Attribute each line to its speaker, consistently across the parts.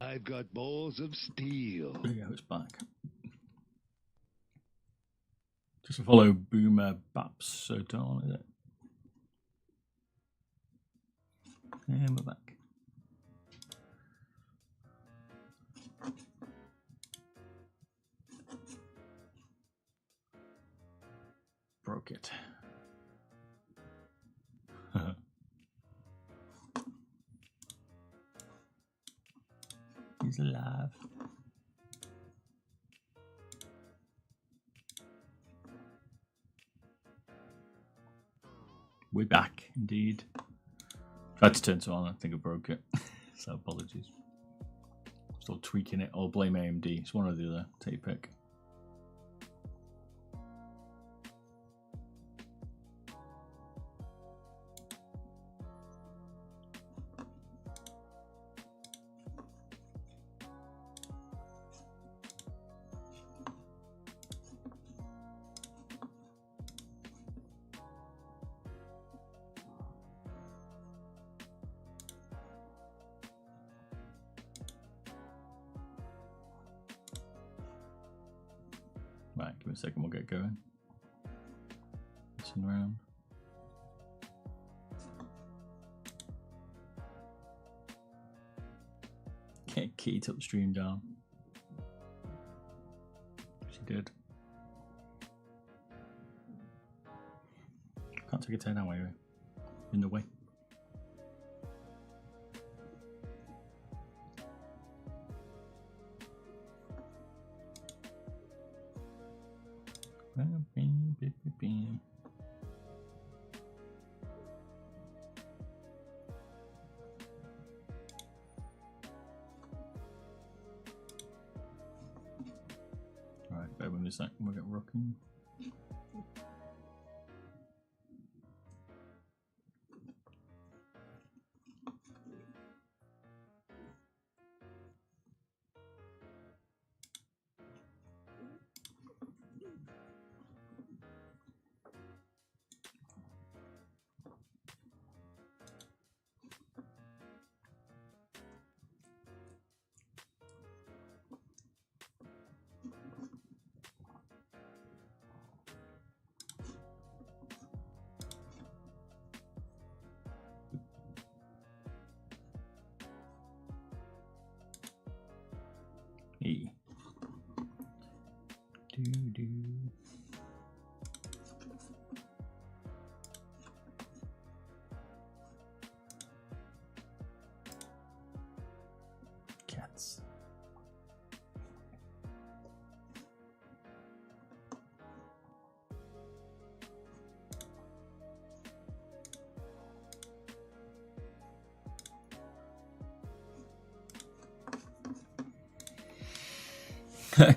Speaker 1: I've got balls of steel.
Speaker 2: There you go, it's back. Just follow Boomer Baps Soton, is it? And we're back. Broke it. He's alive. We're back, indeed. Tried to turn it on, I think I broke it. So apologies. Still tweaking it, or blame AMD. It's one or the other. Take your pick. Right, give me a second, we'll get going. Listen around. Okay, Kitty took the stream down. She did. Can't take a turn that way, in the way. Alright, bear with me a sec, we'll get rocking. E. Do. Cats.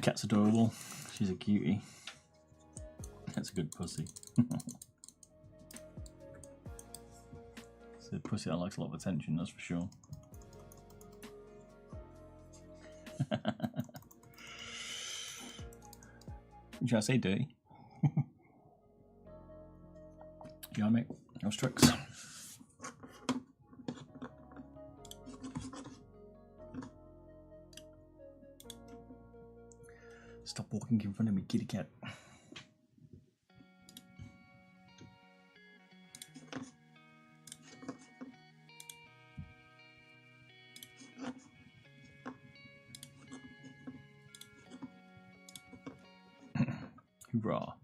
Speaker 2: Cat's adorable. She's a cutie. That's a good pussy. It's a pussy that likes a lot of attention, that's for sure. What should I say, dirty? Yeah, mate. No tricks. Stop walking in front of me, kitty cat. Hoorah.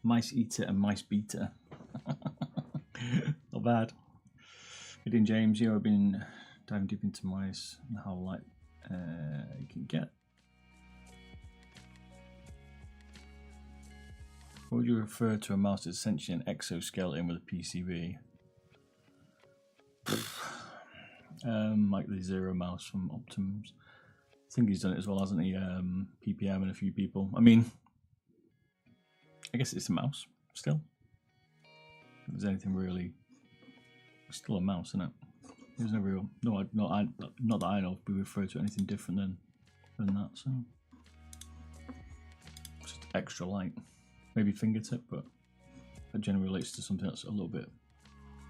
Speaker 2: Mice eater and mice beater. Not bad. Good in James. I've been diving deep into mice and how light you can get. What would you refer to a mouse as essentially an exoskeleton with a PCB? Like the Zero mouse from Optimus. I think he's done it as well, hasn't he? PPM and a few people. I mean, I guess it's a mouse still. If there's anything really, it's still a mouse, isn't it? There's no real, not that I know of, we refer to anything different than that. So just extra light, maybe fingertip, but that generally relates to something that's a little bit,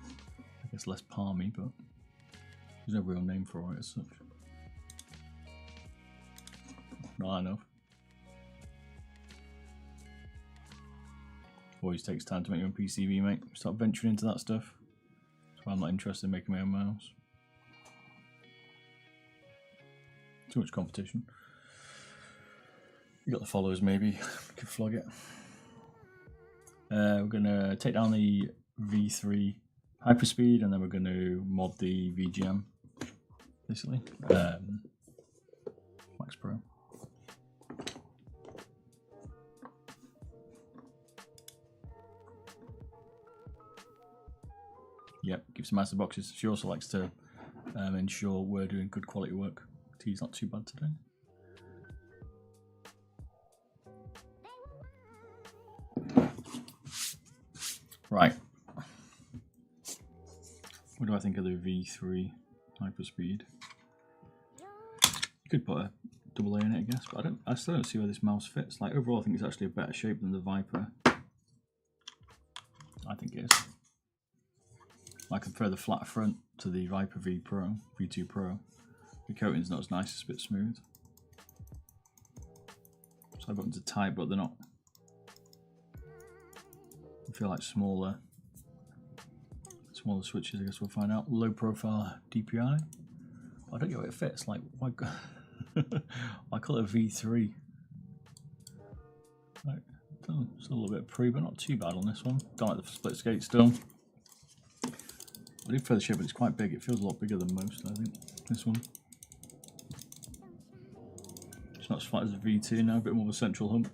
Speaker 2: I guess, less palmy, but there's no real name for it as such. Not I know of. Always takes time to make your own PCB, mate. Start venturing into that stuff. That's why I'm not interested in making my own mouse. Too much competition. You got the followers, maybe. You could flog it. We're gonna take down the V3 hyperspeed, and then we're gonna mod the VGN, basically. Max Pro. Yep, gives some massive boxes. She also likes to ensure we're doing good quality work. Tea's not too bad today. Right. What do I think of the V3 hyperspeed? You could put a AA in it, I guess, but I still don't see where this mouse fits. Like, overall, I think it's actually a better shape than the Viper. I think it is. I prefer the flat front to the Viper V2 Pro. The coating's not as nice, it's a bit smooth. So I've got to tight, but they're not. I feel like smaller switches, I guess we'll find out. Low profile DPI. I don't get where it fits. Like, why? I call it a V3. Like, it's a little bit pre, but not too bad on this one. Don't like the split skate still. I did further shape, but it's quite big. It feels a lot bigger than most, I think. This one. It's not as flat as a V2 now, a bit more of a central hump.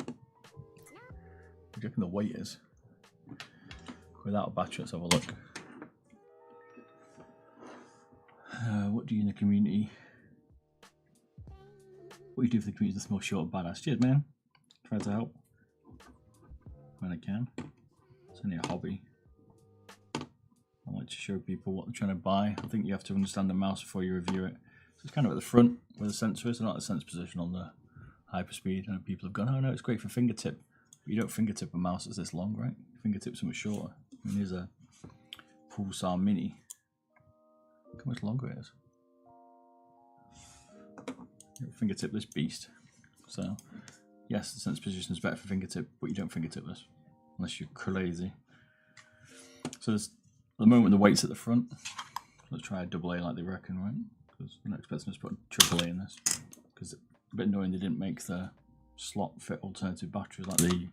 Speaker 2: What do you reckon the weight is? Without a battery, let's have a look. What do you in the community? What do you do for the community that's more short and badass? Cheers, man. Try to help when I can. It's only a hobby. I like to show people what they're trying to buy. I think you have to understand the mouse before you review it. So it's kind of at the front where the sensor is, not the sensor position on the hyperspeed. And people have gone, oh no, it's great for fingertip. But you don't fingertip a mouse that's this long, right? Fingertip's so much shorter. I mean, here's a Pulsar Mini. Look how much longer it is. You fingertip this beast. So, yes, the sensor position is better for fingertip, but you don't fingertip this unless you're crazy. So there's, at the moment, the weight's at the front. Let's try a AA like they reckon, right? Because they're not expecting us to put a AAA in this. Because it's a bit annoying they didn't make the slot fit alternative batteries like the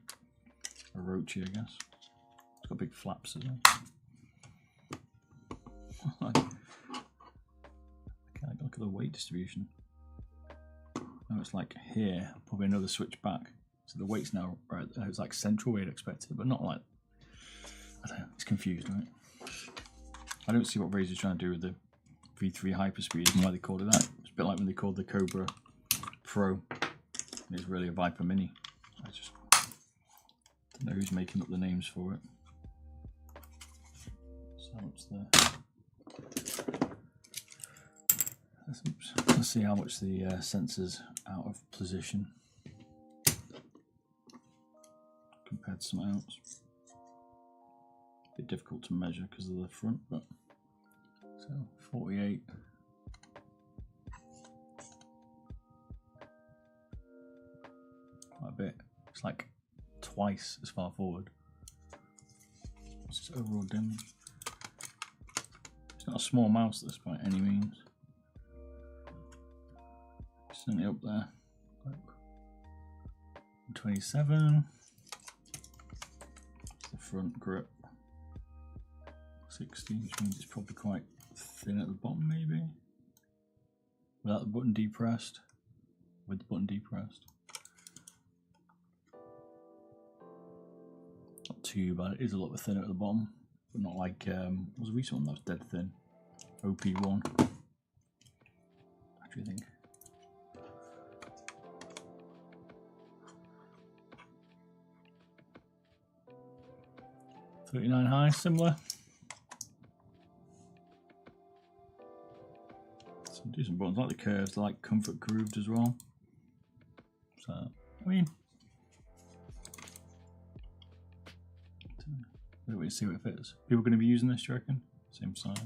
Speaker 2: Orochi, I guess. It's got big flaps as well. Okay, look at the weight distribution. Now it's like here, probably another switch back. So the weight's now right. It's like central where you'd expect it, but not like. I don't know. It's confused, right? I don't see what Razer's trying to do with the V3 hyperspeed and why they called it that. It's a bit like when they called the Cobra Pro. It's really a Viper Mini. I just don't know who's making up the names for it. So what's the? Let's see how much the sensor's out of position compared to something else. A bit difficult to measure because of the front, but so 48. Quite a bit. It's like twice as far forward. What's this overall damage? It's not a small mouse, this by any means. Certainly up there. 27. The front grip. 60, which means it's probably quite thin at the bottom, maybe. Without the button depressed. With the button depressed. Not too bad. It is a little bit thinner at the bottom, but not like what was the recent one that was dead thin. OP1. What do you think? 39 high, similar. pressing buttons. I like the curves, they're like comfort grooved as well. So, I mean, wait to see what it fits. People are going to be using this, do you reckon? Same size.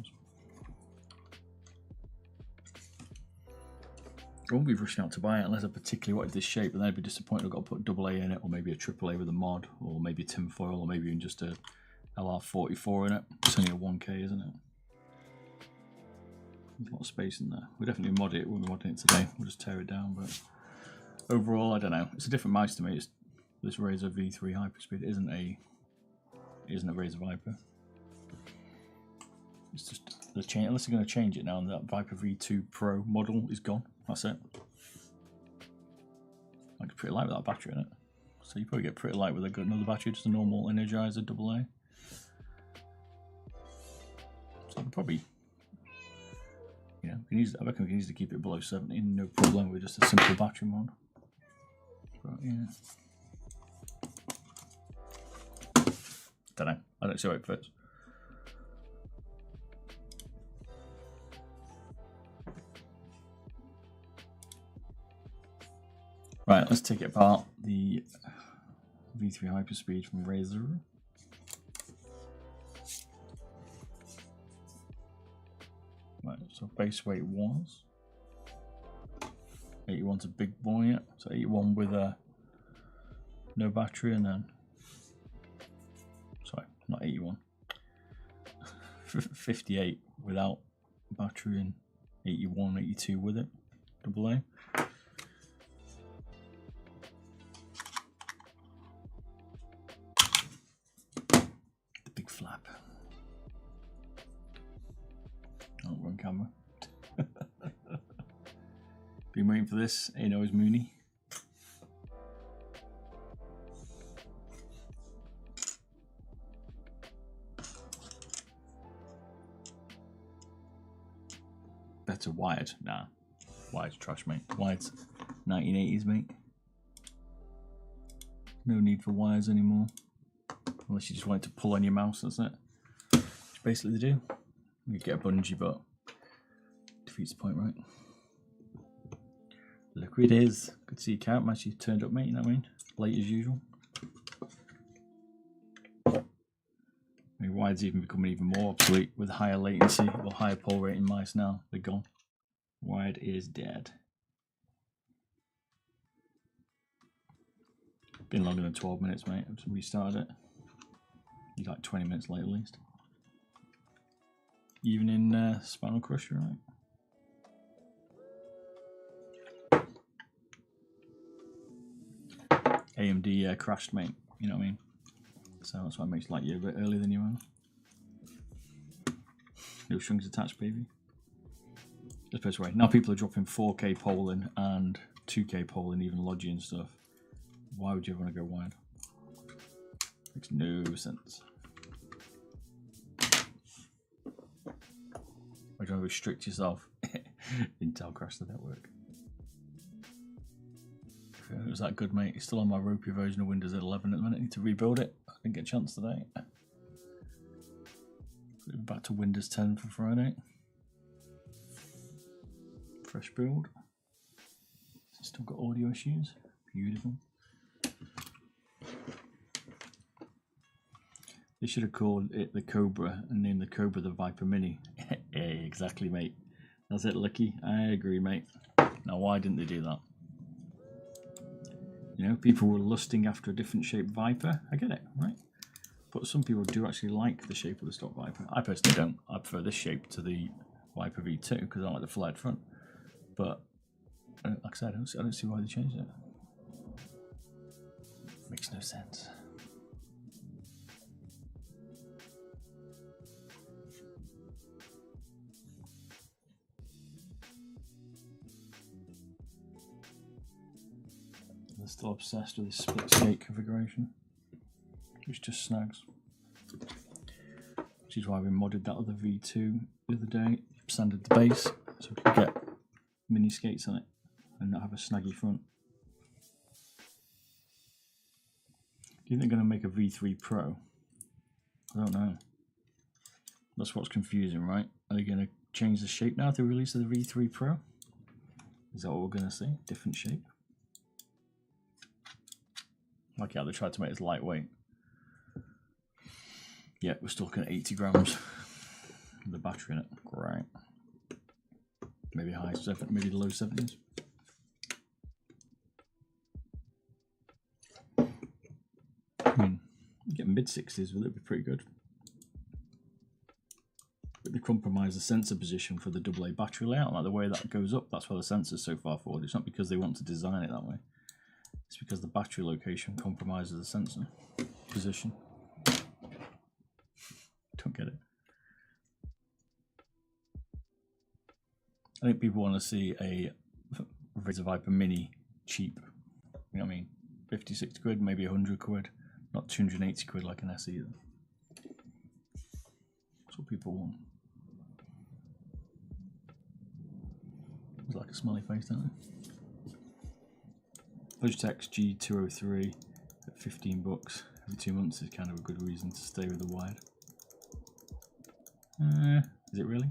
Speaker 2: I won't be rushing out to buy it unless I particularly wanted this shape, and then I'd be disappointed I've got to put AA in it, or maybe a AAA with a mod, or maybe a tinfoil, or maybe even just a LR44 in it. It's only a 1K, isn't it? There's a lot of space in there. We'll definitely mod it. We'll be modding it today. We'll just tear it down, but overall, I don't know. It's a different mouse to me. It's this Razer V3 Hyperspeed. It isn't a Razer Viper. It's just the change. Unless they're going to change it now, and that Viper V2 Pro model is gone. That's it. Like, it's pretty light with that battery in it. So you probably get pretty light with another battery, just a normal Energizer AA. So probably, you know, I reckon we can easily keep it below 70, no problem with just a simple battery mod. But yeah, don't know. I don't see how it fits. Right, let's take it apart. The V3 Hyperspeed from Razer. Right, so base weight was 81's a big boy, yeah. So 81 with a no battery, and then sorry, not 81. 58 without battery, and 81, 82 with it. AA. Flap. Oh, wrong camera. Been waiting for this. Ain't always Mooney. Better wired? Nah. Wired's trash, mate. Wired's 1980s, mate. No need for wires anymore. Unless you just want it to pull on your mouse, that's it. Which basically they do. You get a bungee, but defeats the point, right? Look who it is. Good to see your count match. You turned up, mate, you know what I mean? Late as usual. I mean, wide's even becoming even more obsolete with higher latency or higher pull rate in mice now. They're gone. Wide is dead. Been longer than 12 minutes, mate. I've just restarted it. You're like 20 minutes late at least. Even in Spinal Crusher, right? AMD crashed, mate. You know what I mean? So that's why it makes like you a bit earlier than you are. No strings attached, baby. Let's put it this way. Now people are dropping 4K polling and 2K polling, even Logi and stuff. Why would you ever want to go wide? Makes no sense. Why do you want to restrict yourself? Intel crashed the network. It was that good, mate. It's still on my ropey version of Windows 11 at the minute. I need to rebuild it. I didn't get a chance today. Back to Windows 10 for Friday. Fresh build. Still got audio issues. Beautiful. They should have called it the Cobra and named the Cobra the Viper Mini. Hey, exactly, mate. That's it, Lucky. I agree, mate. Now, why didn't they do that? You know, people were lusting after a different shaped Viper. I get it, right? But some people do actually like the shape of the stock Viper. I personally don't. I prefer this shape to the Viper V2 because I like the flared front. But, like I said, I don't see why they changed it. Makes no sense. They're still obsessed with this split skate configuration, which just snags. Which is why we modded that other V2 the other day, sanded the base so we could get mini skates on it and not have a snaggy front. Do you think they're going to make a V3 Pro? I don't know. That's what's confusing, right? Are they going to change the shape now to release the V3 Pro? Is that what we're going to see? Different shape? Like how they tried to make it lightweight. Yeah, we're still looking at 80 grams with the battery in it. Great. Maybe high 7, maybe the low 70s. I mean, you get mid 60s with it, would be pretty good. But they compromise the sensor position for the AA battery layout. Like the way that goes up, that's why the sensor's so far forward. It's not because they want to design it that way. It's because the battery location compromises the sensor position. Don't get it. I think people want to see a Razer Viper Mini cheap. You know what I mean? 56 quid, maybe 100 quid. Not 280 quid like an SE. That's what people want. It's like a smiley face, don't they? Logitech G203 at 15 bucks every 2 months is kind of a good reason to stay with the wide. Is it really?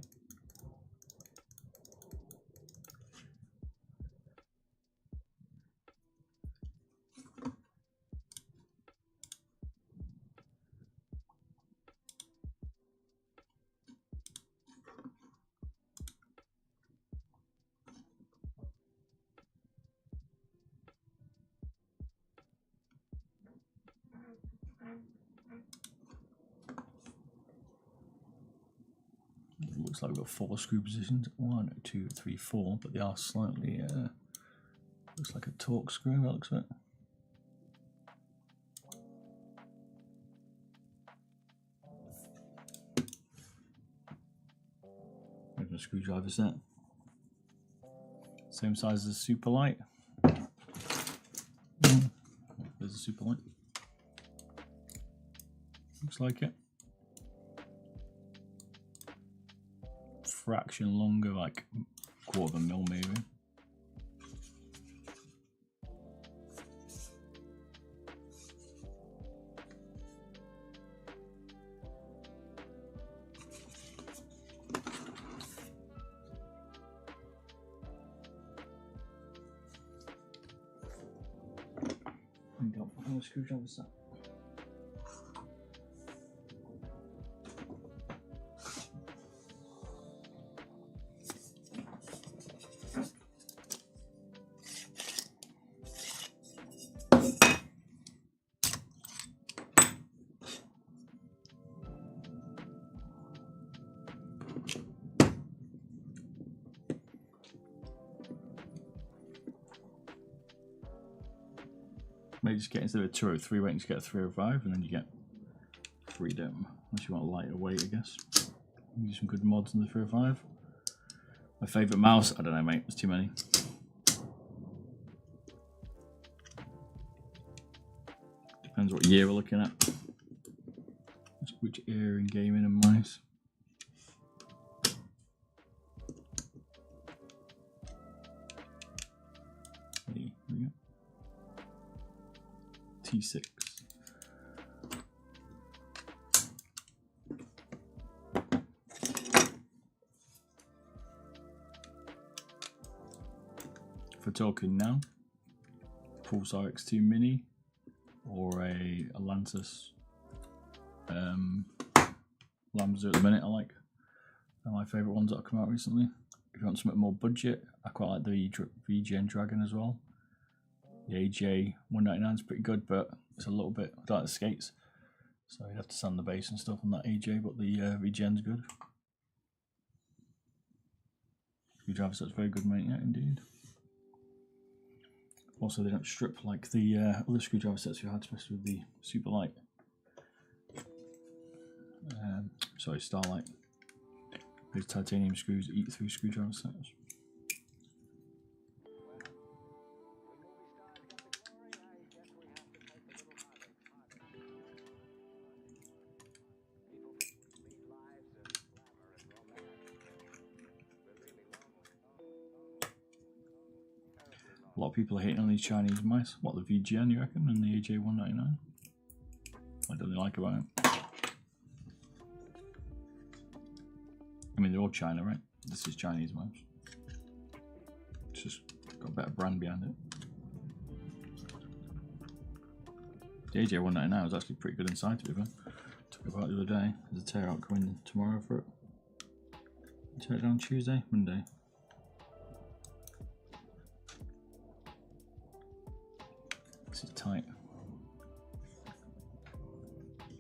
Speaker 2: Looks like we've got 4 screw positions. 1, 2, 3, 4, but they are slightly looks like a torque screw, that looks like it. There's a screwdriver set. Same size as super light. There's a super light. Looks like it. Fraction longer, like 1/4 mil maybe. How screwdriver set? Maybe just get, instead of a 203 weight, just get a 305 and then you get freedom. Unless you want a lighter weight, I guess. Use some good mods in the 305. My favourite mouse, I don't know mate, there's too many. Depends what year we're looking at. Which era in gaming and mice. Here we go. T6. For talking now, Pulsar X2 Mini or a Atlantis Lambs at the minute. I like. They're my favourite ones that have come out recently. If you want something more budget, I quite like the VGN Dragon as well. The AJ 199 is pretty good, but it's a little bit without the skates, so you'd have to sand the base and stuff on that AJ. But the VGN's good. Screwdriver set's very good, mate. Yeah, indeed. Also, they don't strip like the other screwdriver sets we had, especially with the super light. Sorry, Starlight. These titanium screws eat through screwdriver sets. A lot of people are hating on these Chinese mice. What, the VGN, you reckon, and the AJ 199? What do they like about it? I mean, they're all China, right? This is Chinese mouse. It's just got a better brand behind it. The AJ199 was actually pretty good inside, to be fair. Took it out the other day. There's a Teardown coming tomorrow for it. Teardown Tuesday, Monday. This is tight.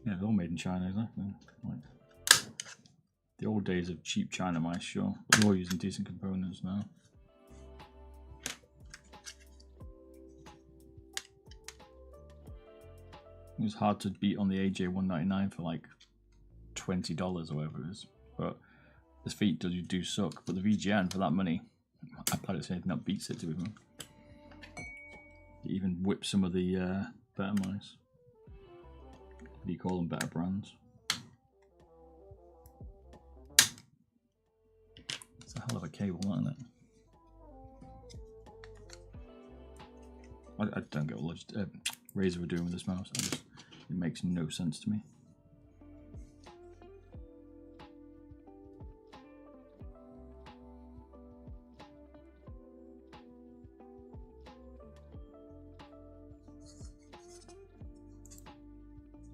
Speaker 2: Yeah, they're all made in China, exactly. Like the old days of cheap China mice, sure. But they're all using decent components now. It was hard to beat on the AJ199 for like $20 or whatever it is. But the feet do suck. But the VGN for that money, I'd probably say anything that beats it, to be honest. It even whips some of the better mice. What do you call them? Better brands. It's a hell of a cable, isn't it? I don't get what Razer were doing with this mouse. It makes no sense to me.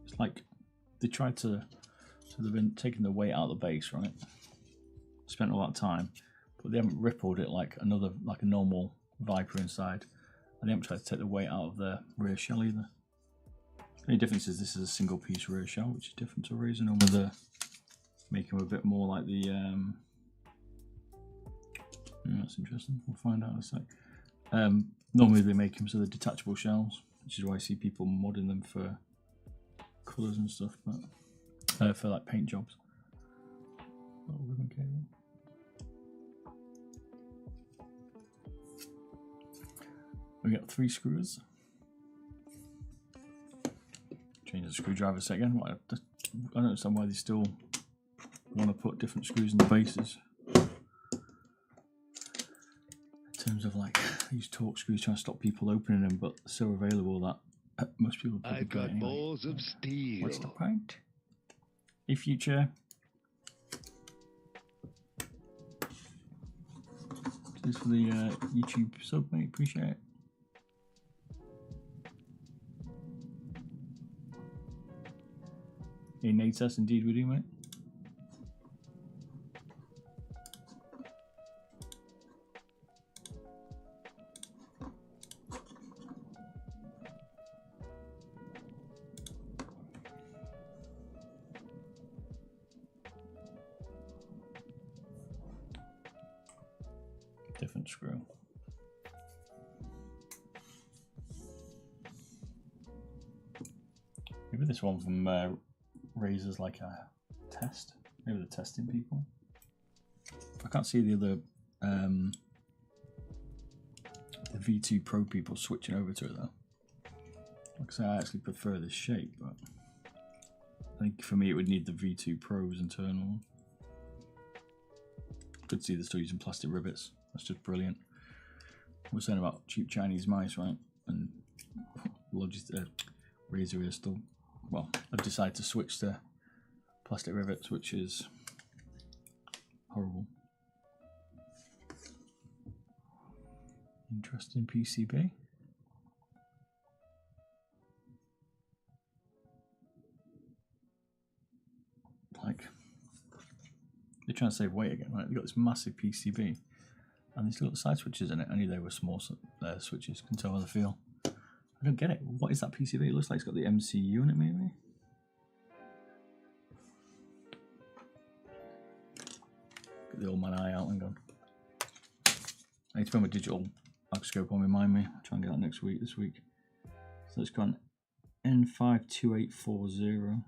Speaker 2: It's like they tried to, so they've been taking the weight out of the base, right? Spent all that time, but they haven't rippled it like a normal Viper inside, and they haven't tried to take the weight out of the rear shell either. The only difference is this is a single piece rear shell, which is different to Razer. Normally they make them a bit more like the that's interesting, we'll find out in a sec. Normally they make them so they're detachable shells, which is why I see people modding them for colours and stuff, but for like paint jobs. Little ribbon cable. We got 3 screws. Change the screwdriver second. I don't understand why they still want to put different screws in the bases. In terms of like, these torque screws trying to stop people opening them, but so available that most people probably
Speaker 1: I've got
Speaker 2: anyway.
Speaker 1: balls of steel.
Speaker 2: What's the point? Hey, future. Cheers for the YouTube sub, mate. Appreciate it. Hey, Natus, indeed we do, mate. Different screw. Maybe this one from Razer's like a test. Maybe they're testing people. I can't see the other the V2 Pro people switching over to it though. Like I say, I actually prefer this shape, but I think for me it would need the V2 Pros internal. Good to see they're still using plastic rivets. That's just brilliant. We're saying about cheap Chinese mice, right? And Razer is still, well, I've decided to switch to plastic rivets, which is horrible. Interesting PCB. Like, they're trying to save weight again, right? They've got this massive PCB and these little side switches in it. Only they were small switches, can tell how they feel. I don't get it. What is that PCB? It looks like it's got the MCU in it, maybe? Get the old man eye out and go. I need to put my digital microscope on, remind me. I'll try and get that this week. So it's got an N52840.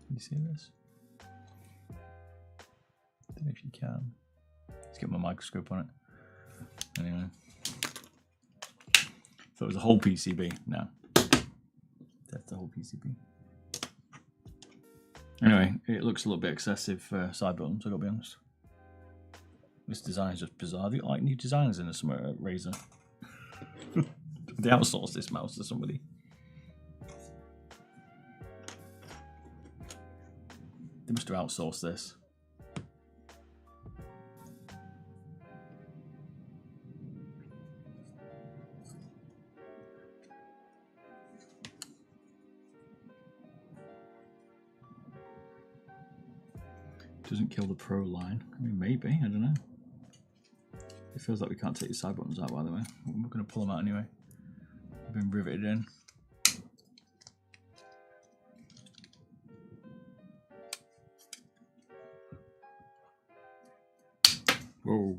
Speaker 2: Can you see this? I don't know if you can. Let's get my microscope on it. Anyway. Thought it was a whole PCB. No. That's the whole PCB. Anyway, it looks a little bit excessive for side buttons, I've got to be honest. This design is just bizarre. They got like new designers in the summer at Razer. They outsourced this mouse to somebody. They must have outsourced this. Doesn't kill the Pro line. I mean, maybe, I don't know. It feels like we can't take the side buttons out, by the way. We're going to pull them out anyway. They've been riveted in. Whoa.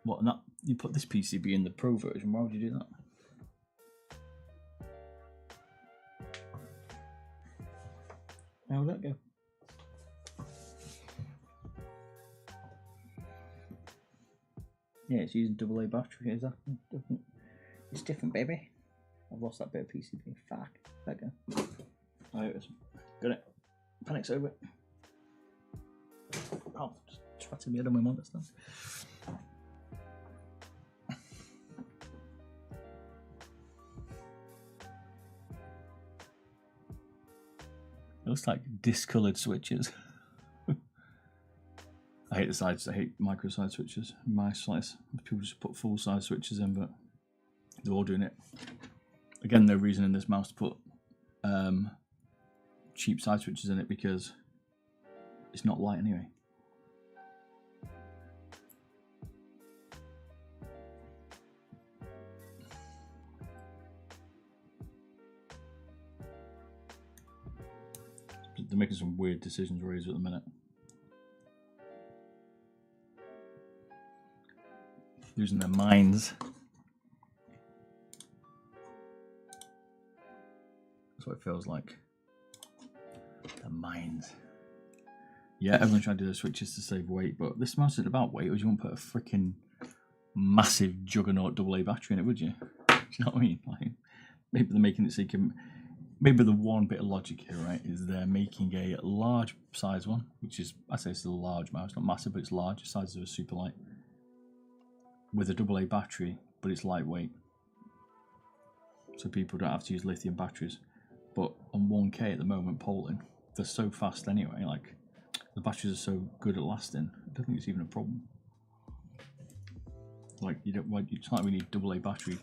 Speaker 2: What, not? You put this PCB in the Pro version, why would you do that? How would that go? Yeah, it's using AA battery. Is that different? It's different, baby. I've lost that bit of PCB. Fuck. There we go. Oh, here it is. Got it. Panic's over. Oh, just twatting me head on my monitor stuff. It looks like discoloured switches. I hate the sides. I hate micro side switches. My slice. People just put full size switches in, but they're all doing it. Again, no reason in this mouse to put cheap side switches in it because it's not light anyway. They're making some weird decisions, Razer, at the minute. Losing their minds. That's what it feels like. Their minds. Yeah, everyone's trying to do their switches to save weight, but this mouse isn't about weight. Or you wouldn't put a freaking massive juggernaut AA battery in it, would you? Do you know what I mean? Like, maybe they're making it so you can. Maybe the one bit of logic here, right, is they're making a large size one, which is, I say it's a large mouse, not massive, but it's large, the size of a super light, with a AA battery, but it's lightweight. So people don't have to use lithium batteries. But on 1K at the moment, polling, they're so fast anyway, like, the batteries are so good at lasting, I don't think it's even a problem. Like, you don't, like, it's not like we need AA battery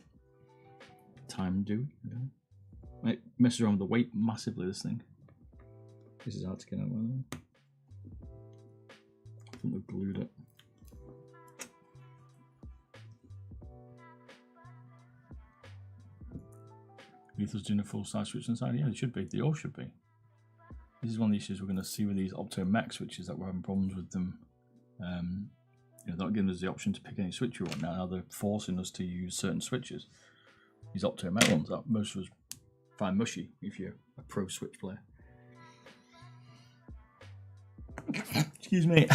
Speaker 2: time, do we? I don't know. It messes around with the weight massively, this thing. This is hard to get out, by the way. I think they've glued it. Ether's doing a full size switch inside. Yeah, they should be. They all should be. This is one of the issues we're going to see with these Opto Mech switches, that we're having problems with them. You know, they're not giving us the option to pick any switch we want now. Now they're forcing us to use certain switches. These Opto Mech ones that most of us find mushy if you're a pro switch player. Excuse me.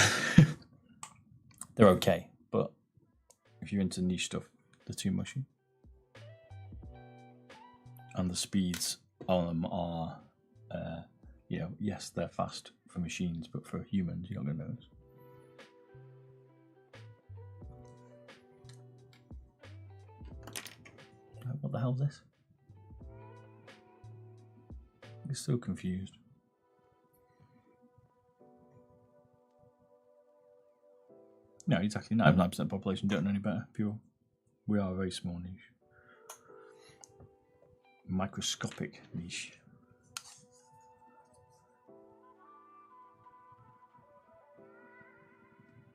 Speaker 2: They're okay, but if you're into niche stuff, they're too mushy. And the speeds on them are, you know, yes, they're fast for machines, but for humans, you're not going to notice. What the hell is this? I'm so confused. No, exactly. 99% of the population don't know any better. People, we are a very small niche. Microscopic niche.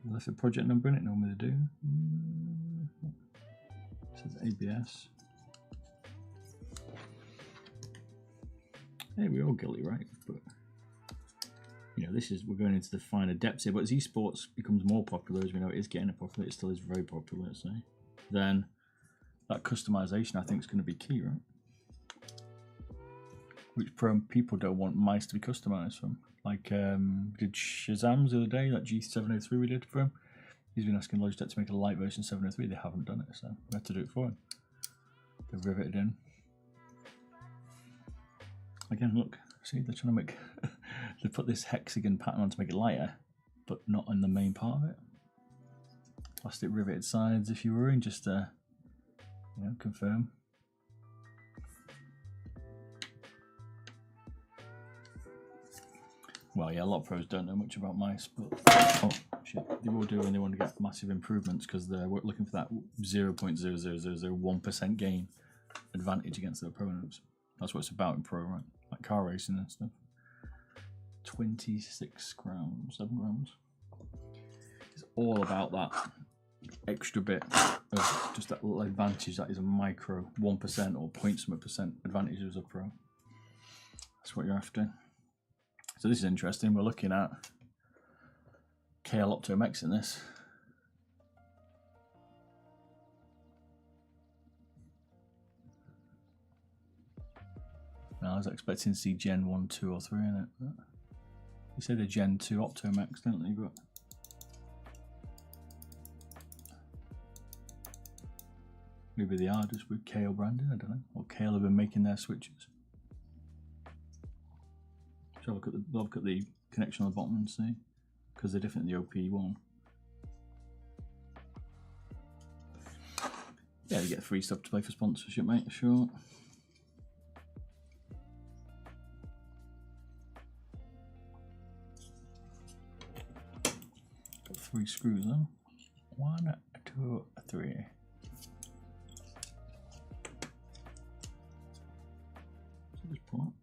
Speaker 2: That's a project number in it, normally they do. It says ABS. Hey, we're all guilty, right? But you know, this is, we're going into the finer depths here. But as esports becomes more popular, as we know it is getting popular, it still is very popular, let's say, then that customization I think is going to be key, right? Which people don't want mice to be customized from. Like, did Shazam's the other day, that G703 we did for him? He's been asking Logitech to make a light version 703. They haven't done it, so we had to do it for him. They've riveted in. Again, look, see, they're trying to make, they put this hexagon pattern on to make it lighter, but not in the main part of it. Plastic riveted sides, if you were in, just you know, confirm. Well, yeah, a lot of pros don't know much about mice, but oh shit, they will do when they want to get massive improvements because they're looking for that 0.00001% gain advantage against their opponents. That's what it's about in pro, right? Like car racing and stuff. 26 grams, 7 grams. It's all about that extra bit of just that little advantage that is a micro 1% or point something percent advantage as a pro. That's what you're after. So this is interesting. We're looking at KL OptoMX in this. Now, I was expecting to see Gen 1, 2 or 3 in it. But you say the Gen 2 OptoMX, don't they? But maybe they are just with KL branding, I don't know. Or KL have been making their switches. So look at the connection on the bottom and see, because they're different than the OP1. Yeah, you get free stuff to play for sponsorship, mate, sure. Got 3 screws on. 1, 2, 3. So just pull up.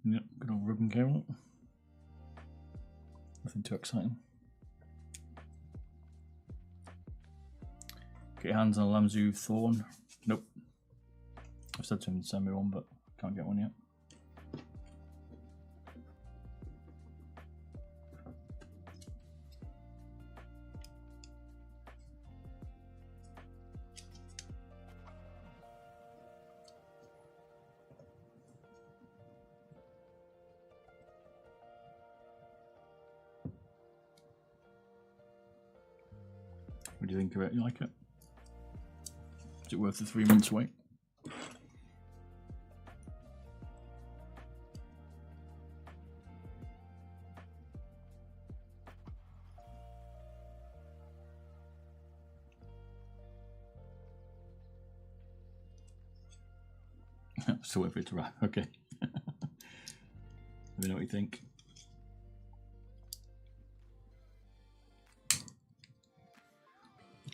Speaker 2: Yep, good old ribbon cable. Nothing too exciting. Get your hands on a Lamzu Thorn. Nope. I've said to him to send me one, but can't get one yet. What do you think of it? You like it? Is it worth the 3 months wait? Still wait for it to wrap. Okay. Let me know what you think.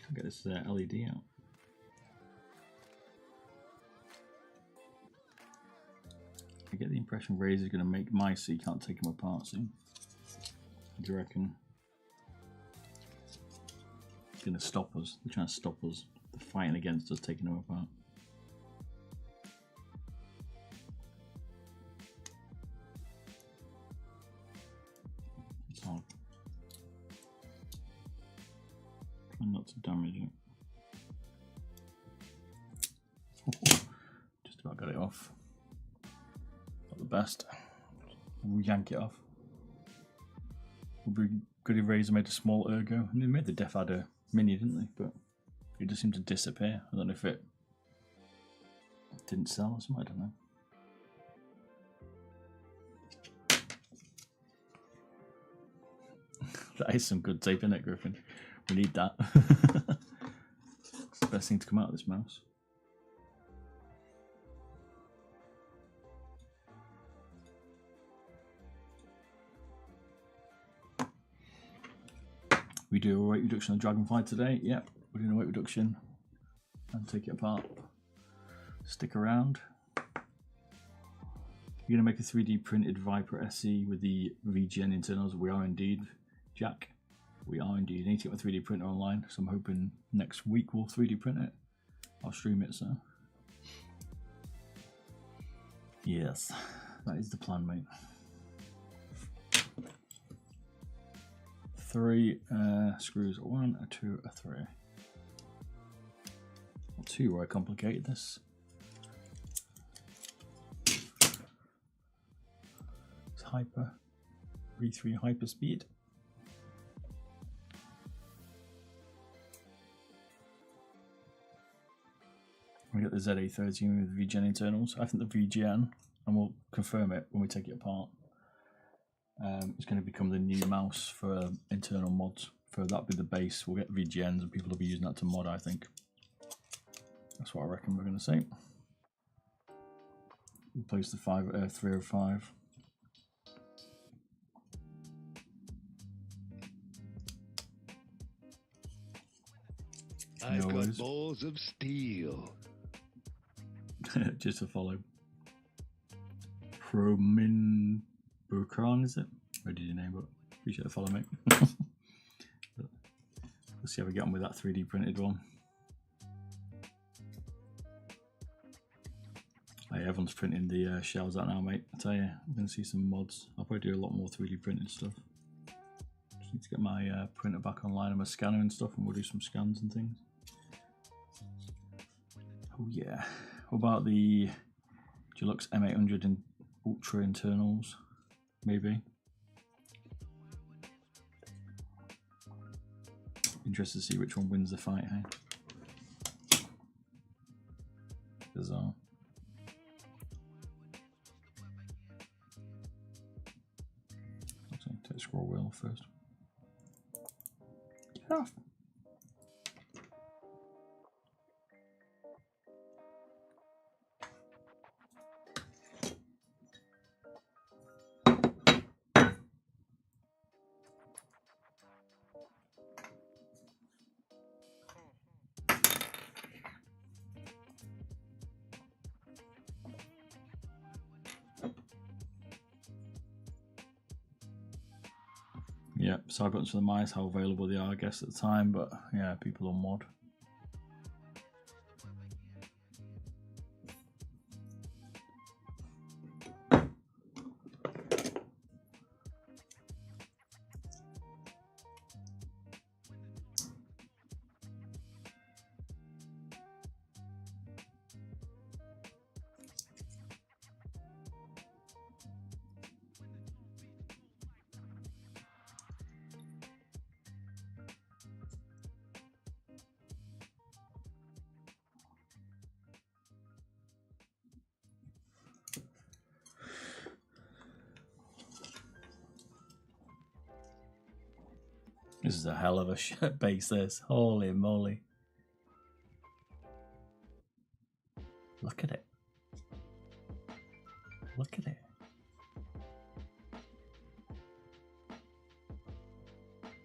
Speaker 2: I'll get this LED out. I get the impression Razer is going to make mice so you can't take them apart soon. What do you reckon? It's going to stop us. They're trying to stop us. They're fighting against us taking them apart. It's hard. Try not to damage it. Just about got it off. Not the best. We'll yank it off. Would be good if Razer made a small ergo. And they made the Def Adder Mini, didn't they? But it just seemed to disappear. I don't know if it didn't sell or something. I don't know. That is some good tape, isn't it, Griffin? We need that. It's the best thing to come out of this mouse. We do a weight reduction on the Dragonfly today. Yep, we're doing a weight reduction and take it apart. Stick around. You're going to make a 3D printed Viper SE with the VGN internals. We are indeed, Jack. We are indeed. I need to get my 3D printer online, so I'm hoping next week we'll 3D print it. I'll stream it, so. Yes, that is the plan, mate. 3 screws, 1, 2, 3. Or 2 where I complicated this. It's Hyper, V3 Hyper Speed. We get the ZA13 with VGN internals. I think the VGN, and we'll confirm it when we take it apart, it's going to become the new mouse for internal mods. For that be the base, we'll get VGNs and people will be using that to mod, I think. That's what I reckon we're going to say. Replace the 305.
Speaker 1: I've got
Speaker 2: worries.
Speaker 1: balls of steel.
Speaker 2: Just to follow. Promin Burkran, is it? Where did you name it? Appreciate the follow, mate. Let's see how we get on with that 3D printed one. Hey, everyone's printing the shells out now, mate. I tell you, I'm going to see some mods. I'll probably do a lot more 3D printed stuff. Just need to get my printer back online and my scanner and stuff, and we'll do some scans and things. Oh yeah. What about the Deluxe M800 and Ultra internals? Maybe. Interested to see which one wins the fight, hey? Bizarre. Take the scroll wheel first. Get off. Yeah, side buttons for the mice, how available they are, I guess, at the time, but yeah, people on mod. This is a hell of a base, this. Holy moly. Look at it. Look at it.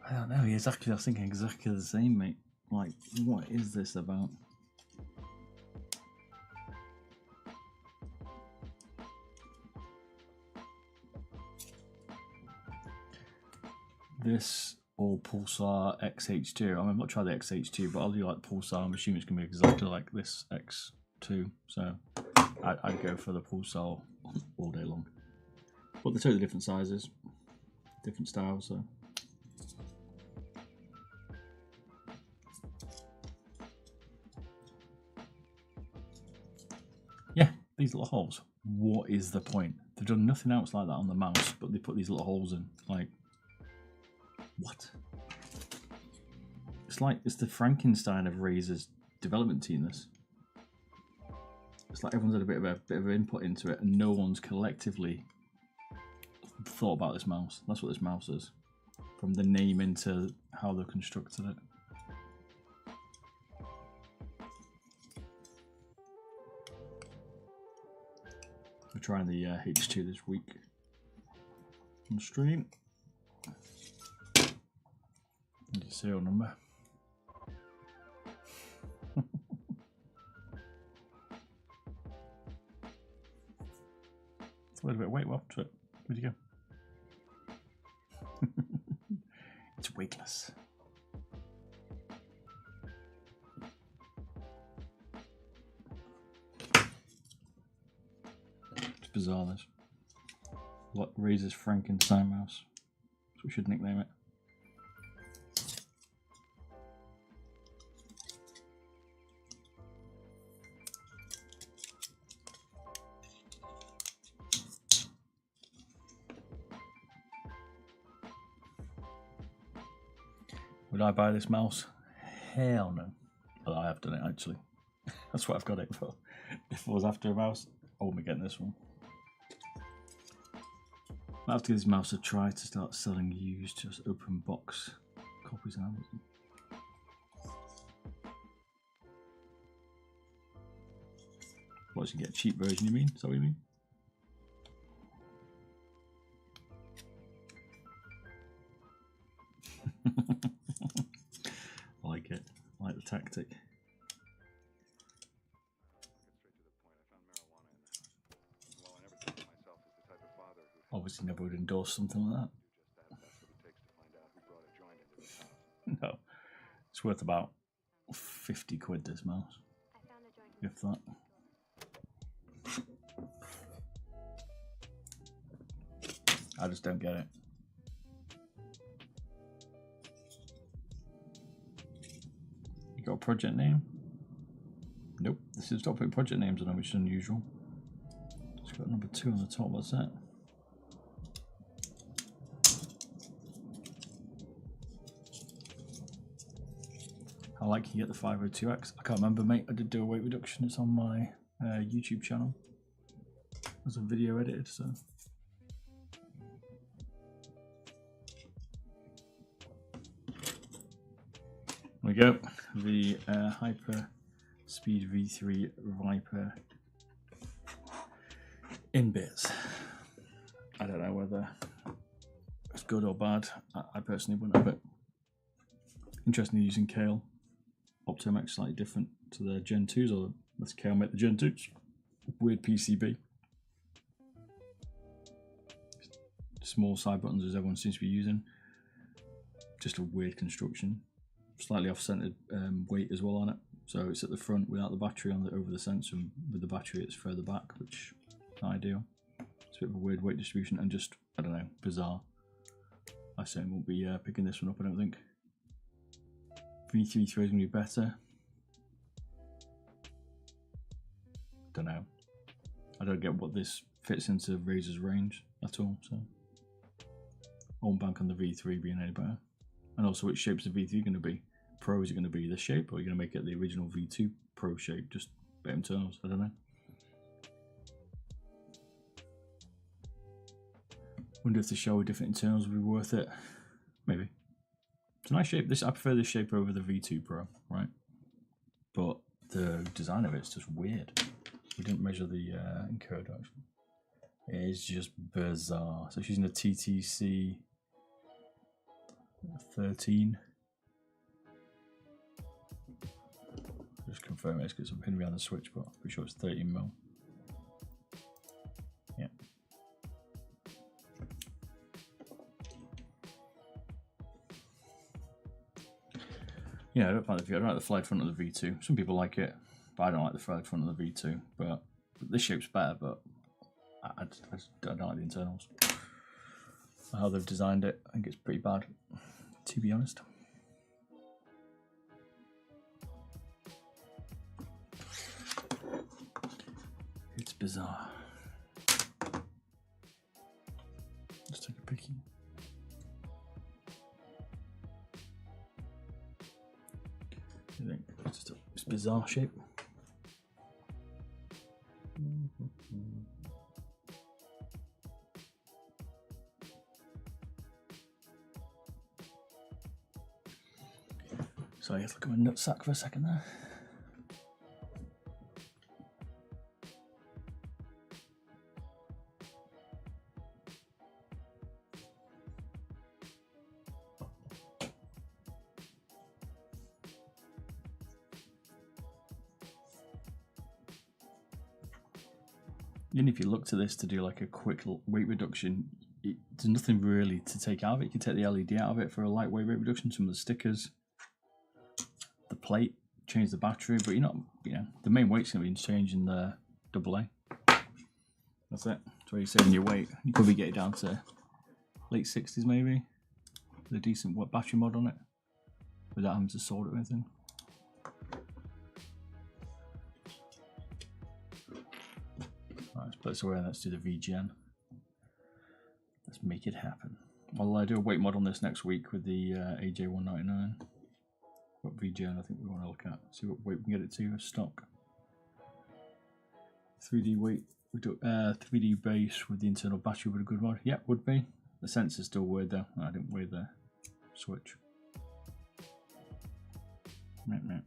Speaker 2: I don't know, exactly. I was thinking exactly the same, mate. Like, what is this about? This or Pulsar XH2. I mean, I've not tried the XH2, but I'll do like Pulsar. I'm assuming it's going to be exactly like this X2. So I'd go for the Pulsar all day long. But they're totally different sizes, different styles. So yeah, these little holes. What is the point? They've done nothing else like that on the mouse, but they put these little holes in. Like, what? It's like it's the Frankenstein of Razer's development team. This. It's like everyone's had a bit of input into it, and no one's collectively thought about this mouse. That's what this mouse is, from the name into how they've constructed it. We're trying the H2 this week on stream. And the serial number. It's a little bit weight. Well, to it. Where'd you go? It's weightless. It's bizarre, this. What Razer's Frankenstein mouse. So we should nickname it. Would I buy this mouse? Hell no. Well, I have done it actually. That's what I've got it for. If I was after a mouse, I wouldn't be getting this one. I have to give this mouse a try to start selling used, just open box copies on Amazon. What, you get a cheap version, you mean? Is that what you mean? I like it. I like the tactic. Obviously never would endorse something like that. No. It's worth about 50 quid, this mouse. If that. I just don't get it. You got a project name? Nope. This is not putting project names on them, which is unusual. It's got number 2 on the top. What's that? I like you get the 502X. I can't remember, mate. I did do a weight reduction. It's on my YouTube channel. There's a video edited, so. There we go. The Hyper Speed V3 Viper in bits. I don't know whether it's good or bad. I personally wouldn't have it. Interestingly, using Kale. Optomex slightly different to the Gen 2s, or let's Kale make the Gen 2s. Weird PCB. Small side buttons as everyone seems to be using. Just a weird construction. Slightly off-centered weight as well on it. So it's at the front without the battery on over the sensor, and with the battery it's further back, which is not ideal. It's a bit of a weird weight distribution and just, I don't know, bizarre. I certainly won't be picking this one up, I don't think. V33 is going to be better. Don't know. I don't get what this fits into Razer's range at all, so I won't bank on the V3 being any better. And also, which shape's the V3 going to be? Pro, is it going to be this shape, or are you going to make it the original V2 Pro shape, just better internals? I don't know. Wonder if the show with different internals would be worth it. Maybe. It's a nice shape. I prefer this shape over the V2 Pro, right? But the design of it's just weird. We didn't measure the encode actually. It is just bizarre. So she's using a TTC 13. Just confirm it's got some pin around the switch, but I'm pretty sure it's 13mm. Yeah. Yeah, I don't like the flared front of the V2. Some people like it, but I don't like the flared front of the V2. But this shape's better, but I don't like the internals. How they've designed it, I think it's pretty bad, to be honest. It's bizarre. Let's take a picky. I think it's just a bizarre shape. So I have to look at my nutsack for a second there. Even if you look to this to do like a quick weight reduction, there's nothing really to take out of it. You can take the LED out of it for a lightweight weight reduction, some of the stickers, the plate, change the battery, but you're not, the main weight's going to be changing the AA. That's it. That's where you're saving your weight. You probably get it down to late 60s maybe, with a decent battery mod on it, without having to sort it or anything. Right, let's put this away and let's do the VGN. Let's make it happen. I'll do a weight mod on this next week with the AJ199. What VGN I think we want to look at. See what weight we can get it to stock. 3D weight, we do 3D base with the internal battery would a good mod. Yeah, would be. The sensor's still weird though. I didn't weigh the switch. No.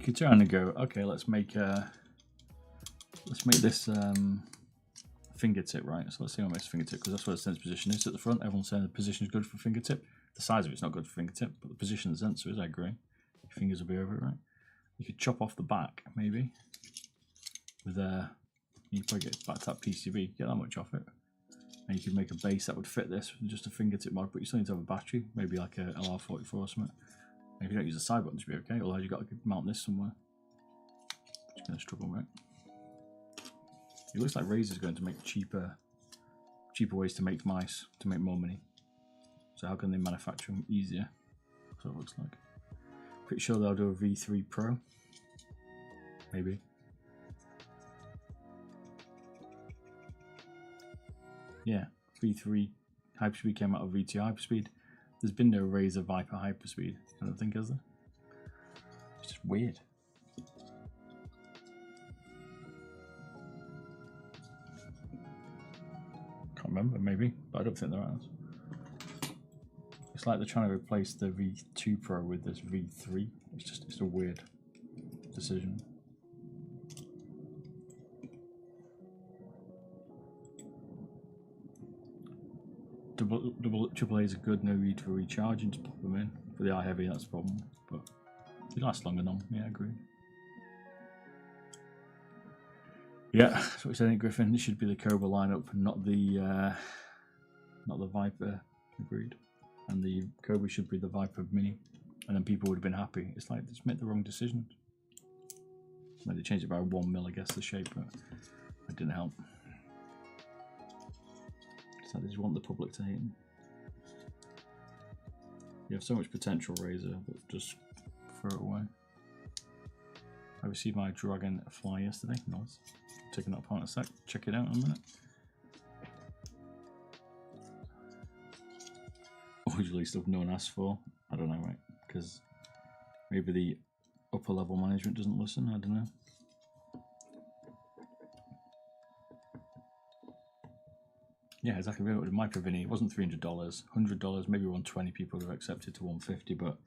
Speaker 2: could turn and go, okay, let's make this fingertip, right? So let's see how much fingertip, because that's where the sensor position is at the front. Everyone's saying the position is good for fingertip. The size of it's not good for fingertip, but the position of the sensor is, I agree. Your fingers will be over it, right? You could chop off the back, maybe. With you probably get back to that PCB, get that much off it. And you could make a base that would fit this with just a fingertip mod, but you still need to have a battery, maybe like a LR44 or something. And if you don't use the side buttons, you'll be okay, otherwise you've got to mount this somewhere. It's going to struggle, right? It looks like Razer's going to make cheaper ways to make mice, to make more money. So how can they manufacture them easier? That's what it looks like. Pretty sure they'll do a V3 Pro. Maybe. Yeah, V3 Hyperspeed came out of V2 Hyperspeed. There's been no Razer Viper Hyperspeed, I don't think, has there? It's just weird. Can't remember, maybe, but I don't think there is. It's like they're trying to replace the V2 Pro with this V3. It's a weird decision. Triple A's are good, no need for recharging, just pop them in. For the i-Heavy, that's the problem, but they last longer than them. Yeah, I agree. Yeah, that's what we said, Griffin. This should be the Cobra lineup, not the Viper. Agreed. And the Cobra should be the Viper Mini, and then people would have been happy. It's like they just made the wrong decisions. Like they changed it by 1 mil, I guess, the shape, but it didn't help. So they just want the public to hate them. You have so much potential, Razer, but just throw it away. I received my Dragonfly yesterday. Nice. Taking that apart in a sec. Check it out in a minute. Usually stuff no one asks for. I don't know, right? Because maybe the upper level management doesn't listen. I don't know. Yeah, exactly. With Micro Vini, it wasn't $300, $100, maybe 120 people would have accepted to 150, but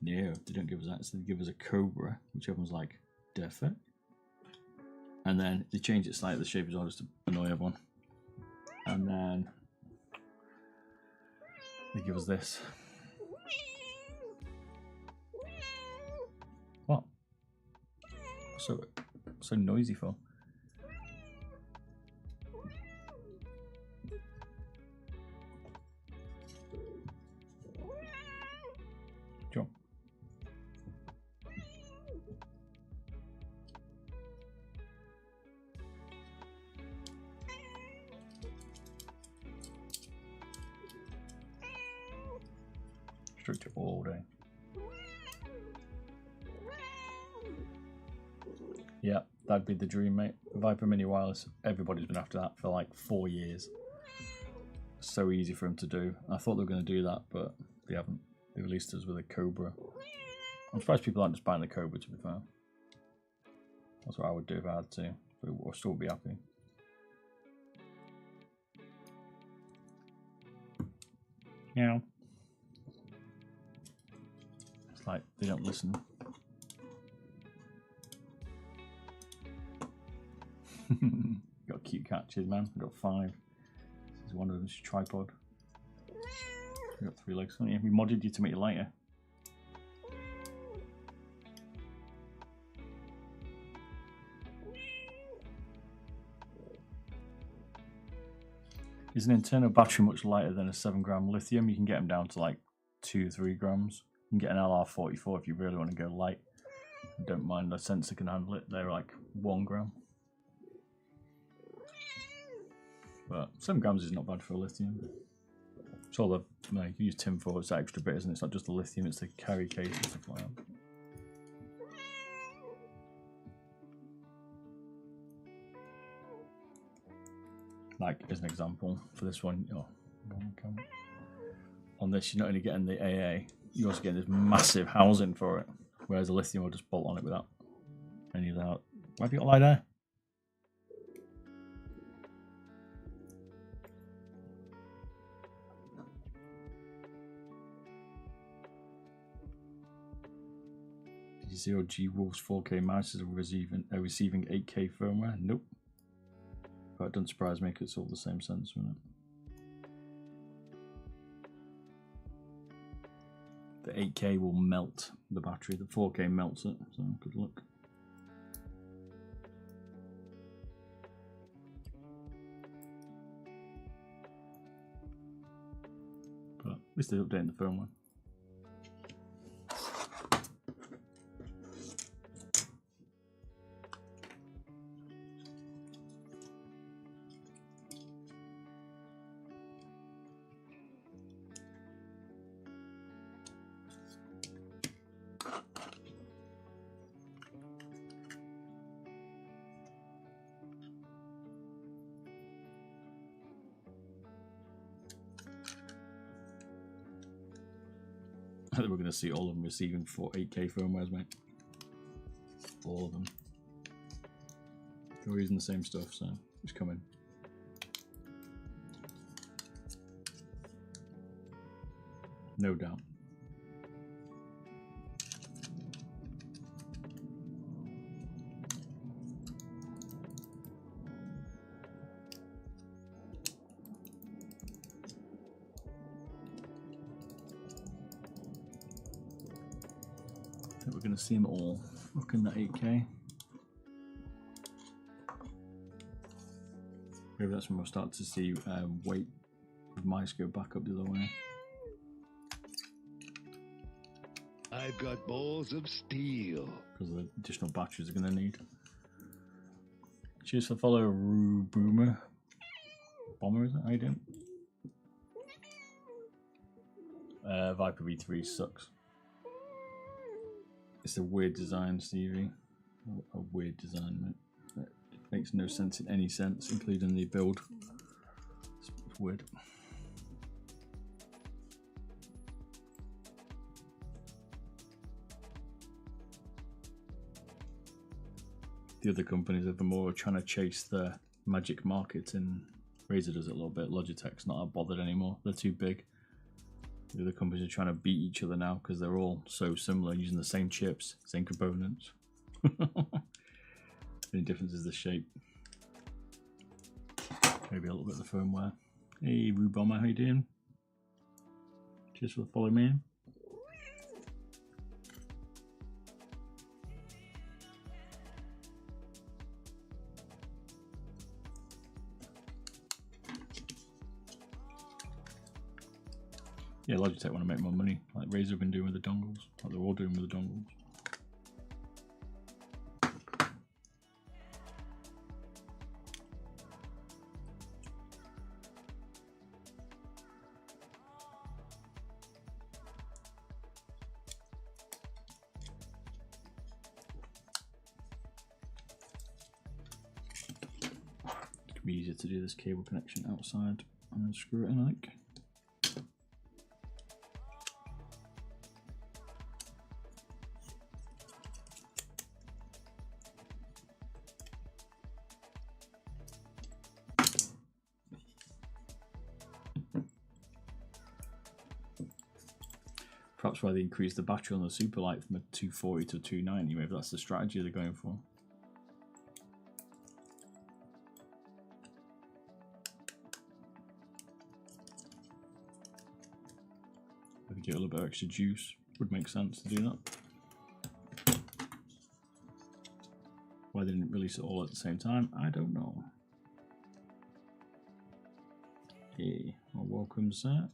Speaker 2: no, they don't give us that. So they give us a Cobra, which everyone's like, perfect. And then they change it slightly, the shape is all just to annoy everyone. And then they give us this. What? So noisy for? Sure. Strict it all day. Yeah, that'd be the dream, mate. Viper Mini Wireless, everybody's been after that for like 4 years. So easy for them to do. I thought they were going to do that, but they haven't. They released us with a Cobra. I'm surprised people aren't just buying the Cobra, to be fair. That's what I would do if I had to, but I'll still be happy. Yeah. It's like they don't listen. Got cute catches, man. We've got 5. This is one of them, it's a tripod. We've got 3 legs, haven't you? We modded you to make it lighter. Is an internal battery much lighter than a 7-gram lithium? You can get them down to like 2-3 grams. You can get an LR44 if you really want to go light. I don't mind, the sensor can handle it. They're like 1 gram. But 7 grams is not bad for a lithium. It's all the, you can use tin foil, it's that extra bit, isn't it? It's not just the lithium, it's the carry case and stuff like that. Like, as an example, for this one, on this, you're not only getting the AA, you're also getting this massive housing for it. Whereas the lithium will just bolt on it without any of that. Why have you got a lie there? Zero G Wolves 4K mice are receiving 8K firmware. Nope. But it doesn't surprise me because it's all the same sensor, isn't it? The 8K will melt the battery, the 4K melts it, so good luck. But at least they're updating the firmware. I think we're going to see all of them receiving 8K firmwares, mate. All of them. They're using the same stuff, so it's coming. No doubt. We're going to see them all rocking that 8K. Maybe that's when we'll start to see weight of mice go back up the other way.
Speaker 1: I've got balls of steel.
Speaker 2: Because of the additional batteries they're going to need. Cheers for follow, Rue Boomer. Bomber, is it? How you doing? Viper V3 sucks. It's a weird design, Stevie. A weird design, mate. It makes no sense in any sense, including the build. It's weird. The other companies are more trying to chase the magic market, and Razer does it a little bit. Logitech's not that bothered anymore. They're too big. The other companies are trying to beat each other now because they're all so similar, using the same chips, same components. The only difference is the shape. Maybe a little bit of the firmware. Hey, Rue Bomber, how you doing? Cheers for the follow, man. Yeah, Logitech want to make more money, like Razer have been doing with the dongles, like they're all doing with the dongles. It could be easier to do this cable connection outside and then screw it in, I think. Perhaps why they increased the battery on the Superlight from a 240 to 290, maybe that's the strategy they're going for. If we get a little bit of extra juice, would make sense to do that. Why they didn't release it all at the same time, I don't know. Hey, well, welcome, sir.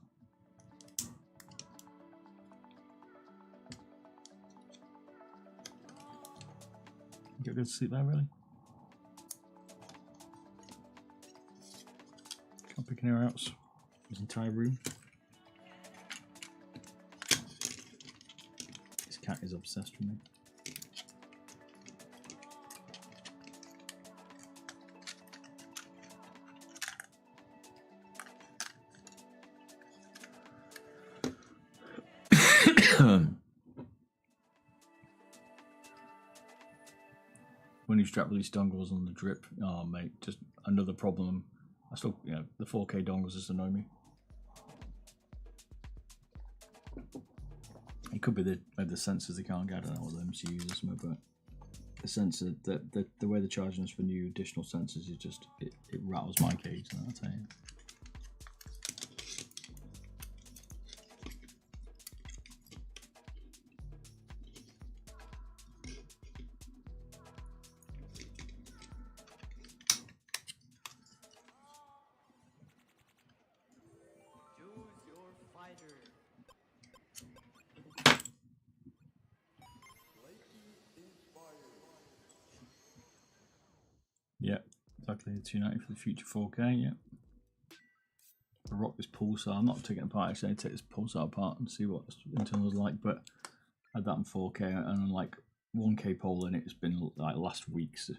Speaker 2: Get good sleep there, really? Can't pick anywhere else. This entire room. This cat is obsessed with me. When you strap these dongles on the drip, oh mate, just another problem. I still, you know, the 4K dongles just annoy me. could be the sensors they can't get. I don't know what the MCUs or something, but the sensor, the way they're charging us for new additional sensors is just it rattles my cage. I'll tell you. Yeah, exactly. 290 for the future 4K. Yeah. I rock this pulsar. I'm not taking it apart. Actually, I take this pulsar apart and see what internals like. But I had that in 4K and like 1K polling. It's been like last week's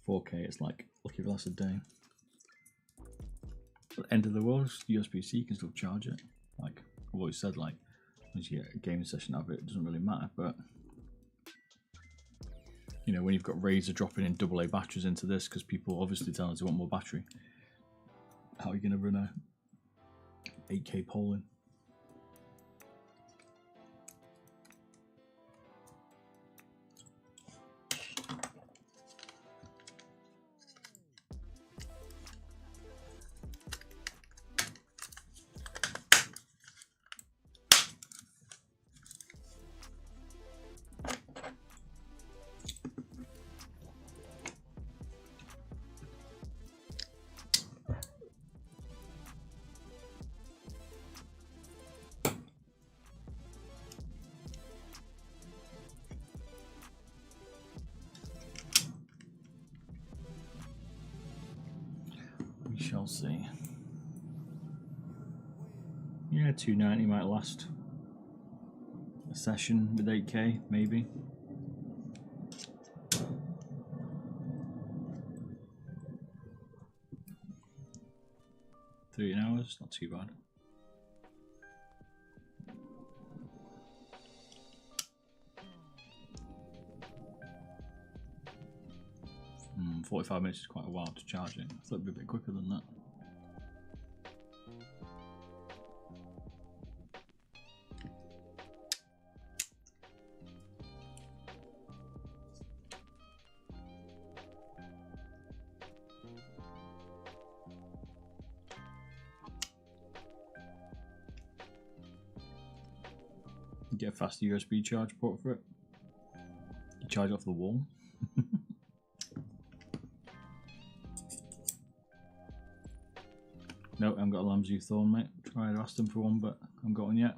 Speaker 2: 4K. It's like lucky if it lasts a day. At the end of the world, USB-C, you can still charge it. Like I've always said, like once you get a gaming session out of it, it doesn't really matter. But you know, when you've got Razer dropping in AA batteries into this, because people obviously tell us they want more battery, how are you going to run a 8K polling? We shall see. Yeah, 290 might last a session with 8K, maybe. $13 hours, not too bad. 45 minutes is quite a while to charge it. I thought it'd be a bit quicker than that. You get a faster USB charge port for it. You charge off the wall. No, I haven't got a lamb's youth thorn, mate. Tried to ask them for one, but I haven't got one yet.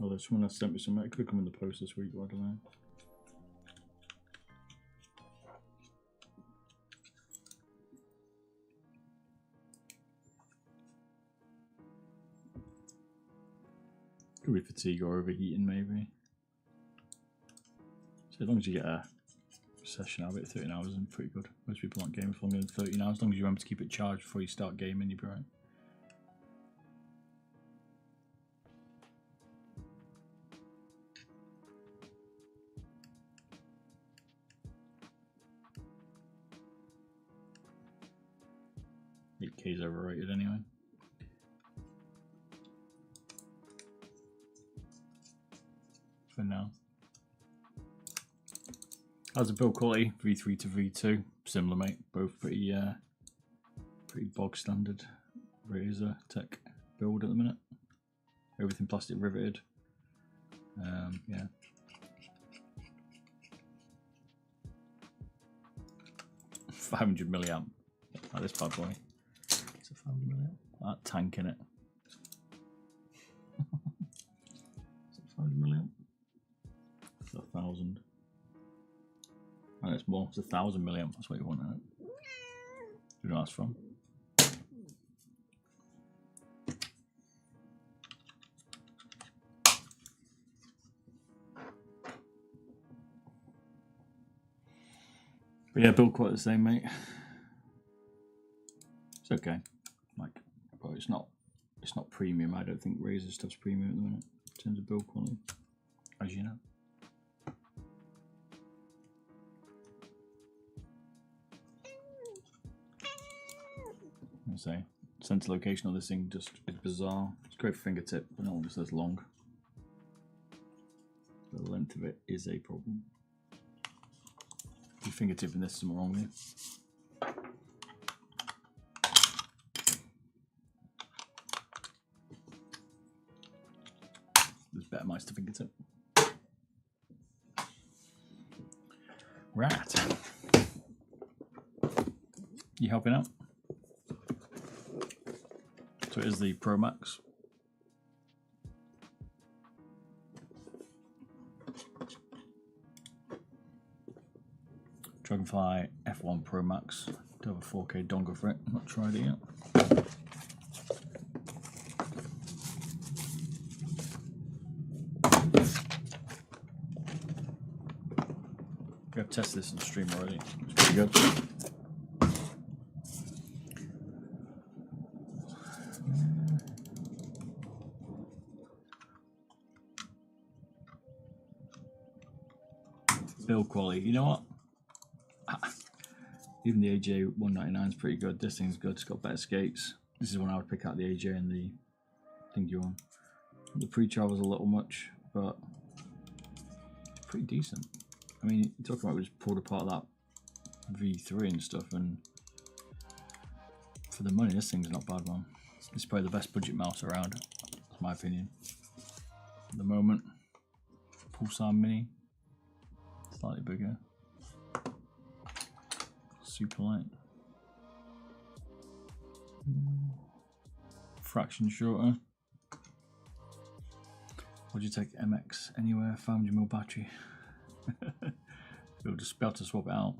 Speaker 2: Oh, there's someone else sent me some. It could come in the post this week, but I don't know. Could be fatigue or overheating, maybe. So as long as you get a session out of it, 13 hours is pretty good. Most people aren't gaming for longer than 13 hours. As long as you remember to keep it charged before you start gaming, you'll be right. $8K is overrated anyway. For now. How's the build quality? V3 to V2, similar, mate. Both pretty bog standard Razer tech build at the minute. Everything plastic riveted. Yeah. $500 milliamp. Like this bad boy. It's a $500 milliamp. That tank in it. Is it $500 milliamp? It's 1,000. And it's more. It's 1,000 milliamp. That's what you want in it. Who do that's from? But yeah, build quite the same, mate. It's okay. Like, but it's not premium. I don't think Razer stuff's premium at the minute in terms of build quality, as you know. I say, center location of this thing just is bizarre. It's great for fingertip, but not just as long. The length of it is a problem. Your fingertip and there's something wrong with it. There's better mice to fingertip. Right. You helping out? So it is the Pro Max. Dragonfly F1 Pro Max. Do have a 4K dongle for it. Not tried it yet. We have tested this on stream already. It's pretty good. Build quality. You know what? Even the AJ 199 is pretty good. This thing's good. It's got better skates. This is one I would pick out, the AJ and the thingy one. The pre-travel's a little much, but pretty decent. I mean, you're talking about we just pulled apart that V3 and stuff, and for the money, this thing's not bad, man. It's probably the best budget mouse around, that's my opinion. At the moment, Pulsar Mini, slightly bigger. Super light. Fraction shorter. Would you take MX anywhere? 500mAh battery. We'll just be able to swap it out.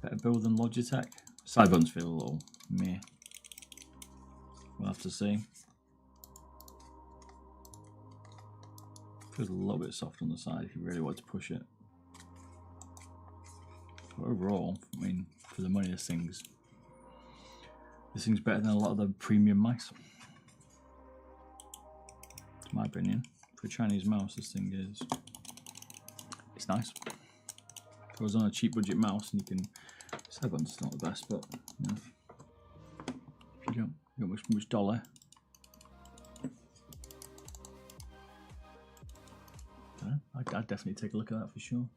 Speaker 2: Better build than Logitech. Side buttons feel a little meh. We'll have to see. Feels a little bit soft on the side if you really want to push it. But overall, I mean, for the money, this thing's better than a lot of the premium mice. In my opinion, for a Chinese mouse, this thing it's nice. If I was on a cheap budget mouse, and you can, side buttons not the best, but you know, if you don't much dollar. I'd definitely take a look at that for sure.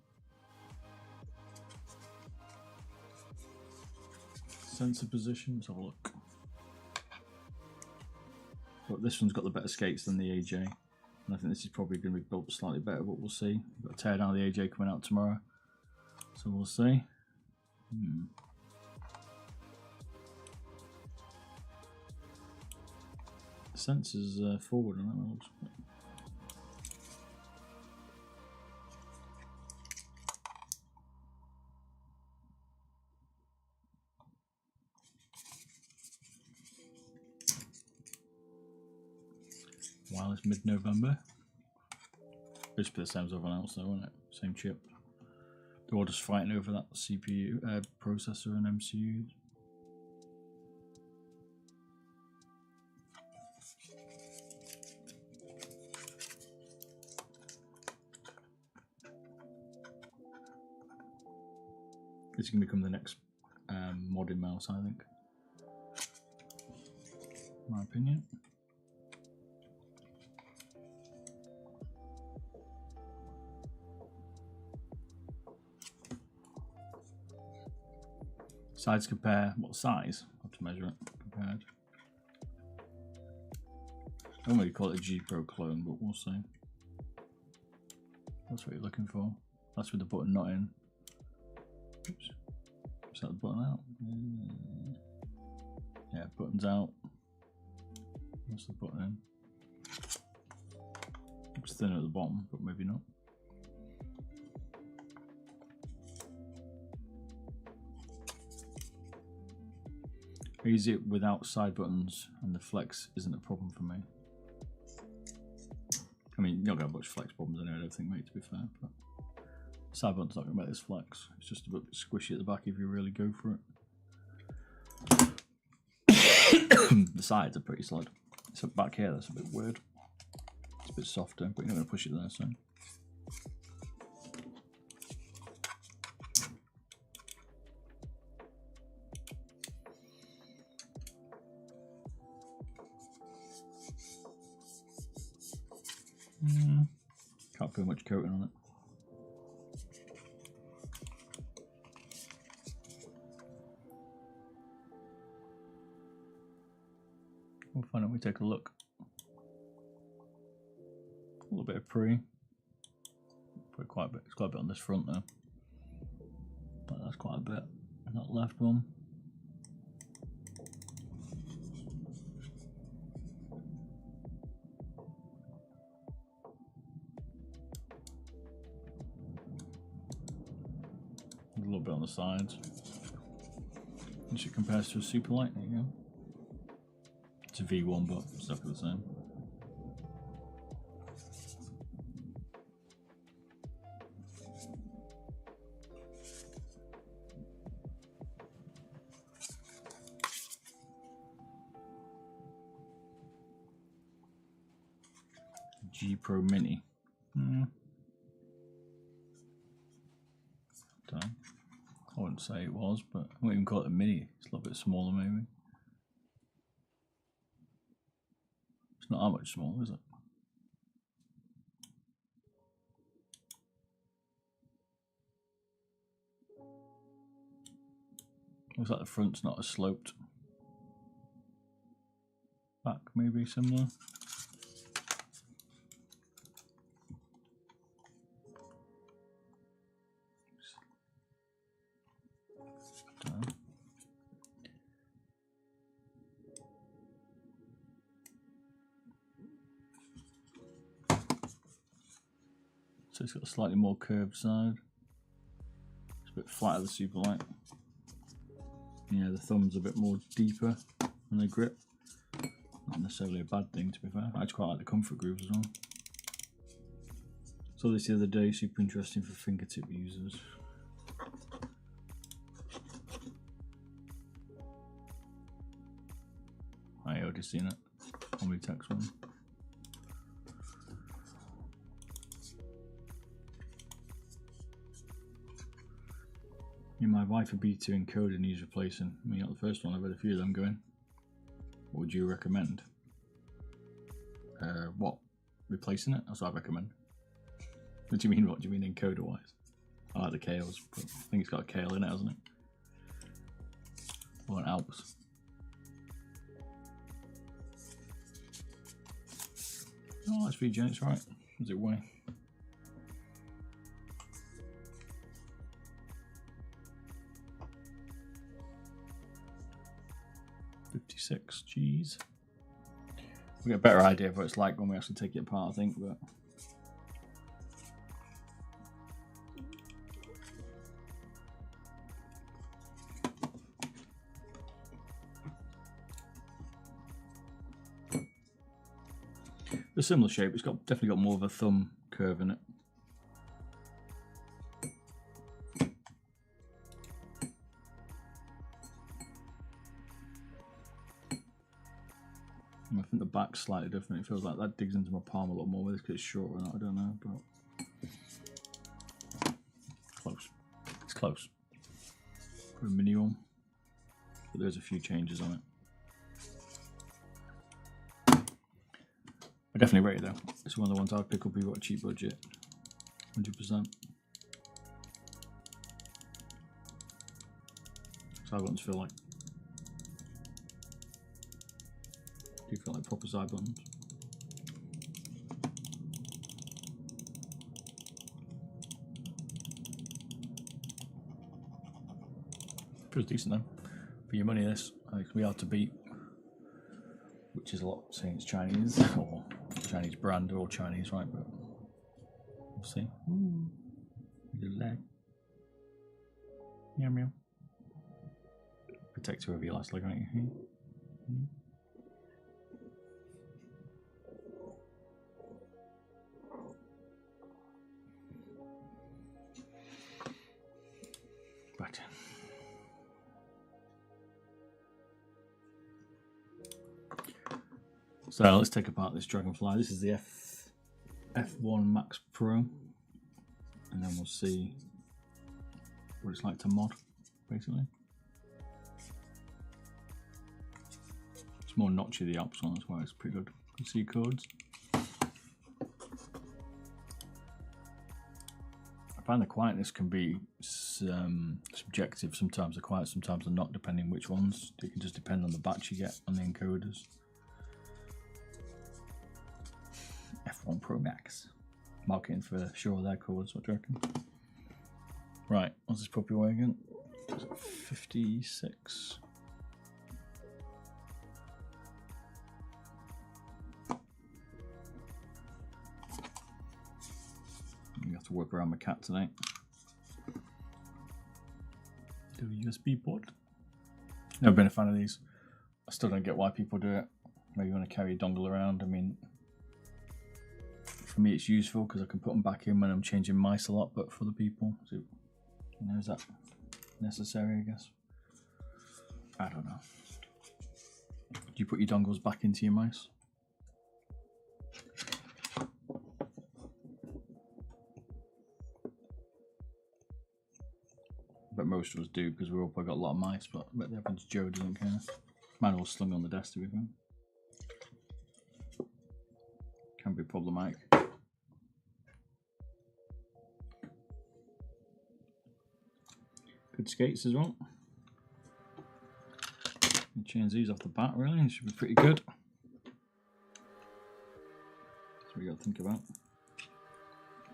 Speaker 2: Sensor position, let's have a look. But this one's got the better skates than the AJ, and I think this is probably going to be built slightly better, but we'll see. We've got Teardown the AJ coming out tomorrow, so we'll see. Sensors forward on that one looks quite. Wireless mid-November. It's the same as everyone else though, isn't it? Same chip. They're all just fighting over that CPU, processor and MCUs. This is going to become the next modded mouse, I think. In my opinion. Sides compare, what size? I have to measure it compared. I don't really call it a G Pro clone, but we'll see. That's what you're looking for. That's with the button not in. Oops. Is that the button out? Yeah, button's out. What's the button in? Looks thinner at the bottom, but maybe not. I use it without side buttons, and the flex isn't a problem for me. I mean, you're not going to have much flex problems anyway, I don't think, mate, to be fair. But side button's not going to make this flex. It's just a bit squishy at the back if you really go for it. The sides are pretty solid. It's up back here, that's a bit weird. It's a bit softer, but you're not going to push it there, so. Can't feel much coating on it. We'll find out when we take a look. A little bit of pre. Put quite a bit. It's quite a bit on this front though. But that's quite a bit. That left one. A little bit on the sides. As it compares to a super light, there you go. It's a V1, but it's exactly the same. G Pro Mini. Don't know. I wouldn't say it was, but I wouldn't even call it a mini. It's a little bit smaller, maybe. It's not that much smaller, is it? Looks like the front's not as sloped. Back, maybe similar. So it's got a slightly more curved side. It's a bit flatter the super light. Yeah, the thumb's a bit more deeper on the grip. Not necessarily a bad thing, to be fair. I just quite like the comfort grooves as well. Saw this the other day, super interesting for fingertip users. I already seen it on my text one. My Wi-Fi B2 encoder needs replacing. I mean, not the first one. I've had a few of them going. What would you recommend? What? Replacing it? That's what I recommend. What do you mean? What do you mean encoder wise? I like the Kales, but I think it's got a Kale in it, hasn't it? Or an Alps. Oh, that's VGN, it's right. Is it way? G's. We get a better idea of what it's like when we actually take it apart, I think, but a similar shape. It's got definitely got more of a thumb curve in it. I think the back's slightly different. It feels like that digs into my palm a lot more, whether it's because it's short or not, I don't know, but close. It's close. For a mini one. But there's a few changes on it. I definitely rate it though. It's one of the ones I'd pick up if you've got a cheap budget. 100%. Side buttons feel like. Do you feel like proper side buttons? Feels decent though. For your money, this I think we hard to beat. Which is a lot saying it's Chinese or Chinese brand or Chinese, right? But we'll see. Ooh, little leg. Meow meow. Protect whoever you last leg, aren't you? Mm-hmm. But so let's take apart this Dragonfly. This is the F1 Max Pro, and then we'll see what it's like to mod, basically. It's more notchy the Alps one, that's why it's pretty good. You can see codes. find the quietness can be subjective. Sometimes they're quiet, sometimes they're not, depending which ones. It can just depend on the batch you get on the encoders. F1 Pro Max. Marketing for sure their cores, what do you reckon? Right, what's this puppy weigh again? 56. You have to work around my cat tonight. Do a USB port. Never been a fan of these. I still don't get why people do it. Maybe you want to carry a dongle around. I mean, for me it's useful because I can put them back in when I'm changing mice a lot, but for other people, so, you know, is that necessary, I guess? I don't know. Do you put your dongles back into your mice? But most of us do because we've all probably got a lot of mice, but I bet the average Joe doesn't care. Mine are all slung on the desk to be fair. Can be problematic. Good skates as well. Change these off the bat, really. It should be pretty good. That's what you got to think about.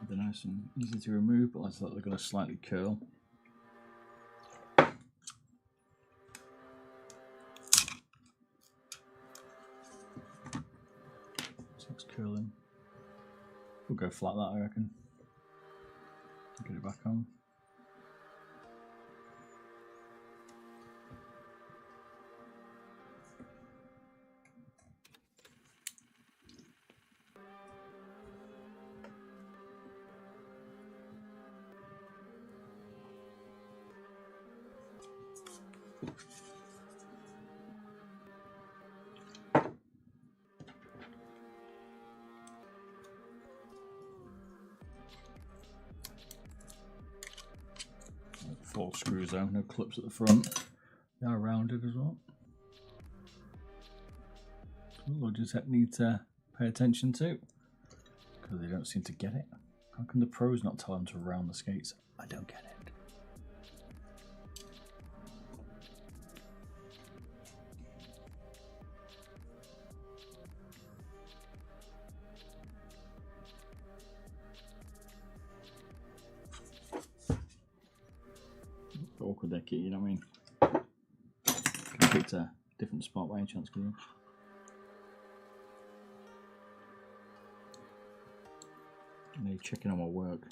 Speaker 2: They're nice and easy to remove, but I thought they're going to slightly curl. So it's curling. We'll go flat that, I reckon. Get it back on. Four screws out, no clips at the front. They are rounded as well. We'll just need to pay attention to because they don't seem to get it. How can the pros not tell them to round the skates? I don't get it. Awkward their key, you know what I mean? Could have picked a different spot by any chance, could you? And they're checking on my work.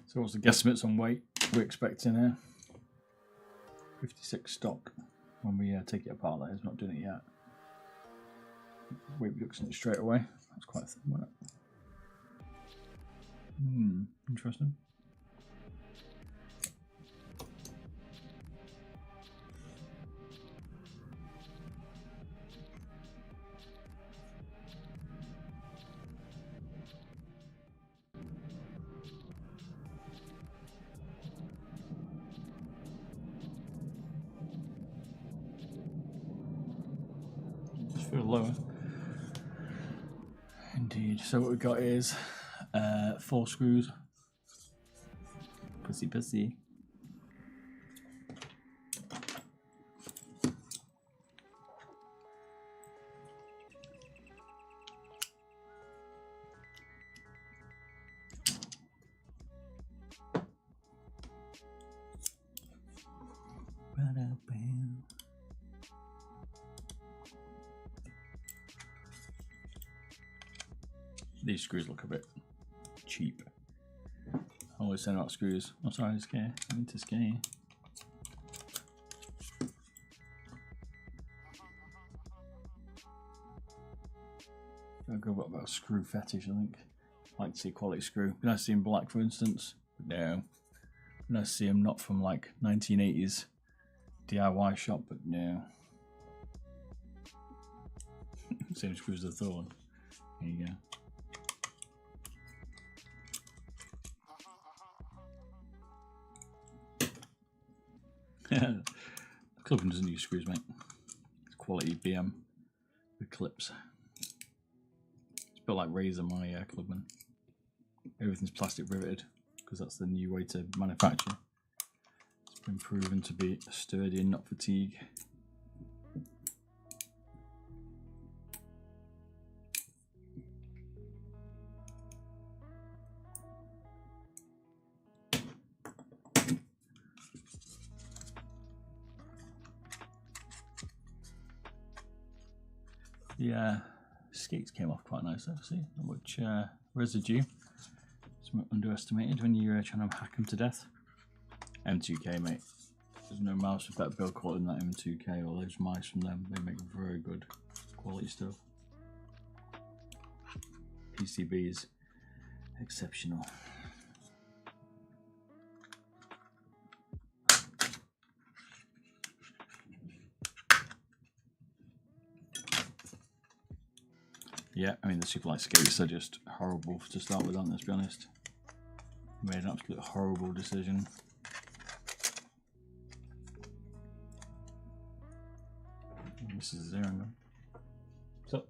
Speaker 2: So what's the guesstimates on weight we're expecting here? 56 stock. When we take it apart, that is, not doing it yet. Weight reduction straight away. That's quite thin, wasn't it? Interesting. Feel lower. Indeed. So what we've got is 4 screws. Pussy. These screws look a bit cheap. I always send out screws. Oh, sorry, to scare. I need to scare you. I've got about a screw fetish, I think. I like to see quality screw. Can I see them black, for instance? But no. Can I see them not from like 1980s DIY shop? But no. Same screws as the Thorn. There you go. Clubman doesn't use screws, mate. It's quality BM with clips. It's a bit like Razer, my Clubman. Everything's plastic riveted because that's the new way to manufacture. It's been proven to be sturdy and not fatigue. The skates came off quite nice, obviously. Not much residue. It's underestimated when you're trying to hack them to death. M2K, mate. There's no mouse with better build quality than that M2K or those mice from them. They make very good quality stuff. PCB is exceptional. Yeah, I mean the Superlight skates are just horrible to start with, aren't they, let's be honest. Made an absolute horrible decision. This is 0 now. So,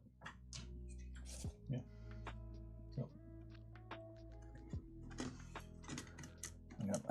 Speaker 2: yeah. So, hang up.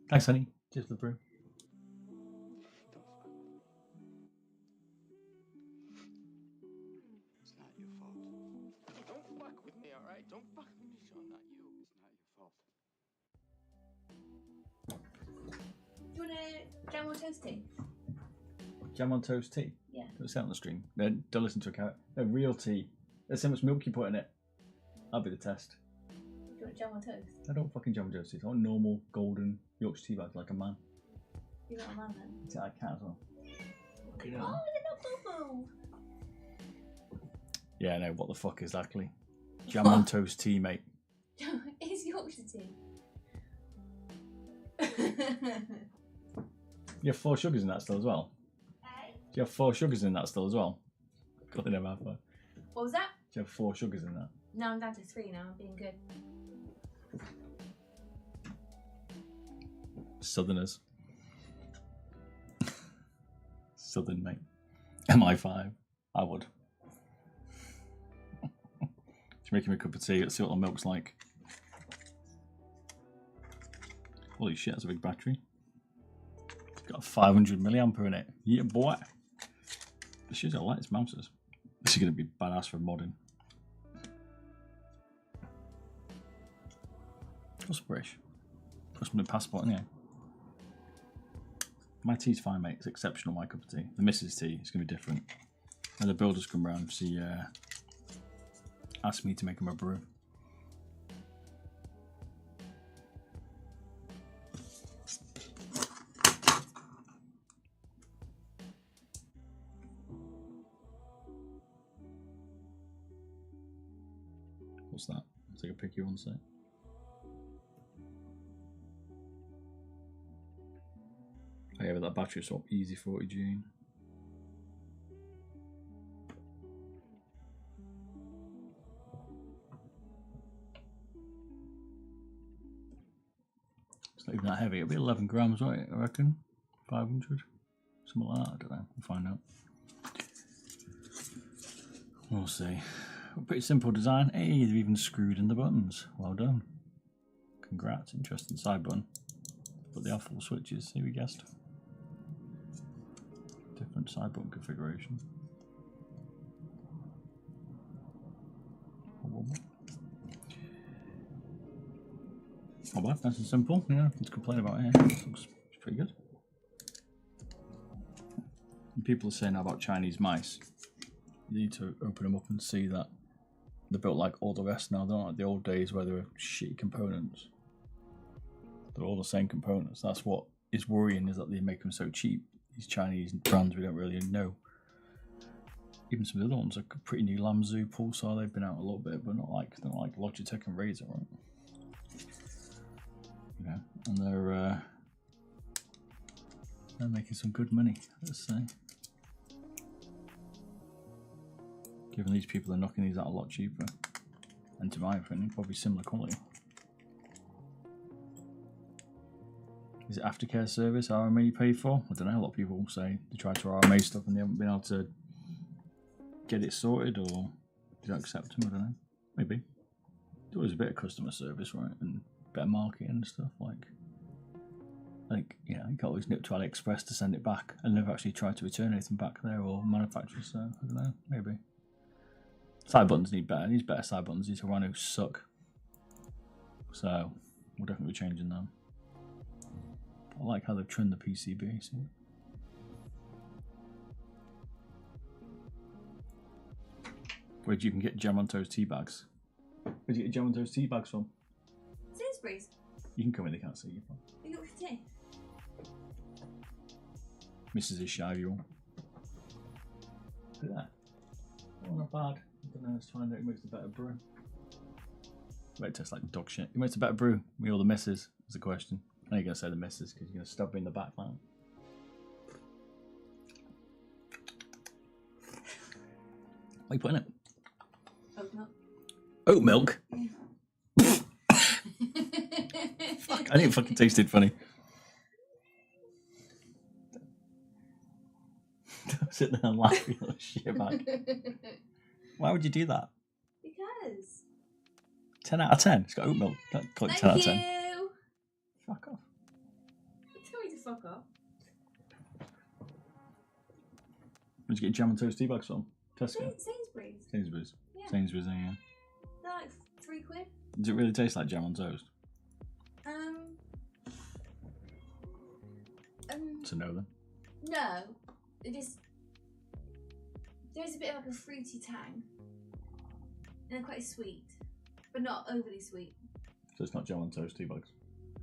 Speaker 2: Thanks, honey. Cheers for the brew.
Speaker 3: It's not your fault. Don't fuck with me, alright? Don't fuck with me, Sean. Not you. It's not your fault.
Speaker 4: Do you want a jam or toast tea?
Speaker 2: Jam on toast tea?
Speaker 4: Yeah.
Speaker 2: Don't say it on the stream. No, don't listen to a carrot. No, real tea. There's so much milk you put in it. That'll be the test.
Speaker 4: Do you want jam or toast?
Speaker 2: I don't fucking jam on toast tea. I want normal, golden Yorkshire tea bags like a man.
Speaker 4: You're not a man then.
Speaker 2: Yeah, I can as well.
Speaker 4: Okay, oh, they're not boo-boo.
Speaker 2: Yeah, no, what the fuck exactly? Jam on toast tea, mate.
Speaker 4: It's Yorkshire tea.
Speaker 2: You have 4 sugars in that still as well?
Speaker 4: Hey?
Speaker 2: Do you have 4 sugars in that still as well? Got it in my mouth.
Speaker 4: What was that?
Speaker 2: Do you have 4 sugars in that?
Speaker 4: No, I'm down to 3 now. I'm being good.
Speaker 2: Southerners. Southern, mate. MI5. I would. Just making me a cup of tea. Let's see what the milk's like. Holy shit, that's a big battery. It's got a 500 milliamp in it. Yeah, boy. This shit's got lights, mounces. This is going to be badass for modding. What's British? Put my passport in here. My tea's fine, mate. It's exceptional, my cup of tea. The missus tea is going to be different. When the builders come round, she asked me to make him a brew. What's that? I'll take a pic you on set. Oh yeah, with that battery swap, easy 40 June. It's not even that heavy. It'll be 11 grams, right? I reckon. 500, something like that. I don't know. We'll find out. We'll see. Pretty simple design. Hey, they've even screwed in the buttons. Well done. congrats, interesting side button. But they are full switches, see we guessed. Different side button configuration. Not bad, nice and simple. Yeah, nothing to complain about here. Looks pretty good. And people are saying about Chinese mice. You need to open them up and see that they're built like all the rest now. They're not like the old days where they were shitty components. They're all the same components. That's what is worrying, is that they make them so cheap. These Chinese brands we don't really know. Even some of the other ones are pretty new. Lamzu, Pulsar, they've been out a little bit, but not like Logitech and Razer, right? Yeah, and they're making some good money, let's say. Given these people are knocking these out a lot cheaper, and to my opinion, probably similar quality. Is it aftercare service, RMA you pay for? I don't know, a lot of people say they try to RMA stuff and they haven't been able to get it sorted, or do you accept them? I don't know. Maybe. There was a bit of customer service, right? And better marketing and stuff. Like, you know, you can't always nip to AliExpress to send it back and never actually try to return anything back there or manufacture, so I don't know, maybe. Side buttons need better. These better side buttons. These Rhinos suck. So, we'll definitely be changing them. I like how they've trimmed the PCB, see? Where do you can get Jam on Toast tea bags? Where do you get Jam on Toast tea bags from?
Speaker 4: Sainsbury's.
Speaker 2: You can come in, they can't see you.
Speaker 4: You got for tea.
Speaker 2: Mrs. is shy of you all. Look at that. Oh, not bad. I don't know, let's find out who makes the better brew. It tastes like dog shit. Who makes the better brew? Me or the missus? Is the question. I know you're going to say the missus because you're going to stab me in the back line. What are you putting in it?
Speaker 4: Oat milk.
Speaker 2: Oat milk?
Speaker 4: Yeah.
Speaker 2: Fuck, I think it fucking tasted funny. Don't sit there and laugh your little shit back. Why would you do that?
Speaker 4: Because.
Speaker 2: 10 out of 10. It's got oat milk. Can't call it 10 out of 10.
Speaker 4: Thank you.
Speaker 2: Fuck off.
Speaker 4: Tell me to fuck off.
Speaker 2: Where'd you get Jam and Toast tea bags from? Tesco?
Speaker 4: Sainsbury's.
Speaker 2: Sainsbury's.
Speaker 4: Yeah.
Speaker 2: Sainsbury's, yeah.
Speaker 4: They're like £3.
Speaker 2: Does it really taste like Jam on Toast? To know then.
Speaker 4: No. It just. There's a bit of like a fruity tang. And they're quite sweet. But not overly sweet.
Speaker 2: So it's not Jam on Toast tea bags?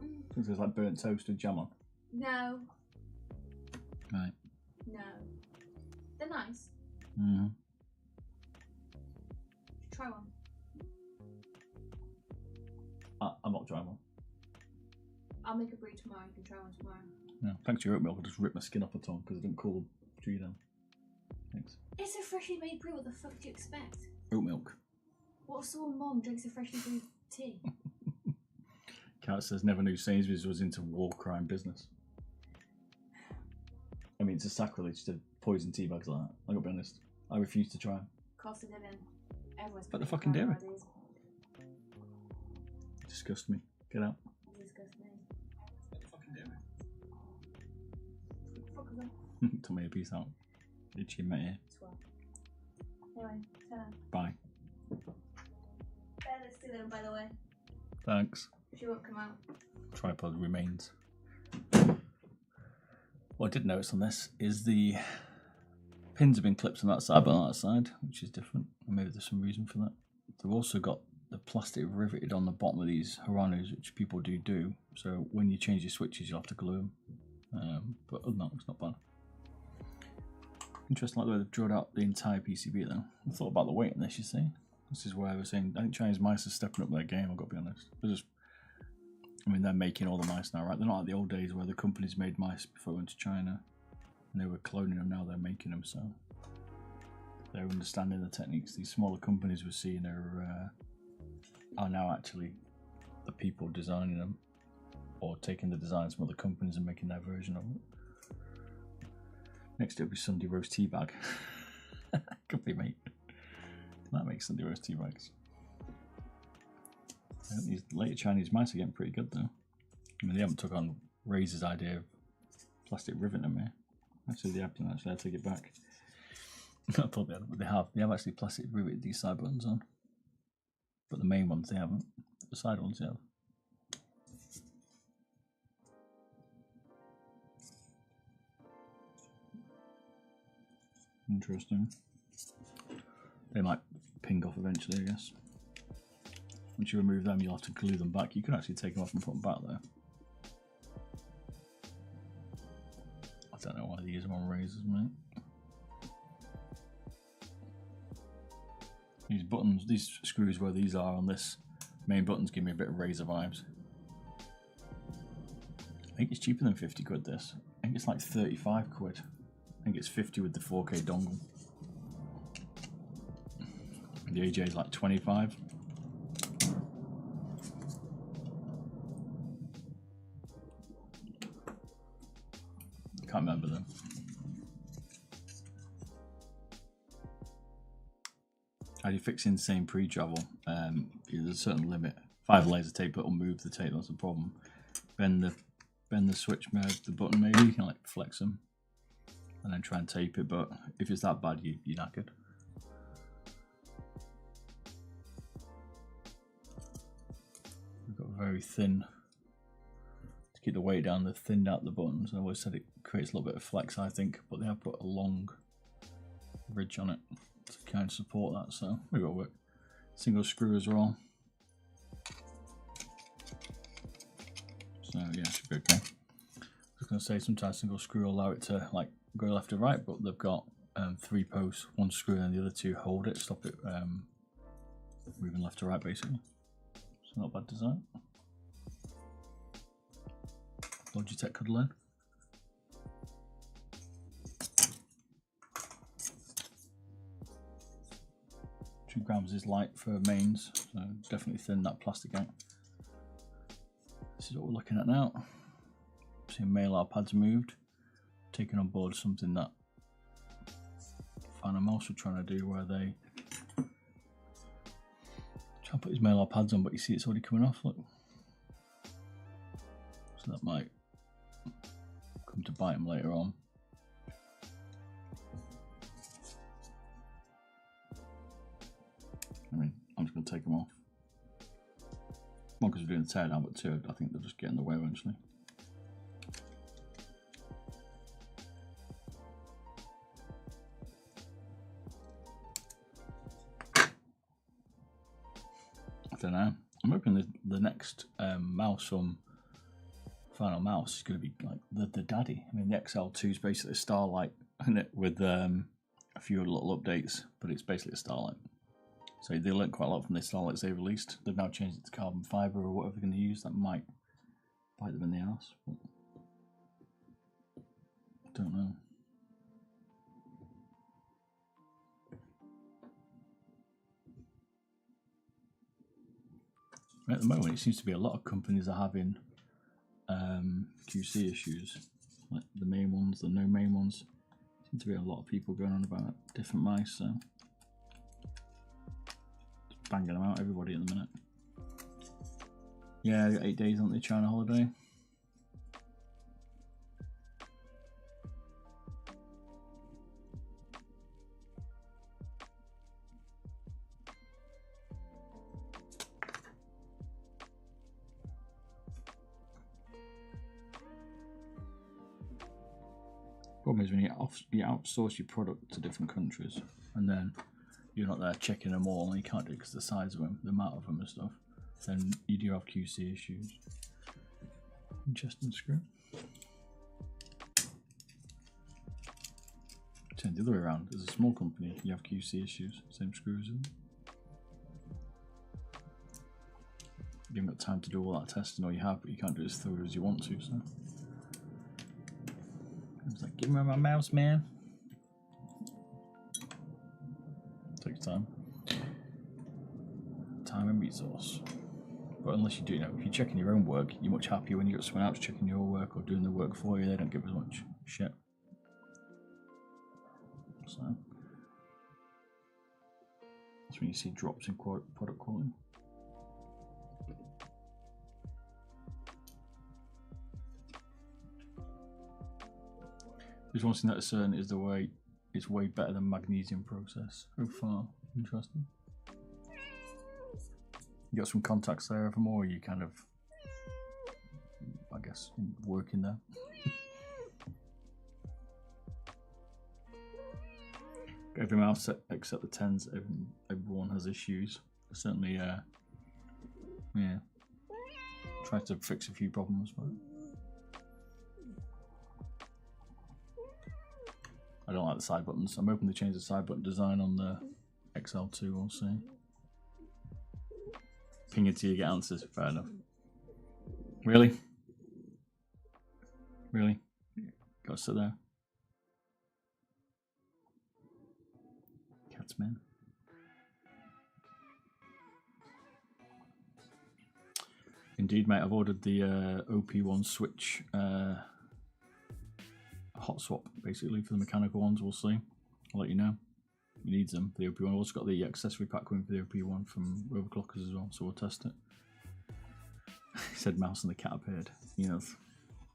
Speaker 4: Mm.
Speaker 2: So it's like burnt toast with jam on?
Speaker 4: No.
Speaker 2: Right.
Speaker 4: No. They're nice.
Speaker 2: Mm-hmm.
Speaker 4: Try one.
Speaker 2: I'm not trying one.
Speaker 4: I'll make a brew tomorrow. You can try one tomorrow.
Speaker 2: No, thanks to your oat milk, I just ripped my skin off a tongue because I didn't cool the tree down. Thanks.
Speaker 4: It's a freshly made brew. What the fuck do you expect?
Speaker 2: Oat milk.
Speaker 4: What sort of mom drinks a freshly brewed tea?
Speaker 2: Cat says never knew Sainsbury's was into war crime business. I mean, it's a sacrilege to poison tea bags like that. I gotta be honest. I refuse to try.
Speaker 4: Cost of living. Everyone's
Speaker 2: But the fucking dairy.
Speaker 4: nowadays.
Speaker 2: Disgust me. Get out.
Speaker 4: Disgust me.
Speaker 2: What the fucking dairy?
Speaker 4: Fuck them.
Speaker 2: Tell me a piece out. Itchy in my ear.
Speaker 4: Swell. Anyway, turn on.
Speaker 2: Bye.
Speaker 4: Bella's still in, by the way.
Speaker 2: Thanks.
Speaker 4: She won't come out.
Speaker 2: Tripod remains. What I did notice on this is the pins have been clipped on that side but on that side, which is different. And maybe there's some reason for that. They've also got the plastic riveted on the bottom of these Haranos, which people do. So when you change your switches, you'll have to glue them. But other than that, it's not bad. Interesting, like the way they've drawn out the entire PCB though. I thought about the weight in this, you see. This is where I was saying, I think Chinese mice are stepping up their game, I've got to be honest. They're making all the mice now, right? They're not like the old days where the companies made mice before they went to China. And they were cloning them, now they're making them, so. They're understanding the techniques. These smaller companies we're seeing are now actually the people designing them. Or taking the designs from other companies and making their version of it. Next it'll be Sunday roast tea bag. Could be, mate. That makes Sunday roast tea bags. These later Chinese mice are getting pretty good though. I mean, they haven't took on Razer's idea of plastic rivet on me. Actually, they have done. Actually, I take it back. I thought they had, but they have. They have actually plastic riveted these side buttons on, but the main ones they haven't. The side ones they have. Interesting. They might ping off eventually, I guess. Once you remove them, you'll have to glue them back. You can actually take them off and put them back there. I don't know why they use them on Razers, mate. These buttons, these screws where these are on this main buttons give me a bit of Razer vibes. I think it's cheaper than 50 quid this. I think it's like 35 quid. I think it's 50 with the 4K dongle. The AJ is like 25. Can't remember them. How do you fix insane pre-travel? There's a certain limit. 5 layers of tape, but it'll move the tape. That's the problem. Bend the switch, the button maybe. You can like flex them, and then try and tape it. But if it's that bad, you're knackered. We've got very thin. To keep the weight down, they've thinned out the buttons. I always said it creates a little bit of flex, I think, but they have put a long ridge on it to kind of support that, so maybe it'll work. Single screw as well. So yeah, should be okay. I was going to say sometimes single screw will allow it to like go left or right, but they've got 3 posts, 1 screw and the other 2 hold it, stop it moving left or right basically. So not bad design. Logitech could learn. 2 grams is light for mains, so definitely thin that plastic out. This is what we're looking at now. Seeing Malar pads moved, taking on board something that Fan and Mouse were trying to do, where they try and put his Malar pads on, but you see it's already coming off. Look, so that might come to bite him later on. I mean, I'm just going to take them off. 1, because we're doing the teardown, but 2, I think they'll just get in the way eventually. I don't know. I'm hoping the next mouse from Final Mouse is going to be like the daddy. I mean, the XL2 is basically a Starlight, isn't it, with a few little updates, but it's basically a Starlight. So they learned quite a lot from the Starlights they released. They've now changed it to carbon fibre or whatever they're going to use. That might bite them in the ass. But I don't know. At the moment, it seems to be a lot of companies are having QC issues. Like the main ones, the no main ones. Seems to be a lot of people going on about different mice. So. Banging them out, everybody at the minute. Yeah, I got 8 days on the China holiday. Problem is when you outsource your product to different countries and then you're not there checking them all, and you can't do it because the size of them, the amount of them and stuff, then you do have QC issues. Interesting screw. Turn the other way around. As a small company, you have QC issues, same screws in. You haven't got time to do all that testing, or you have, but you can't do it as thorough as you want to, so. It's like, give me my mouse, man. Takes time. Time and resource. But unless you do, if you're checking your own work, you're much happier when you got someone else checking your work or doing the work for you. They don't give as much shit. So that's when you see drops in product quality. Just one thing that's certain is the way it's way better than magnesium process so far. Interesting. You got some contacts there for more, you kind of, I guess, working there. Every mouse except the 10s, everyone has issues. Certainly, yeah. Tried to fix a few problems, but I don't like the side buttons. I'm hoping to change the side button design on the XL2, we'll see. Ping it till you get answers, fair enough. Really? Really? Gotta sit there. Cats, man. Indeed, mate, I've ordered the OP1 switch hot swap, basically, for the mechanical ones. We'll see. I'll let you know. It needs them for the OP1. I've also got the accessory pack coming for the OP1 from Overclockers as well, so we'll test it. He said mouse and the cat appeared. Yes.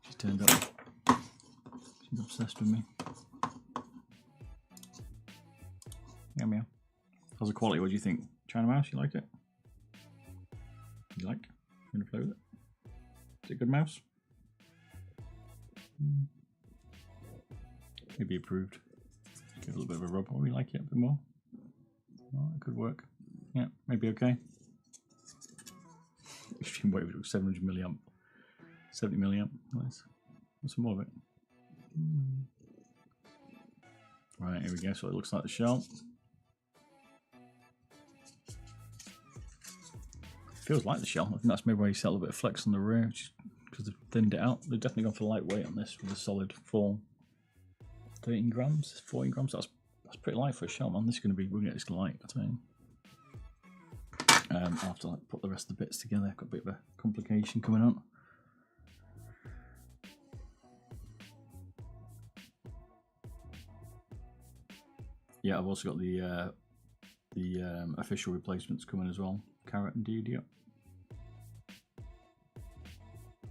Speaker 2: She's turned up. She's obsessed with me. Yeah, meow. How's the quality? What do you think? China mouse, you like it? You like? You gonna play with it? Is it a good mouse? Maybe approved. Give it a little bit of a rub. Oh, we like it a bit more. Oh, it could work. Yeah, maybe okay. Extreme wave, 700 milliamp. 70 milliamp. Nice. Want some more of it? Right, here we go. So it looks like the shell. Feels like the shell. I think that's maybe why you see a little bit of flex on the rear, because they've thinned it out. They've definitely gone for lightweight on this with a solid form. 13 grams, 14 grams. That's pretty light for a shell, man. This is going to be, we're going to get this light, I think. I'll have to like put the rest of the bits together. Got a bit of a complication coming on. Yeah, I've also got the official replacements coming as well. Carrot indeed, yep.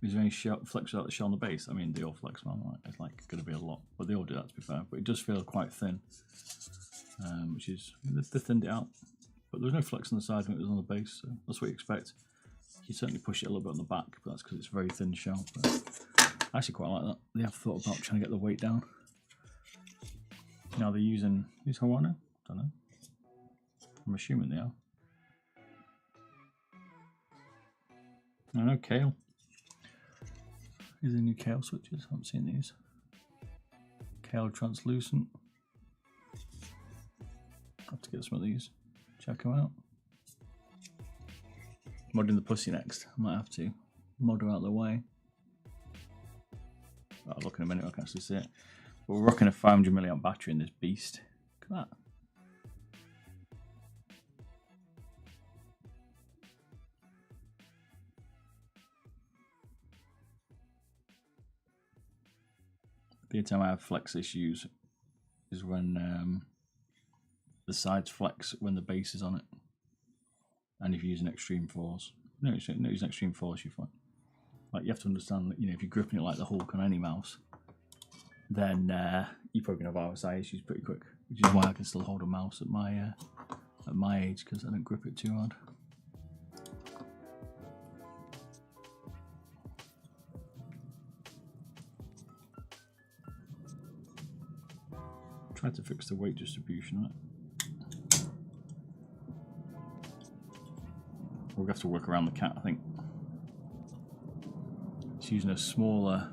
Speaker 2: Is there any flex out the shell on the base? I mean, they all flex, man. It's like going to be a lot, but they all do that, to be fair. But it does feel quite thin, which is, they thinned it out. But there's no flex on the side when it was on the base, so that's what you expect. You certainly push it a little bit on the back, but that's because it's a very thin shell. But I actually quite like that. They have thought about trying to get the weight down. Now they're using, is Hawano? Don't know. I'm assuming they are. I know Kale. These are the new Kale switches. I haven't seen these. Kale translucent. Have to get some of these. Check them out. Modding the pussy next. I might have to mod her out of the way. I'll look in a minute. I can actually see it. But we're rocking a 500 milliamp battery in this beast. Look at that. The only time I have flex issues is when the sides flex when the base is on it, and if you use an extreme force. No, use an extreme force, you're fine. Like, you have to understand that, you know, if you're gripping it like the Hulk on any mouse, then you're probably gonna have RSI issues pretty quick. Which is why I can still hold a mouse at my age, because I don't grip it too hard. Tried to fix the weight distribution on it. We'll have to work around the cat, I think. It's using a smaller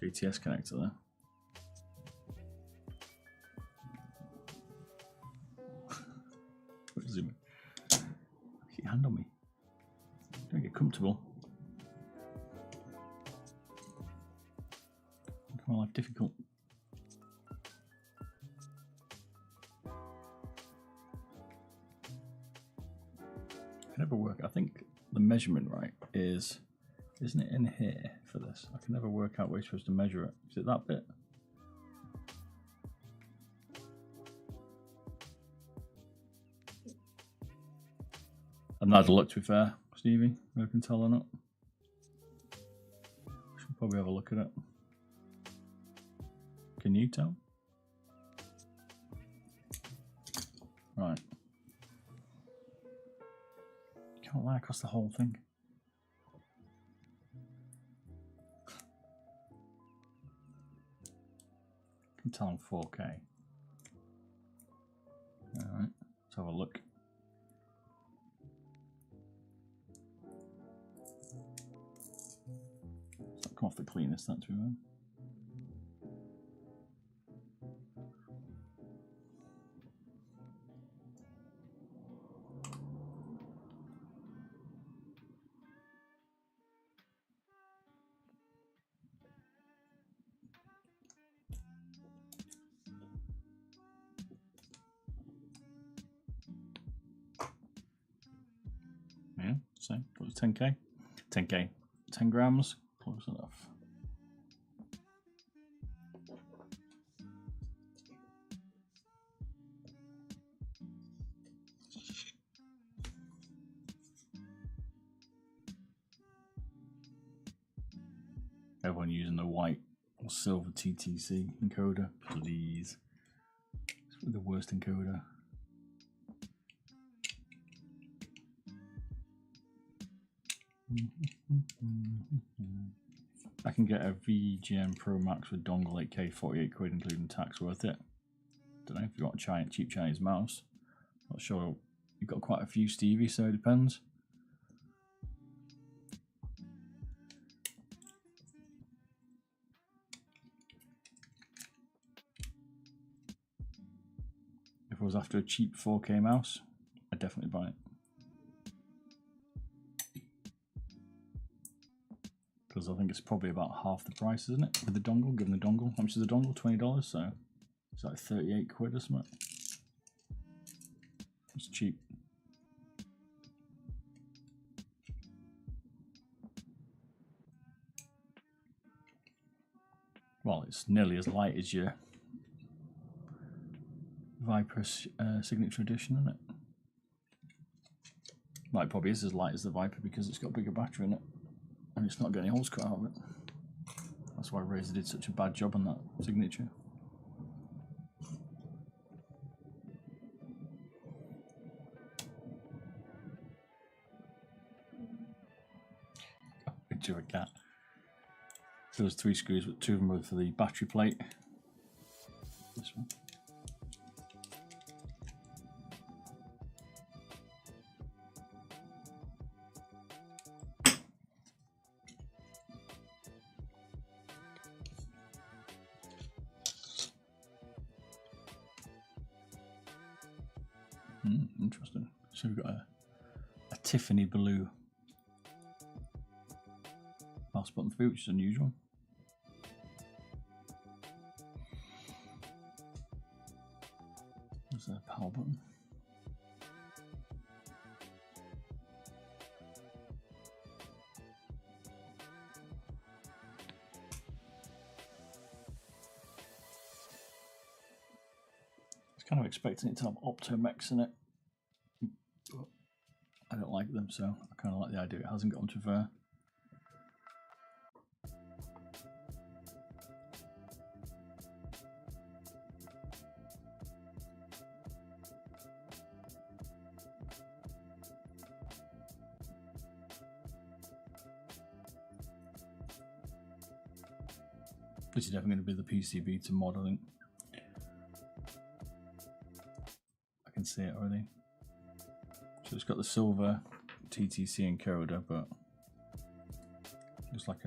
Speaker 2: JTS connector there. Zoom in. Keep your hand on me. Don't get comfortable. Make my life difficult. I never work. I think the measurement right is, isn't it in here for this? I can never work out where you're supposed to measure it. Is it that bit? I've not had a look, to be fair, Stevie. I can tell or not. Should Probably have a look at it. Can you tell? Right. Can't lie across the whole thing. Can tell on 4K. Alright, let's have a look. It's not come off the cleanest, that's we went. Yeah, so it was 10K. 10K. 10 grams. Close enough. Everyone using the white or silver TTC encoder, please. It's the worst encoder. I can get a VGN Pro Max with dongle 8K, 48 quid including tax, worth it. Don't know if you want a cheap Chinese mouse. Not sure. You've got quite a few Stevie, so it depends. If I was after a cheap 4K mouse, I'd definitely buy it. Because I think it's probably about half the price, isn't it? With the dongle, given the dongle. How much is the dongle? $20, so it's like 38 quid or something. It's cheap. Well, it's nearly as light as your Viper Signature Edition, isn't it? Well, it probably is as light as the Viper because it's got a bigger battery in it. And it's not getting any holes cut out of it. That's why Razer did such a bad job on that Signature. Picture of a cat. So there's 3 screws, but 2 of them were for the battery plate. This one. Interesting. So we've got a Tiffany blue mouse button 3, which is unusual. There's a power button. I was kind of expecting it to have Optomex in it. I don't like them, so I kind of like the idea it hasn't got them to Ver. This is definitely going to be the PCB to mod, I think. I can see it already. So it's got the silver TTC encoder, but looks like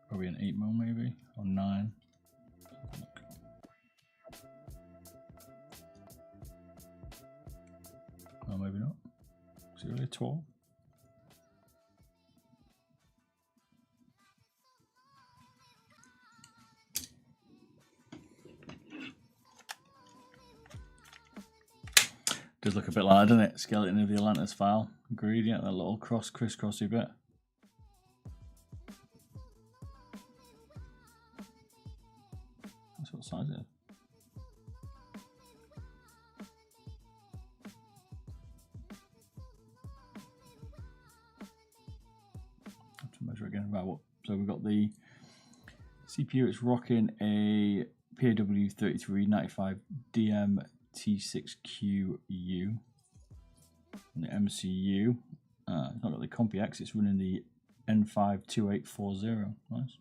Speaker 2: probably an 8mm maybe, or 9. Oh, maybe not. Is it really a 12? Does look a bit like that, doesn't it? Skeleton of the Atlantis file. Agreed, yeah, that little crisscrossy bit. That's what size it is. I have to measure again. Right, what? So we've got the CPU, it's rocking a PAW3395 DMT6QU. And the MCU, it's not got the CompiX, it's running the N52840. Nice.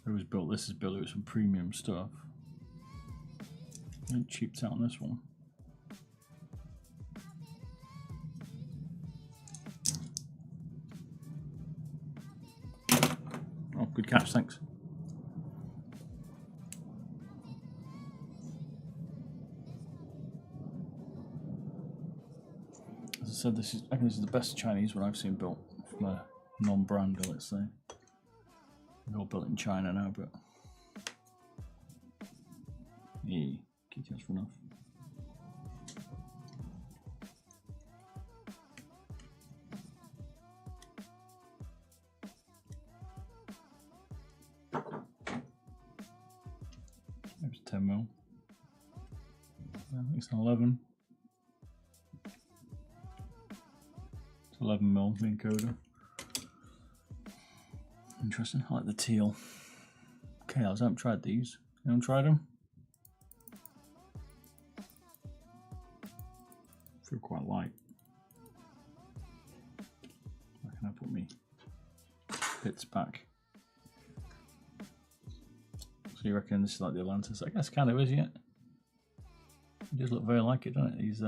Speaker 2: Whoever's built this has built it with some premium stuff. I cheaped out on this one. Oh, good catch, thanks. As I said, I think this is the best Chinese one I've seen built from a non-brander, let's say. They're all built in China now, but yeah, KT's run off. Maybe it's 10mm. I think it's an 11. It's 11mm the encoder. Interesting. I like the teal. Okay, I haven't tried these. You haven't tried them? Feel quite light. Where can I put me bits back? So you reckon this is like the Atlantis? I guess kind of is, yeah. It does look very like it, doesn't it? These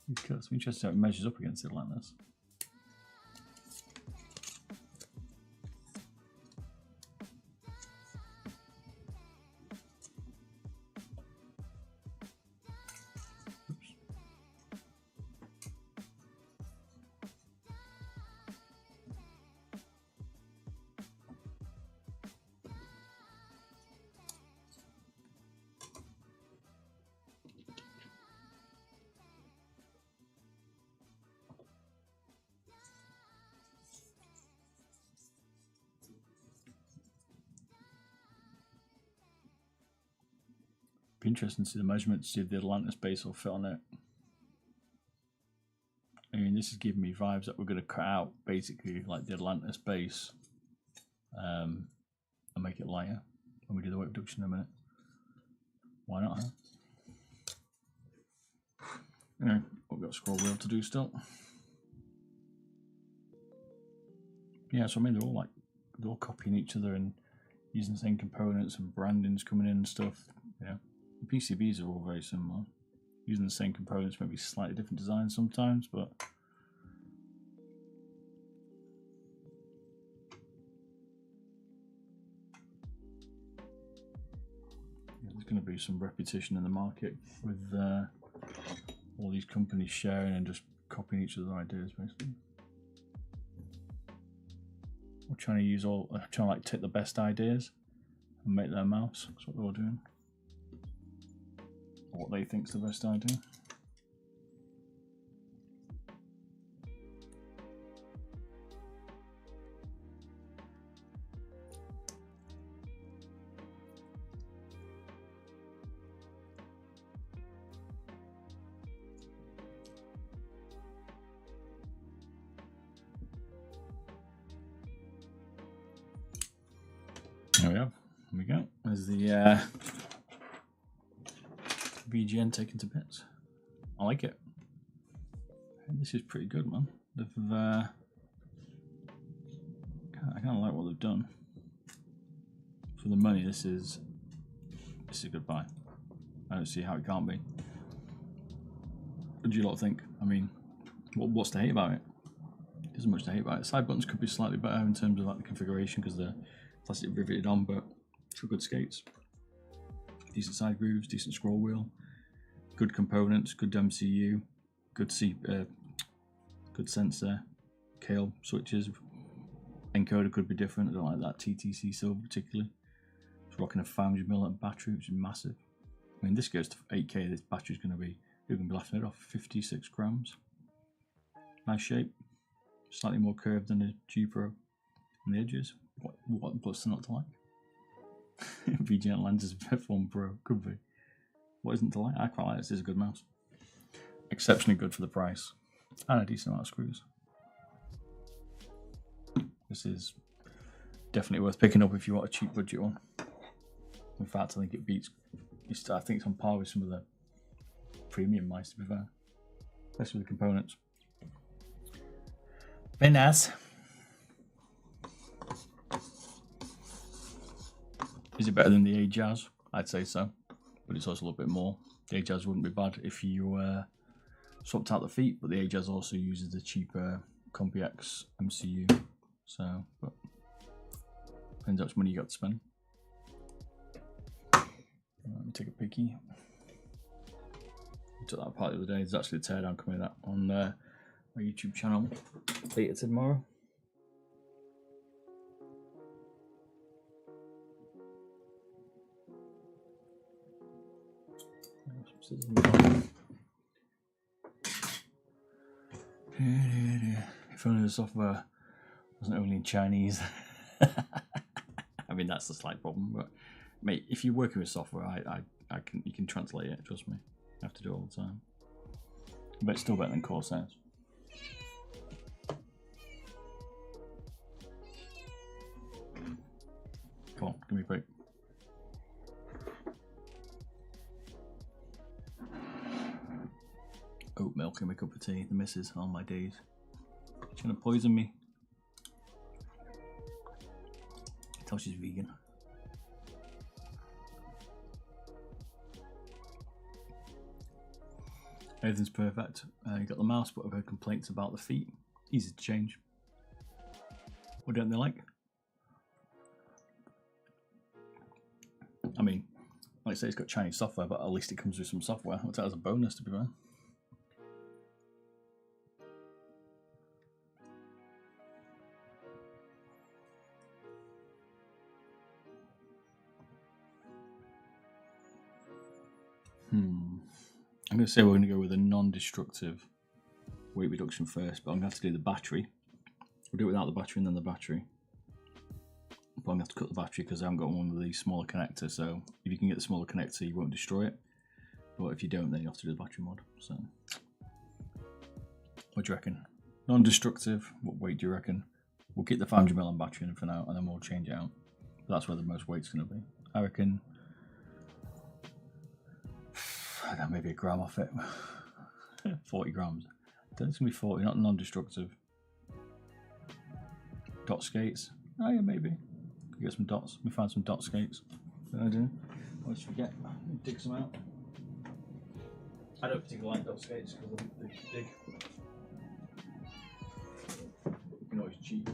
Speaker 2: these cuts. I'm interested how it measures up against the Atlantis. Be interesting to see the measurements, see if the Atlantis base will fit on it. I mean, this is giving me vibes that we're going to cut out basically like the Atlantis base and make it lighter when we do the weight reduction in a minute. Why not, huh? Anyway, we've got a scroll wheel to do still. Yeah, so I mean, they're all copying each other and using the same components and brandings coming in and stuff. Yeah. The PCBs are all very similar, using the same components, maybe slightly different designs sometimes, but yeah, there's going to be some repetition in the market with all these companies sharing and just copying each other's ideas, basically. We're trying to like take the best ideas and make their mouse. That's what they're all doing. What they think's the best idea. There we have. There we go. There's the VGN taken to bits. I like it. This is pretty good, man. They've I kind of like what they've done. For the money, this is a good buy. I don't see how it can't be. What do you lot think? I mean, what's to hate about it? There isn't much to hate about it. Side buttons could be slightly better in terms of like the configuration because they're plastic riveted on, but for good skates. Decent side grooves, decent scroll wheel, good components, good MCU, good sensor, Kale switches. Encoder could be different. I don't like that TTC silver particularly. It's rocking a 500mAh battery, which is massive. I mean, this goes to 8K. This battery's going to be, you're going to be laughing it off. 56 grams. Nice shape. Slightly more curved than a G Pro on the edges. What's not to like? VGN lenses F1 Pro could be. What isn't to like? I quite like this. This is a good mouse. Exceptionally good for the price and a decent amount of screws. This is definitely worth picking up if you want a cheap budget one. In fact, I think it beats. I think it's on par with some of the premium mice, to be fair, especially with the components. Very nice. Is it better than the Ajaz? I'd say so, but it's also a little bit more. The Ajaz wouldn't be bad if you swapped out the feet, but the Ajaz also uses the cheaper CompiX MCU. So, but depends how much money you got to spend. Let me take a peeky. I took that apart the other day. There's actually a teardown coming of that on my YouTube channel later tomorrow. If only the software wasn't only in Chinese. I mean, that's a slight problem, but mate, if you're working with software, you can translate it. Trust me, you have to do it all the time. But it's still better than Corsairs. Come on, give me a break. Oat milk in my cup of tea. The missus on my days. She's gonna poison me. Tell she's vegan. Everything's perfect. You got the mouse, but I've heard complaints about the feet. Easy to change. What don't they like? I mean, like I say, it's got Chinese software, but at least it comes with some software. I'll take that as a bonus, to be fair. I'm going to say we're going to go with a non-destructive weight reduction first, but I'm going to have to do the battery. We'll do it without the battery and then the battery. But I'm going to have to cut the battery because I haven't got one of these smaller connectors, so if you can get the smaller connector you won't destroy it. But if you don't, then you have to do the battery mod. So, what do you reckon? Non-destructive, what weight do you reckon? We'll keep the 500mAh battery in for now and then we'll change it out. But that's where the most weight's going to be. I reckon, I don't know, maybe a gram off it. 40 grams. I think it's going to be 40, not non-destructive. Dot skates. Oh yeah, maybe. Could get some dots. Let me find some dot skates. I do. I always forget. Dig some out. I don't particularly like dot skates because they're big. You can always cheat.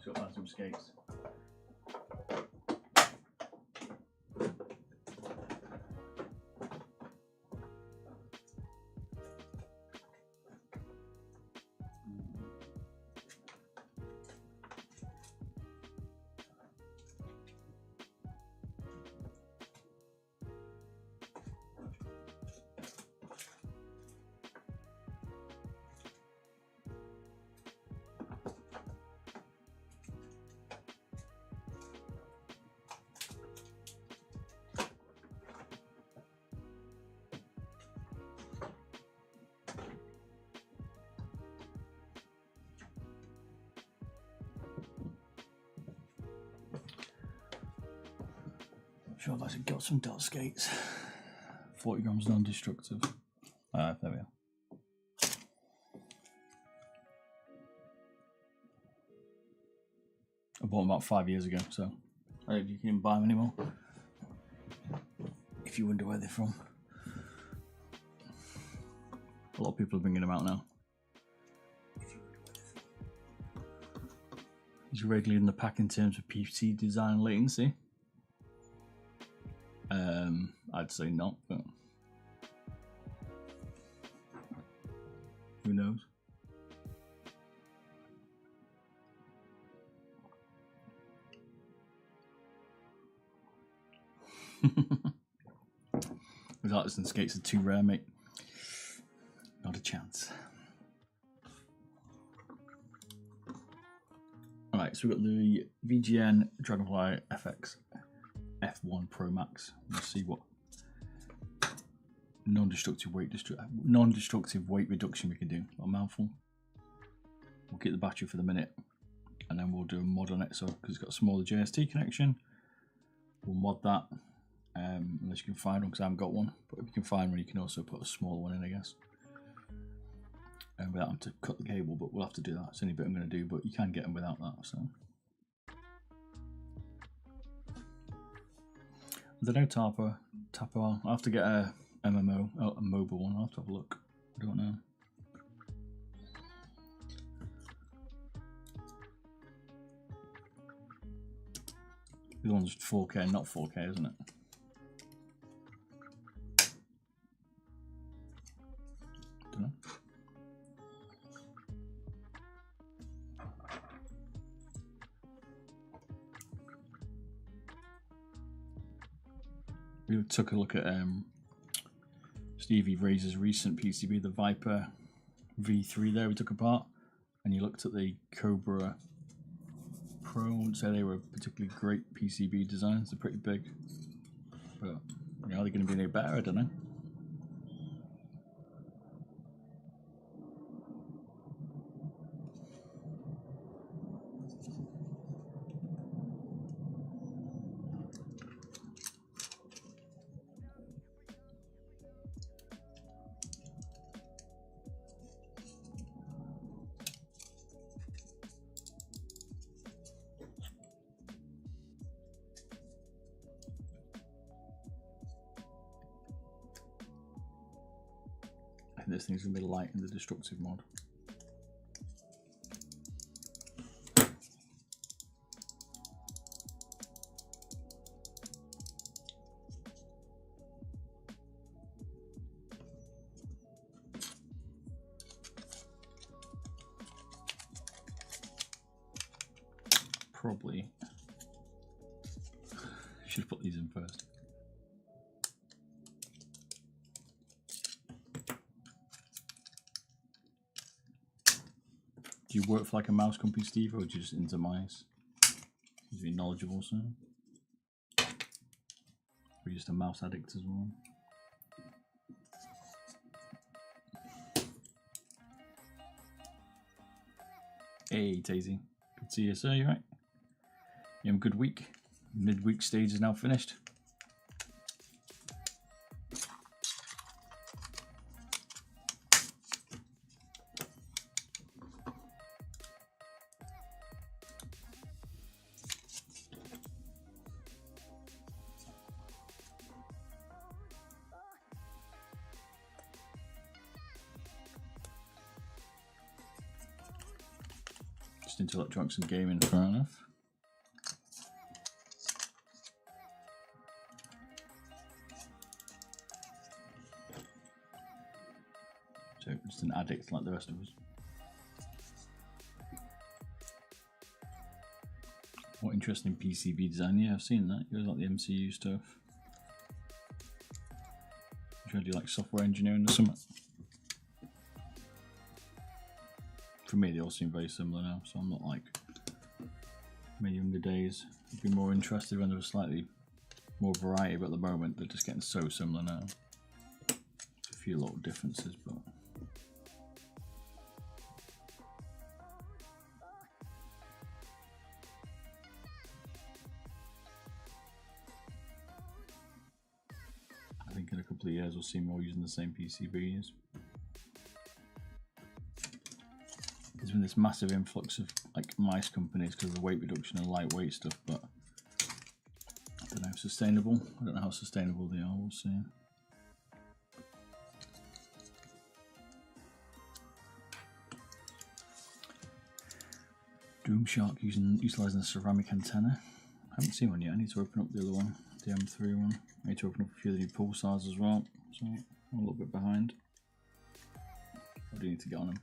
Speaker 2: Let's go find some skates. sure I've actually got some dot skates. 40 grams non-destructive. There we are. I bought them about 5 years ago, so I don't think you can even buy them anymore. If you wonder where they're from. A lot of people are bringing them out now. Is regularly in the pack in terms of PC design and latency? I'd say not, but who knows? Those artisan skates are too rare, mate. Not a chance. Alright, so we've got the VGN Dragonfly FX F1 Pro Max. Let's see what non-destructive weight reduction we can do. A mouthful. We'll get the battery for the minute, and then we'll do a mod on it. So because it's got a smaller JST connection, we'll mod that. Unless you can find one, because I haven't got one. But if you can find one, you can also put a smaller one in, I guess. Without having to cut the cable, but we'll have to do that. It's the only bit I'm going to do, but you can get them without that. So I don't know, Tapper. I'll have to get a MMO, a mobile one. I'll have to have a look. I don't know. The one's 4K, not 4K, isn't it? Don't know. We took a look at Stevie Razer's recent PCB, the Viper V3 there we took apart, and you looked at the Cobra Pro. I wouldn't say they were particularly great PCB designs, they're pretty big, but you know, are they going to be any better? I don't know. I think this thing's going to be light in the destructive mod. Probably should have put these in first. Do you work for like a mouse company, Steve, or do you just into mice? Is he knowledgeable, so? Or are you just a mouse addict as well? Hey, Tazy. Good to see you, sir. You right? You have a good week. Midweek stage is now finished. Just into electronics and gaming, fair enough. So just an addict like the rest of us. What interesting PCB design. Yeah, I've seen that. You guys like the MCU stuff. You do like software engineering or something? For me, they all seem very similar now, so I'm not like my younger days. I'd be more interested when there was slightly more variety, but at the moment they're just getting so similar now. A few little differences, but couple of years we'll see more using the same PCBs. There's been this massive influx of like mice companies because of the weight reduction and lightweight stuff, but I don't know how sustainable. I don't know how sustainable they are, we'll see. Doom Shark utilising a ceramic antenna. I haven't seen one yet, I need to open up the other one, the M3 one. I need to open up a few of the new pulsars as well, so I'm a little bit behind. I do need to get on them.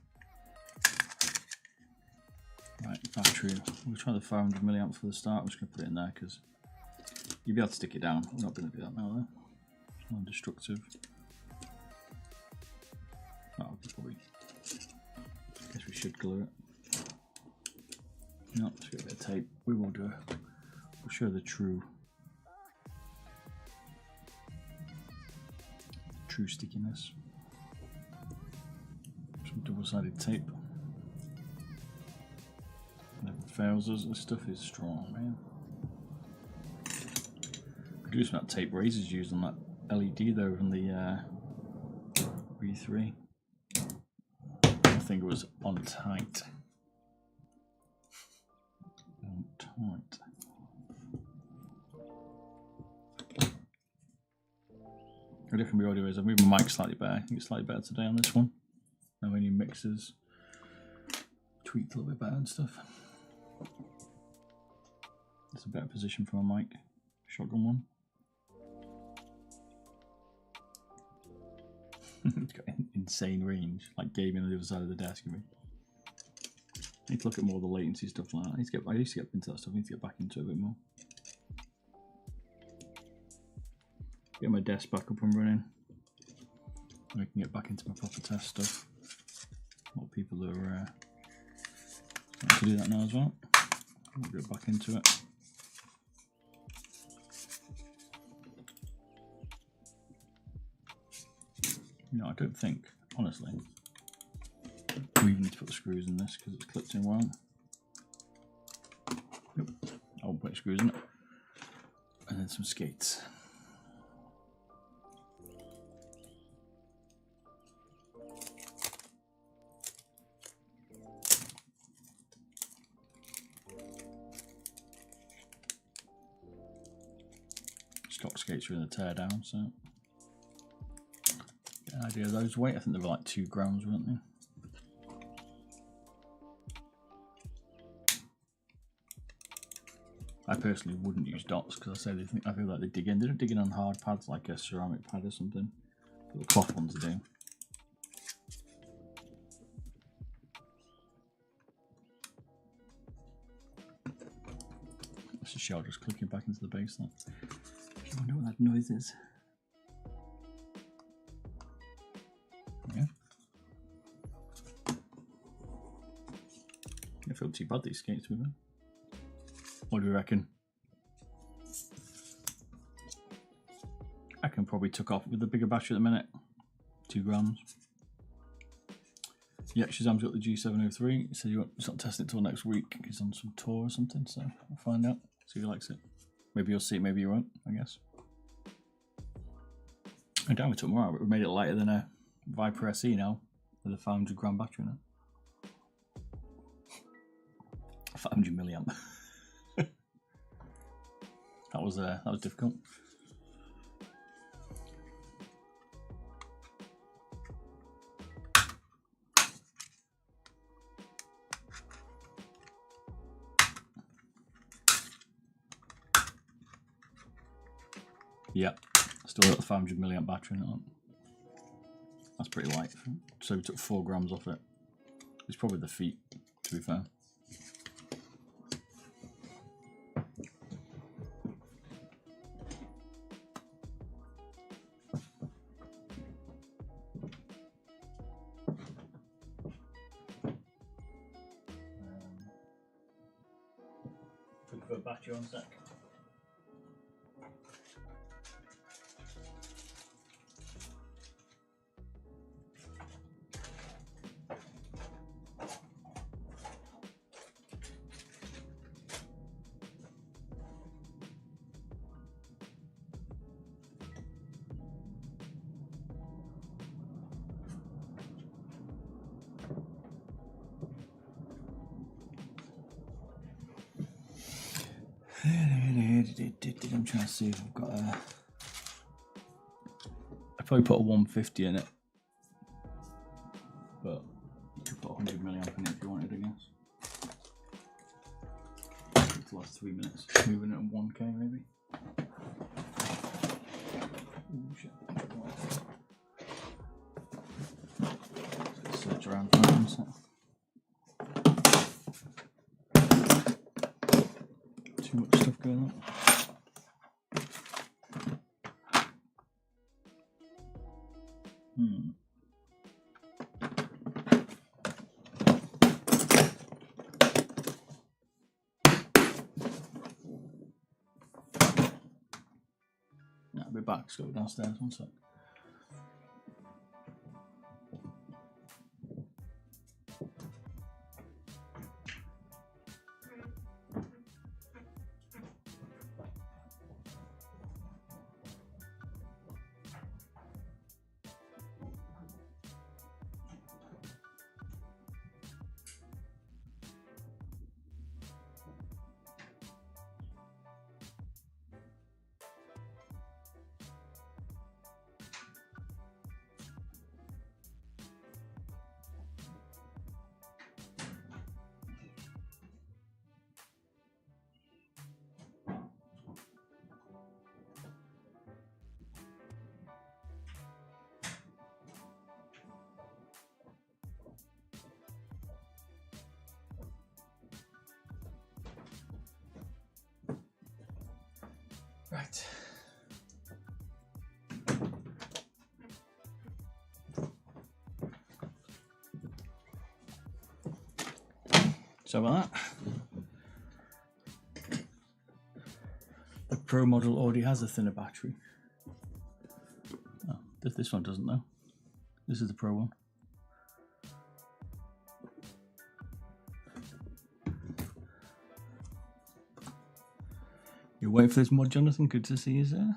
Speaker 2: Right, battery. We'll try the 500 milliamp for the start. I'm just going to put it in there because you'll be able to stick it down. We're not going to do that now though. Non-destructive. Oh, probably. I guess we should glue it. No, let's get a bit of tape. We will do it. We'll show the true stickiness. Some double-sided tape. Never fails us. This stuff is strong, man. Could do some of that tape Razer's used on that LED though from the V3. I think it was on tight. On tight. The different audio is I've moved my mic slightly better. I think it's slightly better today on this one. No any mixers. Tweaked a little bit better and stuff. It's a better position for my mic. Shotgun one. It's got insane range, like gaming on the other side of the desk. I need to look at more of the latency stuff like that. I used to get into that stuff. I need to get back into it a bit more. Get my desk back up and running. I can get back into my proper test stuff. A lot of people are starting to do that now as well. We'll get back into it. No, I don't think, honestly, we even need to put the screws in this because it's clipped in well. Nope. I'll put screws in it. And then some skates. Stock skates are in the teardown, so get an idea of those weight. I think they were like 2 grams, weren't they? I personally wouldn't use dots because I feel like they dig in. They don't dig in on hard pads like a ceramic pad or something. But the cloth ones do. That's a shell just clicking back into the base there. I wonder what that noise is. Yeah. I feel too bad these skates with them. What do you reckon? I can probably tuck off with the bigger battery at the minute. 2 grams. Yeah, Shazam's got the G703. He said he's not testing it till next week. He's on some tour or something, so I'll find out. See if he likes it. Maybe you'll see it, maybe you won't, I guess. I doubt we took more out, but we made it lighter than a Viper SE now, with a 500 gram battery in it. 500 milliamp. That was difficult. Yeah, still got the 500 milliamp battery in it. That's pretty light. So we took 4 grams off it. It's probably the feet, to be fair. Put a battery on a sec. I'm trying to see if I've got a. I'd probably put a 150 in it, but you could put 100 milliamp in it if you wanted, I guess. It's the last 3 minutes, moving it at 1K maybe. Ooh, shit. Let's search around for one sec. Too much stuff going on. I'll be back, just go downstairs, one sec. Right. So about that. The Pro model already has a thinner battery. Oh, this one doesn't though. This is the Pro one. You're waiting for this mod, Jonathan? Good to see you, sir.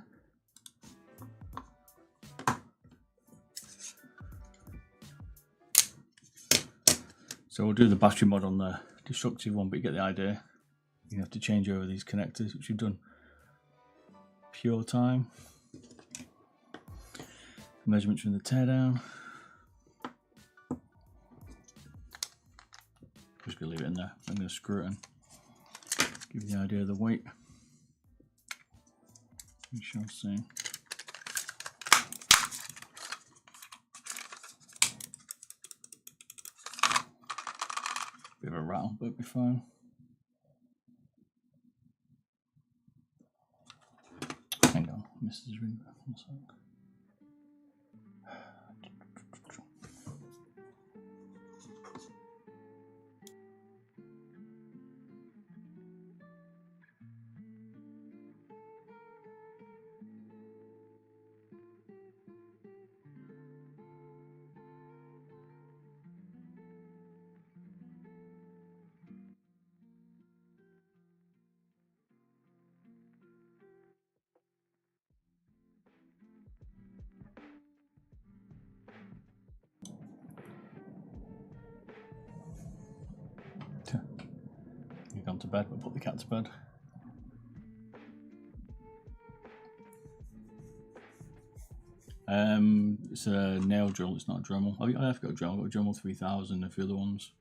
Speaker 2: So we'll do the battery mod on the destructive one, but you get the idea. You have to change over these connectors, which we've done pure time. Measurements from the teardown. Just gonna leave it in there. I'm gonna screw it in. Give you the idea of the weight. We shall see. Bit of a rattle, but it'll be fine. Hang on, Mrs. Ring. One sec. You've gone to bed, we'll put the cat to bed. It's a nail drill, it's not a Dremel. I've got a Dremel, I've got a Dremel 3000 and a few other ones.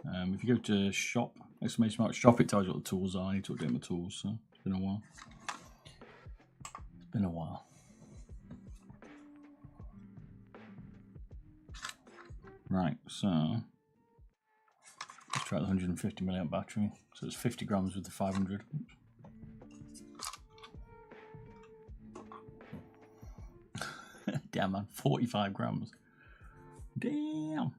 Speaker 2: If you go to shop, exclamation mark shop, it tells you what the tools are. I need to update my tools, so it's been a while. It's been a while. Right, so let's try the 150 milliamp battery. So it's 50 grams with the 500. Damn man, 45 grams. Damn.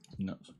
Speaker 2: It's nuts.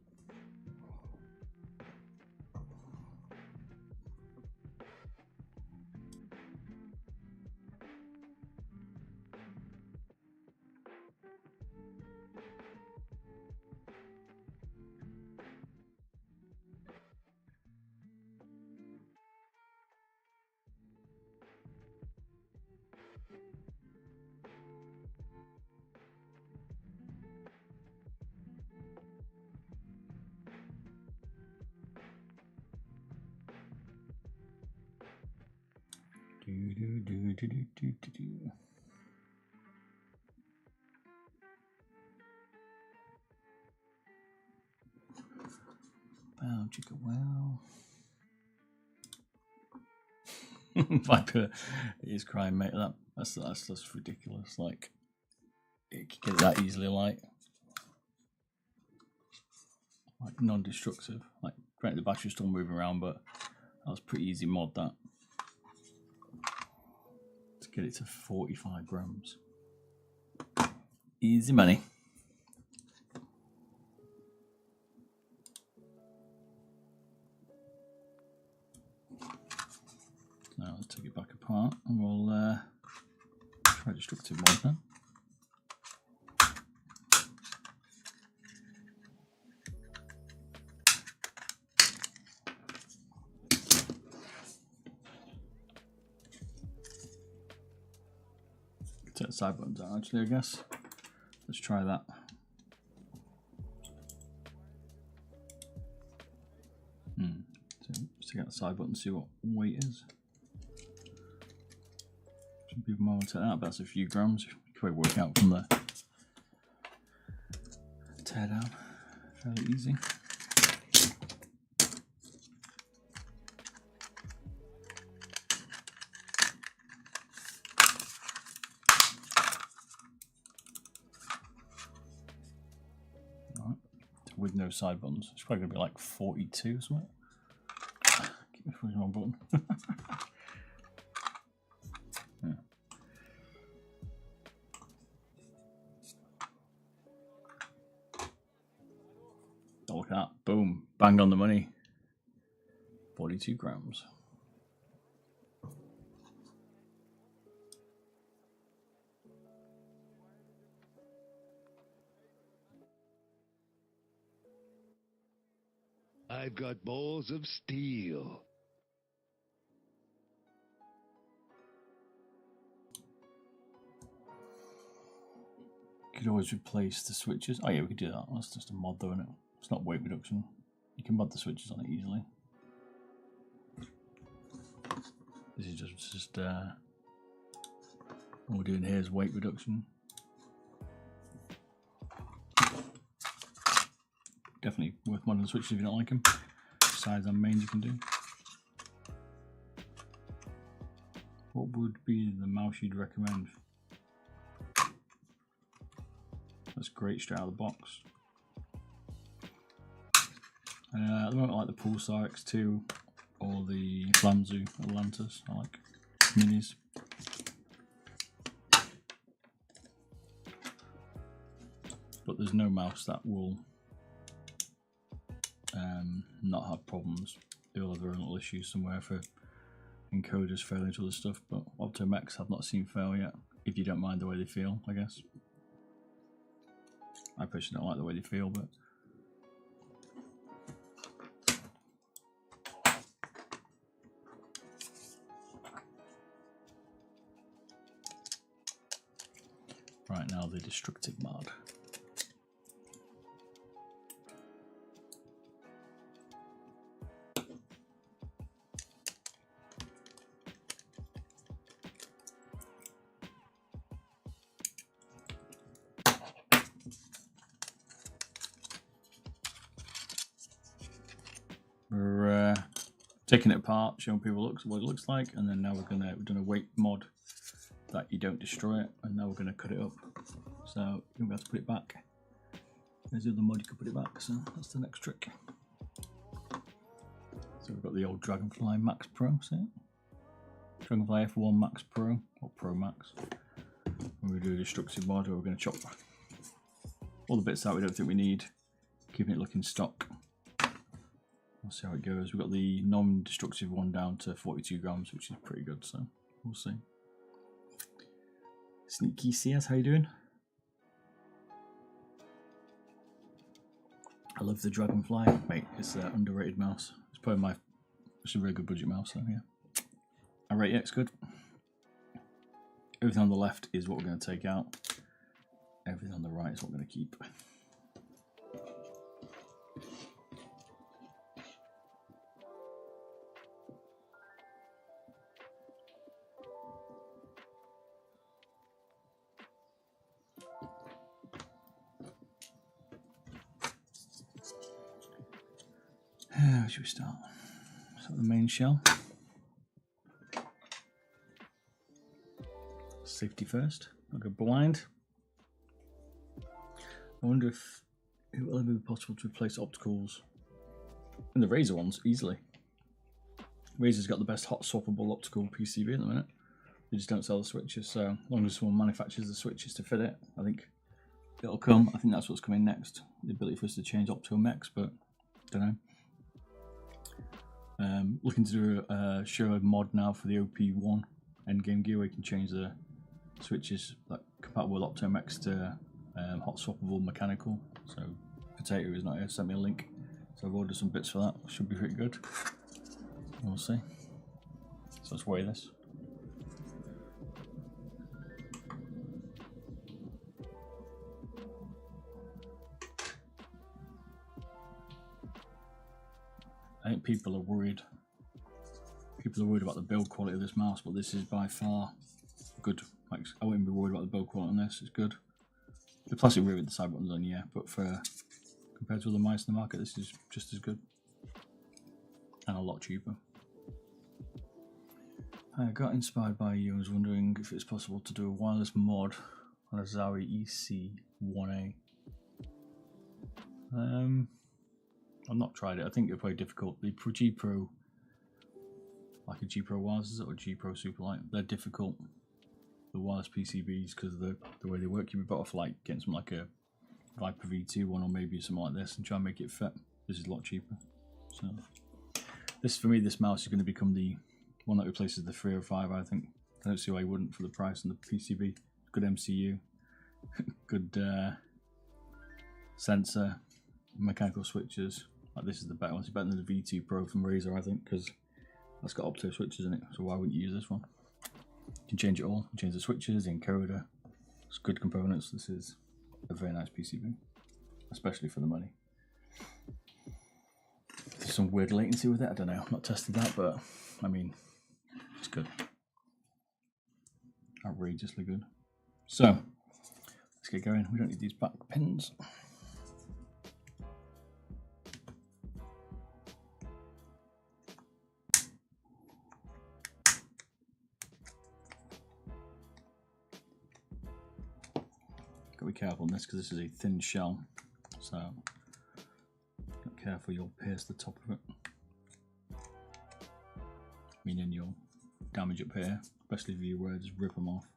Speaker 2: Wow, chicka wow. Viper is crying, mate. That's just ridiculous. Like, it can get that easily like non-destructive. Like, granted, the battery's still moving around, but that was pretty easy mod that. To get it to 45 grams. Easy money. Now let's take it back apart and we'll try destructive mod then. Take the side buttons out actually, I guess. Let's try that. So let's take out the side button and see what weight is. Some people might want to take that, but that's a few grams. You can probably work out from the teardown. Fairly easy. Right. With no side buttons, it's probably going to be like 42 or something. Keep me pushing the wrong button. Yeah. Oh, look at that. Boom. Bang on the money. 42 grams.
Speaker 1: I've got balls of steel.
Speaker 2: Could always replace the switches. Oh yeah, we could do that. That's just a mod though, isn't it? It's not weight reduction. You can mod the switches on it easily. This is just what we're doing here is weight reduction. Definitely worth modding the switches if you don't like them. Sides and mains you can do. What would be the mouse you'd recommend? That's great straight out of the box. At the moment I like the Pulsar X2 or the Flamzu Atlantis. I like minis. But there's no mouse that will not have problems. They all have their own little issues somewhere for encoders failing to other stuff, but Optomex I've not seen fail yet, if you don't mind the way they feel, I guess. I personally don't like the way they feel, but right now the destructive mod. We're taking it apart, showing people what it looks like, and then now we've done a weight mod that you don't destroy it, and now we're gonna cut it up. So you'll be able to put it back. There's the other mod you can put it back, so that's the next trick. So we've got the old Dragonfly Max Pro, see? Dragonfly F1 Max Pro, or Pro Max. We're gonna do a destructive mod where we're gonna chop all the bits out we don't think we need, keeping it looking stock. We'll see how it goes. We've got the non-destructive one down to 42 grams, which is pretty good, so we'll see. Sneaky CS, how you doing? I love the Dragonfly, mate. It's an underrated mouse. It's probably it's a really good budget mouse, so yeah. I rate it, it's good. Everything on the left is what we're going to take out. Everything on the right is what we're going to keep. Where should we start? Start the main shell. Safety first. I'll go blind. I wonder if it will ever be possible to replace opticals. And the Razer ones, easily. Razer's got the best hot swappable optical PCB at the minute. They just don't sell the switches, so as long as someone manufactures the switches to fit it, I think it'll come. I think that's what's coming next. The ability for us to change optical mechs, but don't know. Looking to do a show a mod now for the OP1 endgame gear where you can change the switches like compatible with optomechs to hot swappable mechanical. So Potato is not here, sent me a link. So I've ordered some bits for that. Should be pretty good. We'll see. So let's weigh this. I think people are worried. People are worried about the build quality of this mouse, but this is by far good. Like, I wouldn't be worried about the build quality on this. It's good. The plastic ring with the side buttons on, yeah, but for compared to other mice in the market, this is just as good and a lot cheaper. I got inspired by you and was wondering if it's possible to do a wireless mod on a Zowie EC1A. I've not tried it. I think it's probably difficult. The G Pro, like a G Pro wireless or a G Pro Superlight, they're difficult. The wireless PCBs, because of the way they work, you'd be better off like getting something like a Viper V2 one or maybe something like this and try and make it fit. This is a lot cheaper. So this, for me, this mouse is going to become the one that replaces the 305. I think. I don't see why you wouldn't for the price and the PCB. Good MCU, good sensor, mechanical switches. Like this is the better one. It's better than the V2 Pro from Razer, I think, because that's got opto switches in it. So why wouldn't you use this one? You can change it all. You can change the switches, the encoder. It's good components. This is a very nice PCB, especially for the money. There's some weird latency with it. I don't know. I've not tested that, but I mean, it's good. Outrageously good. So let's get going. We don't need these back pins. Got to be careful on this because this is a thin shell, so be careful, you'll pierce the top of it, meaning you'll damage up here, especially if you were to just rip them off.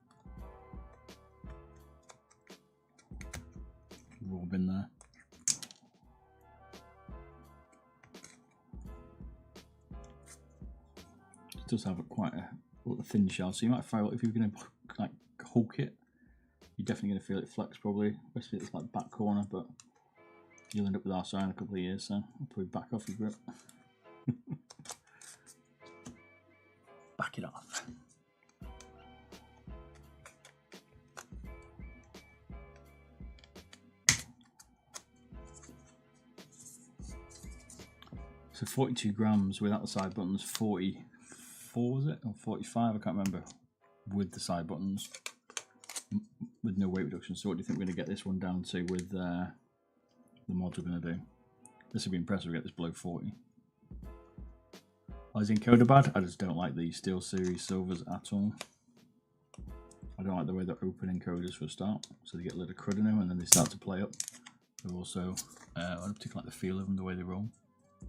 Speaker 2: Rub in there. It does have quite a thin shell, so you might find if you're going to like hulk it, you're definitely going to feel it flex probably, especially if it's like back corner, but you'll end up with RSI in a couple of years, so I'll probably back off your grip. Back it off. So 42 grams without the side buttons, 44 was it? Or 45, I can't remember, with the side buttons. With no weight reduction. So what do you think we're going to get this one down to with the mod we're going to do? This would be impressive to get this below 40. Is the encoder bad? I just don't like the Steel Series Silvers at all. I don't like the way they're open encoders for a start. So they get a little crud in them and then they start to play up. They're also, I don't particularly like the feel of them, the way they roll.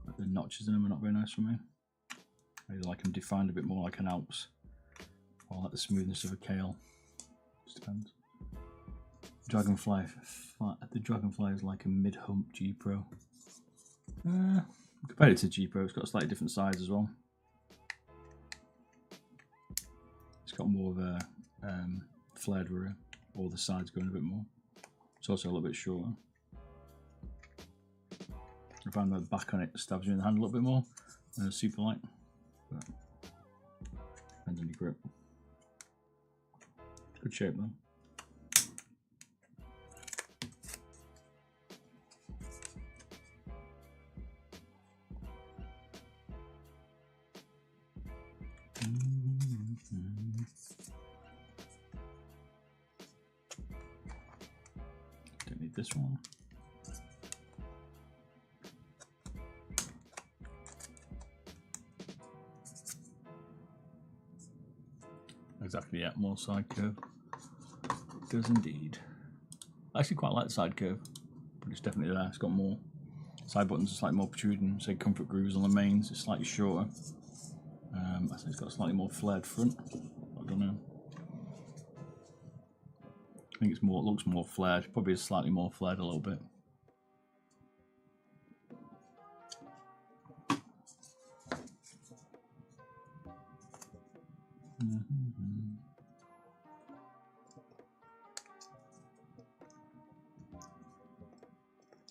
Speaker 2: But the notches in them are not very nice for me. I really like them defined a bit more like an Alps. Or like the smoothness of a Kale. Just depends. Dragonfly. The Dragonfly is like a mid-hump G Pro. Compared it to G Pro, it's got a slightly different size as well. It's got more of a flared rear, or the sides going a bit more. It's also a little bit shorter. I find the back on it stabs you in the hand a little bit more than a super light. But depends on your grip. Good shape though. Don't need this one. Exactly, yeah, more side curve. It does indeed. I actually quite like the side curve, but it's definitely there. It's got more side buttons, are slightly more protruding. Say comfort grooves on the mains, it's slightly shorter. I think it's got a slightly more flared front. I don't know. I think it's more. It looks more flared. Probably is slightly more flared a little bit.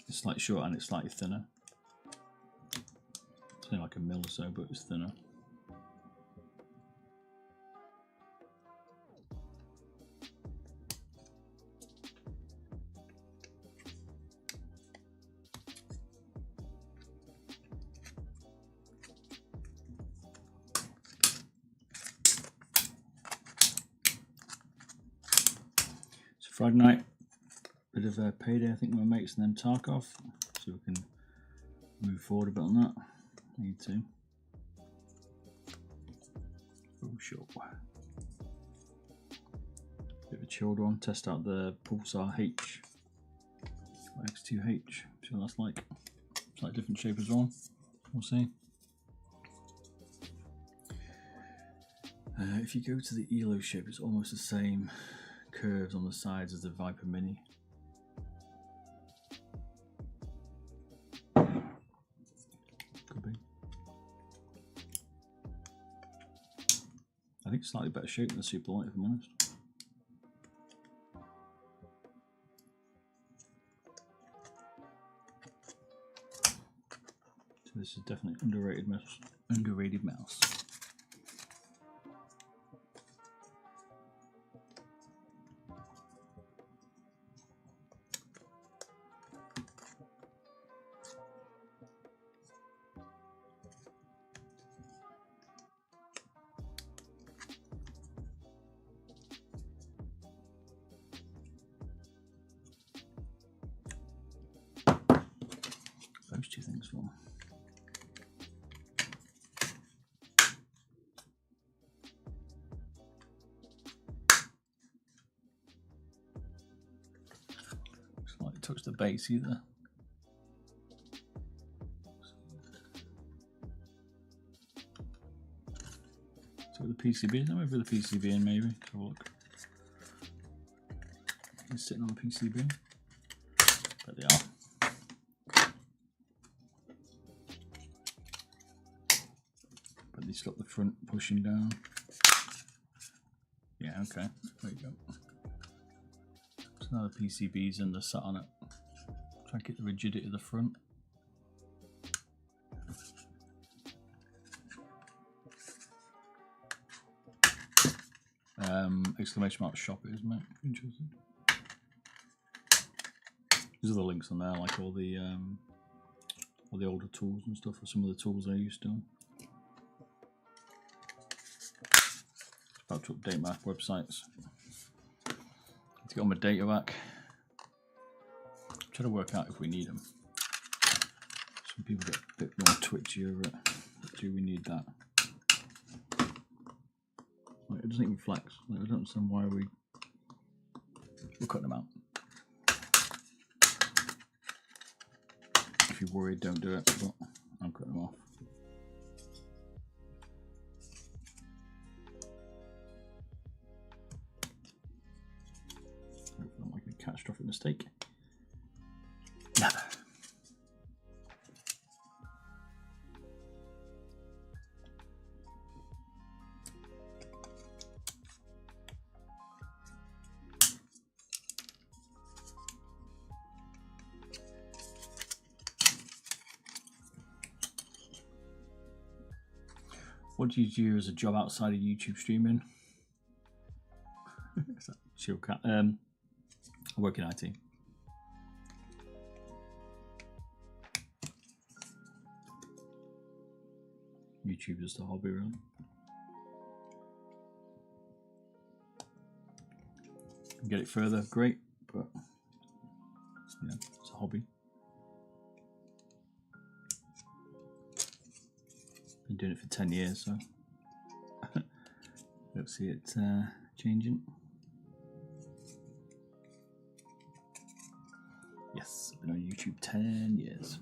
Speaker 2: It's slightly shorter and it's slightly thinner. It's only like a mil or so, but it's thinner. Friday night, bit of a payday I think with my mates and then Tarkov, so we can move forward a bit on that. Need to. Oh sure. Bit of a chilled one, test out the Pulsar H X2H, see what that's like. It's like a different shape as well, we'll see. If you go to the ELO shape, it's almost the same curves on the sides as the Viper Mini. Could be. I think it's slightly better shape than the Superlight, if I'm honest. So this is definitely underrated mouse. Underrated mouse. Those two things for. Slightly touch the base either. So the PCB, let me put the PCB in maybe. Let's have a look. It's sitting on the PCB. There they are. But they stop the front pushing down. Yeah, okay. There you go. So now the PCB's and they're sat on it. Try and get the rigidity of the front. Exclamation mark shop it is, mate. Interesting. There's other links on there, like all the older tools and stuff, or some of the tools I used to. About to update my websites. To get all my data back. Try to work out if we need them. Some people get a bit more twitchy over it. But do we need that? Like, it doesn't even flex. Like, I don't understand why we're cutting them out. If you're worried, don't do it, but I'm cutting them off. Hopefully I'm not making a catastrophic mistake. Never. What do you do as a job outside of YouTube streaming? Is that chill cat? I work in IT. YouTube is just a hobby, really. Get it further, great, but yeah, it's a hobby. Been doing it for 10 years, so Don't see it changing. Yes, I've been on YouTube 10 years.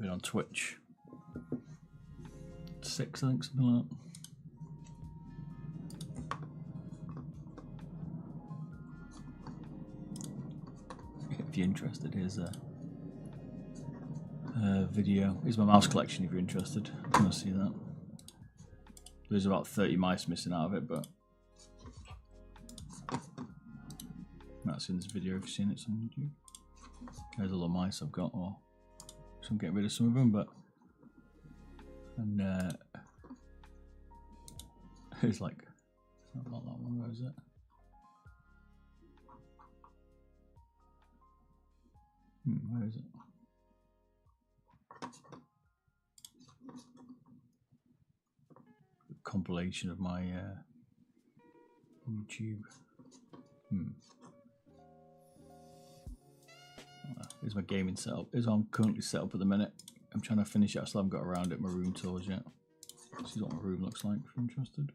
Speaker 2: Been on Twitch 6, I think, something like that. If you're interested, here's a video. Here's my mouse collection if you're interested. You want to see that. There's about 30 mice missing out of it, but that's in this video if you've seen it on YouTube. There's a lot of mice I've got, or so I'm getting rid of some of them, but it's like, it's not that one, where is it? Where is it? A compilation of my YouTube. Here's my gaming setup. Here's how I'm currently set up at the minute. I'm trying to finish it. I still haven't got around it. My room tours yet. This is what my room looks like if you're interested.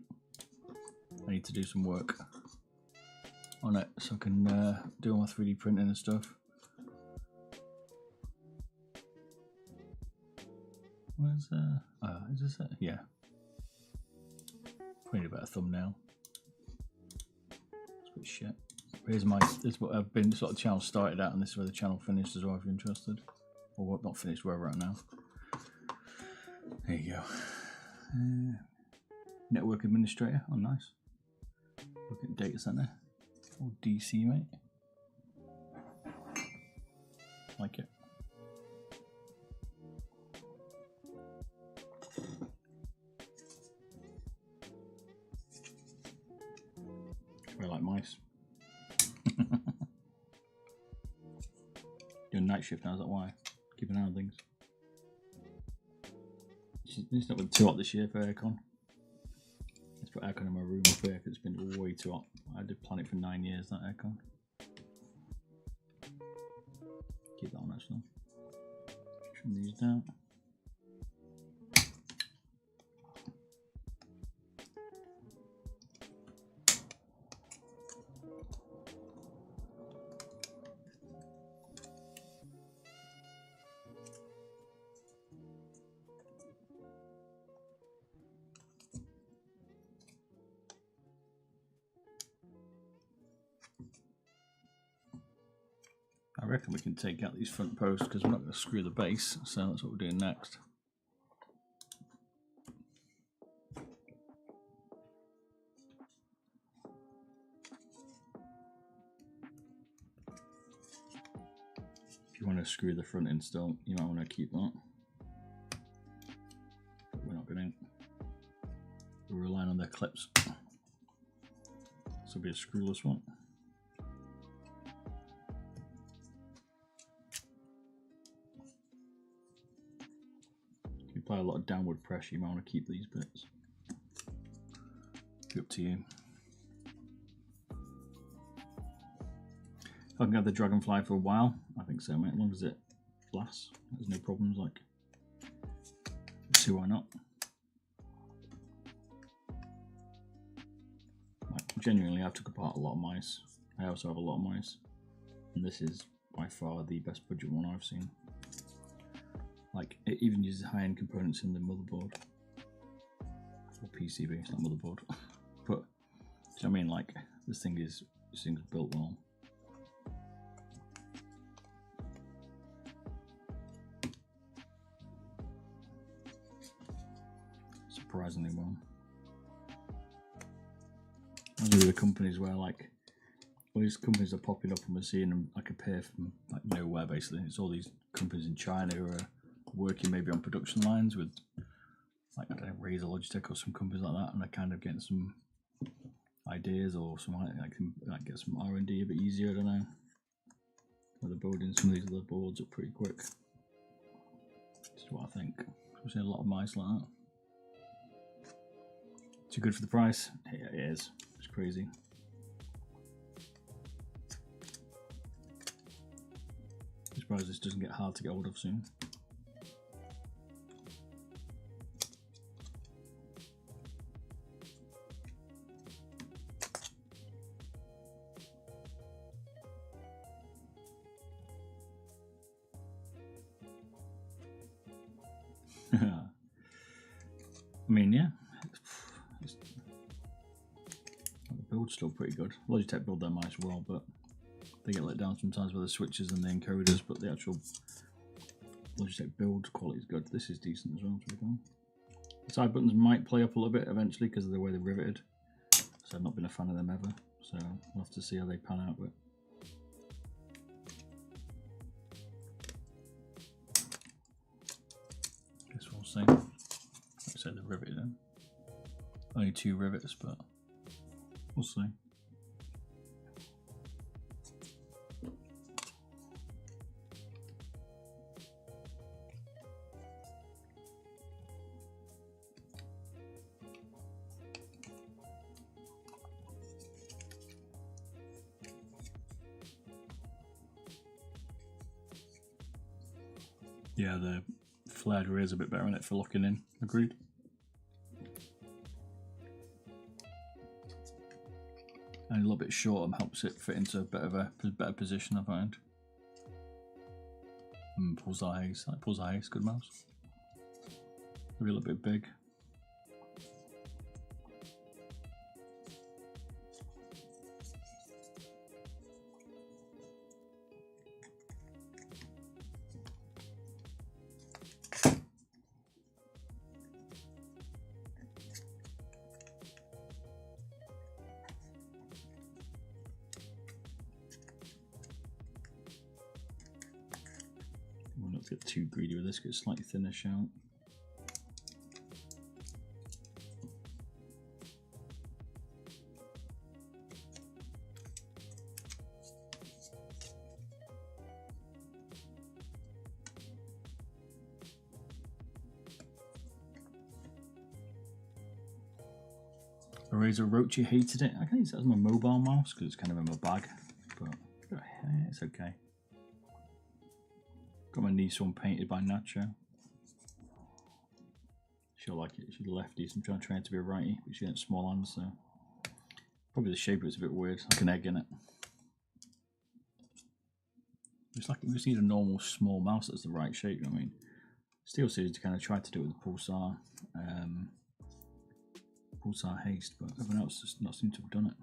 Speaker 2: I need to do some work on it so I can do all my 3D printing and stuff. Where's is this it? Yeah. Probably need a better thumbnail. It's a bit shit. Here's my, this is what I've been, sort of channel started out, and this is where the channel finished as well if you're interested. Or what, not finished, where we're at now. There you go. Network administrator, oh nice. Look at data center. Oh DC, mate. Like it. I like mice. Doing night shift now, is that why? Keep an eye on things. It's not been too hot this year for aircon. Let's put aircon in my room up here because it's been way too hot. I did plan it for 9 years, that aircon. Keep that on actually. Trim these down. I reckon we can take out these front posts because we're not going to screw the base, so that's what we're doing next. If you want to screw the front in still, you might want to keep that. But we're not going to. We're relying on their clips. This will be a screwless one. Apply a lot of downward pressure, you might want to keep these bits. It's up to you. If I can have the Dragonfly for a while, I think so, mate. As long as it lasts, there's no problems. Like, let's see why not. Like, genuinely, I've took apart a lot of mice. I also have a lot of mice, and this is by far the best budget one I've seen. Like, it even uses high-end components in the motherboard. Or PCB, it's not motherboard. But, do you know what I mean? Like, this thing's built well. Surprisingly well. I do with the companies where, like, all these companies are popping up and we're seeing them, like, appear from, like, nowhere, basically. It's all these companies in China who are working maybe on production lines with, like, I don't know, Razer, Logitech or some companies like that, and they're kind of getting some ideas or some, like get some R&D a bit easier, I don't know. Where they're building some of these other boards up pretty quick. That's what I think. We've seen a lot of mice like that. Too good for the price? Yeah, it is. It's crazy. I'm surprised this doesn't get hard to get hold of soon. I mean, yeah. The build's still pretty good. Logitech build them as well, but they get let down sometimes with the switches and the encoders, but the actual Logitech build quality is good. This is decent as well, to be fair. The side buttons might play up a little bit eventually because of the way they're riveted. So I've not been a fan of them ever. So we'll have to see how they pan out. But guess we'll see. Like I said, they're riveted in. Only 2 rivets, but we'll see. Yeah, the flared rear is a bit better in it for locking in. Agreed. And a little bit shorter helps it fit into a bit of a better position, I find. Pulsar Haze. Like Pulsar Haze, good mouse. Maybe a little bit big. Not to get too greedy with this, get slightly thinner shout. Razer Roach, you hated it. I can use it as my mobile mouse because it's kind of in my bag, but it's okay. Got my niece one painted by Nacho. She'll like it. She's a lefty, so I'm trying to train her to be a righty, but she has small hands, so probably the shape of it's a bit weird, like an egg in it. It's like you just need a normal small mouse that's the right shape. I mean, Steel Series kind of tried to do it with the Pulsar Haste, but everyone else does not seem to have done it.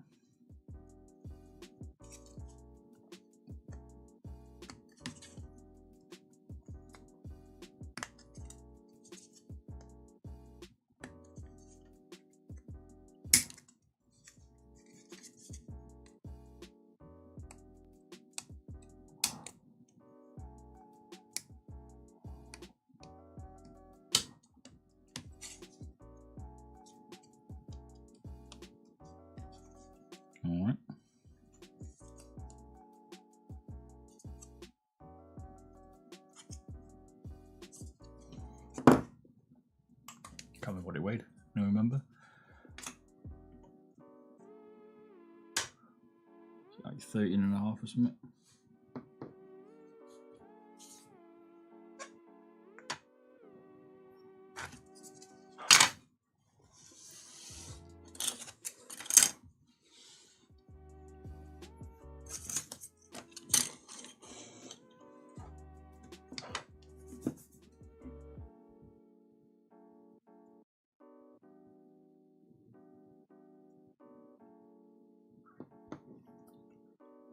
Speaker 2: All right. Can't remember what it weighed. No, remember? It's like 13.5 or something.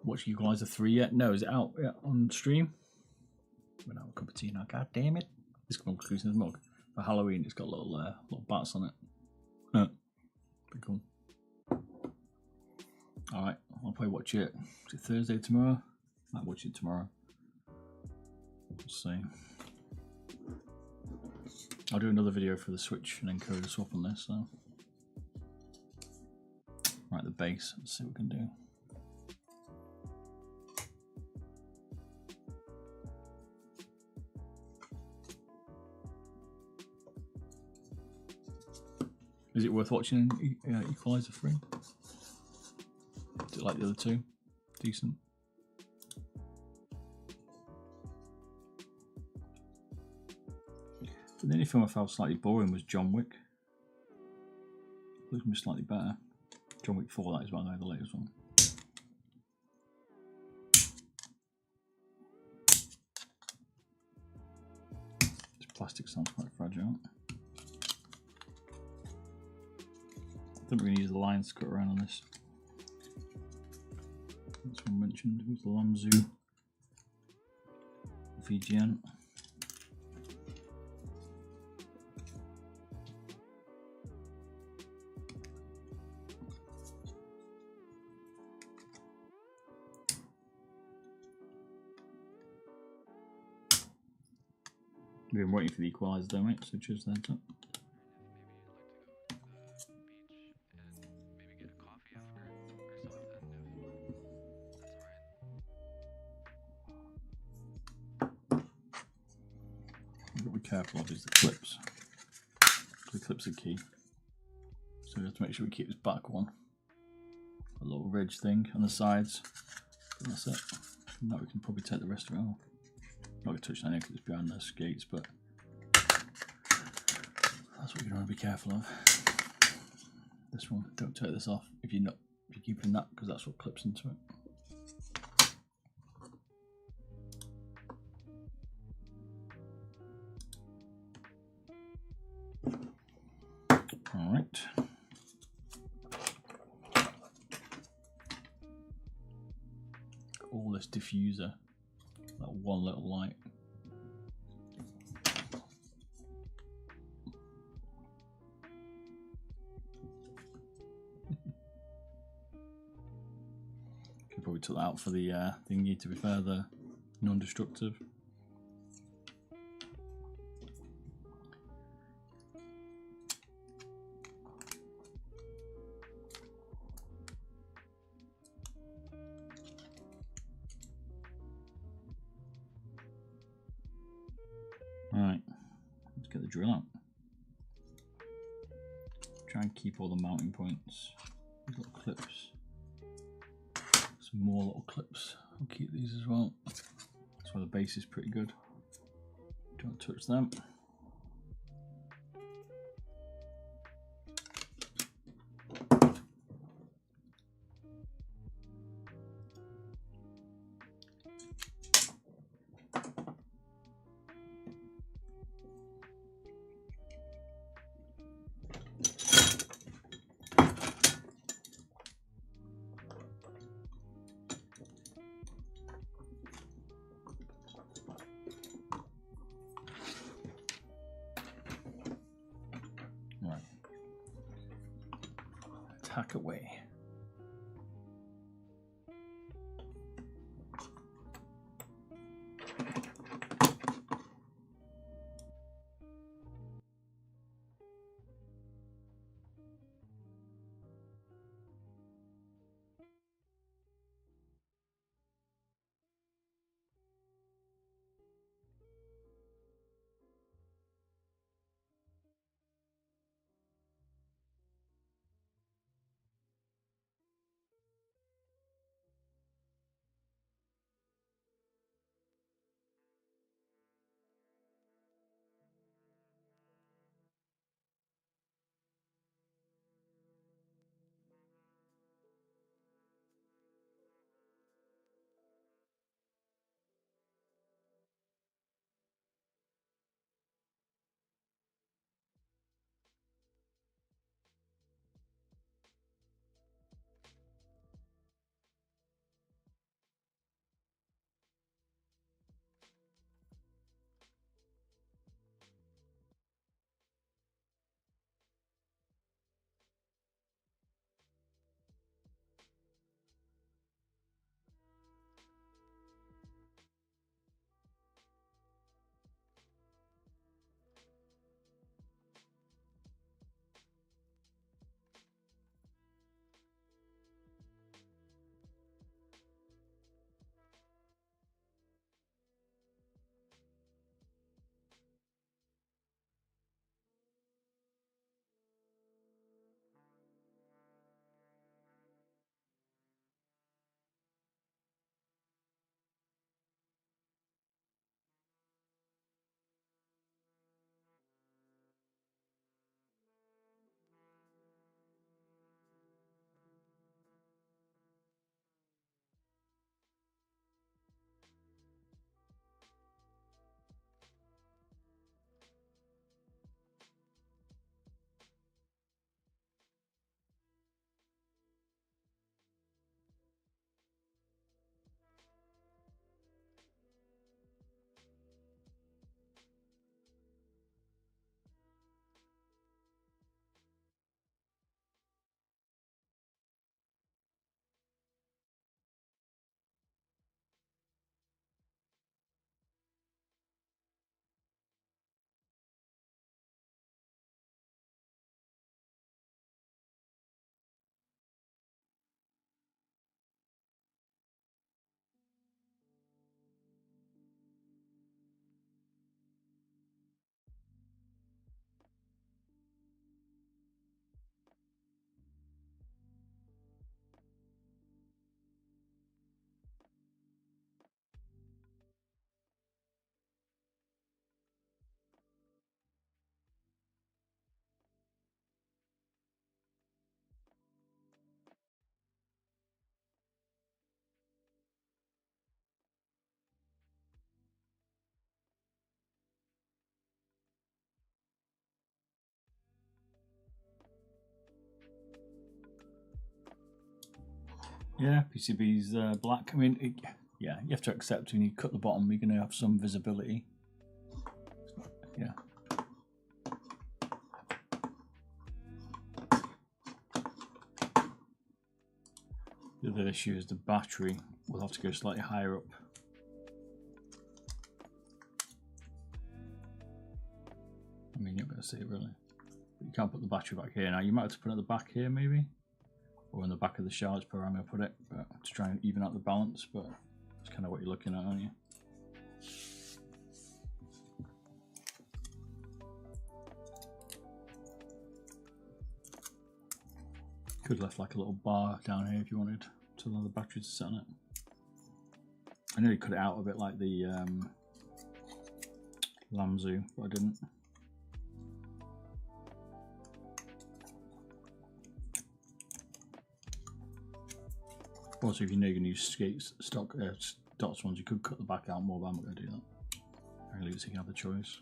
Speaker 2: Watching Equalizer 3 yet? No, is it out yet on stream? We're not a cup of tea now, god damn it. This comes exclusive mug. For Halloween, it's got little bats on it. Pretty cool. Alright, I'll probably watch it. Is it Thursday tomorrow? Might watch it tomorrow. We'll see. I'll do another video for the Switch and encoder swap on this, so. Right, the base, let's see what we can do. Is it worth watching Equalizer 3? Is it like the other two? Decent. But the only film I found slightly boring was John Wick. Looks slightly better. John Wick 4, that is one, the latest one. Just plastic sounds quite fragile. I think we're going to use the lines to cut around on this. That's one mentioned with the Lamzu VGN. We've been waiting for the equalizer though, mate, so just that up. We've got to be careful of is the clips. The clips are key. So we have to make sure we keep this back one. A little ridge thing on the sides. And that's it. Now we can probably take the rest of it off. Not going to touch that because it's behind the skates, but that's what you want to be careful of. This one, don't take this off if you're keeping that, because that's what clips into it. All right. All this diffuser, that one little light. Could probably took that out for the thingy, to be fair, the non-destructive. Alright, let's get the drill out. Try and keep all the mounting points. Little clips. Some more little clips. I'll keep these as well. That's why the base is pretty good. Don't touch them. Hack away. Yeah, PCB's black. I mean, yeah, you have to accept when you cut the bottom, you're going to have some visibility. Yeah. The other issue is the battery will have to go slightly higher up. I mean, you're not going to see it really. But you can't put the battery back here now. You might have to put it at the back here maybe. Or in the back of the shard is where I'm going to put it. But to try and even out the balance. But that's kind of what you're looking at, aren't you? Could have left like a little bar down here if you wanted to allow the battery to sit on it. I nearly cut it out a bit like the Lamzu, but I didn't. Also, if you know you're going to use stock dots ones, you could cut the back out more, but I'm not going to do that. I'm going to leave it so you can have the choice.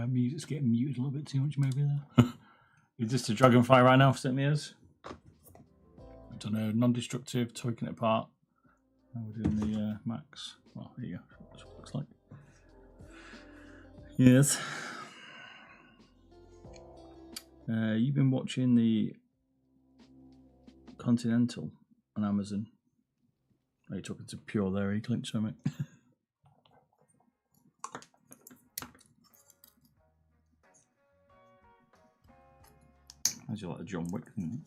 Speaker 2: Music's getting muted a little bit too much maybe there. Is this the Dragonfly right now for 7 years? I've done a non-destructive, taking it apart. Now we're doing the max. Well, there you go. That's what it looks like. Yes. You've been watching the Continental on Amazon. Are you talking to Pure there? He clicked something. How's you like the John Wick thing?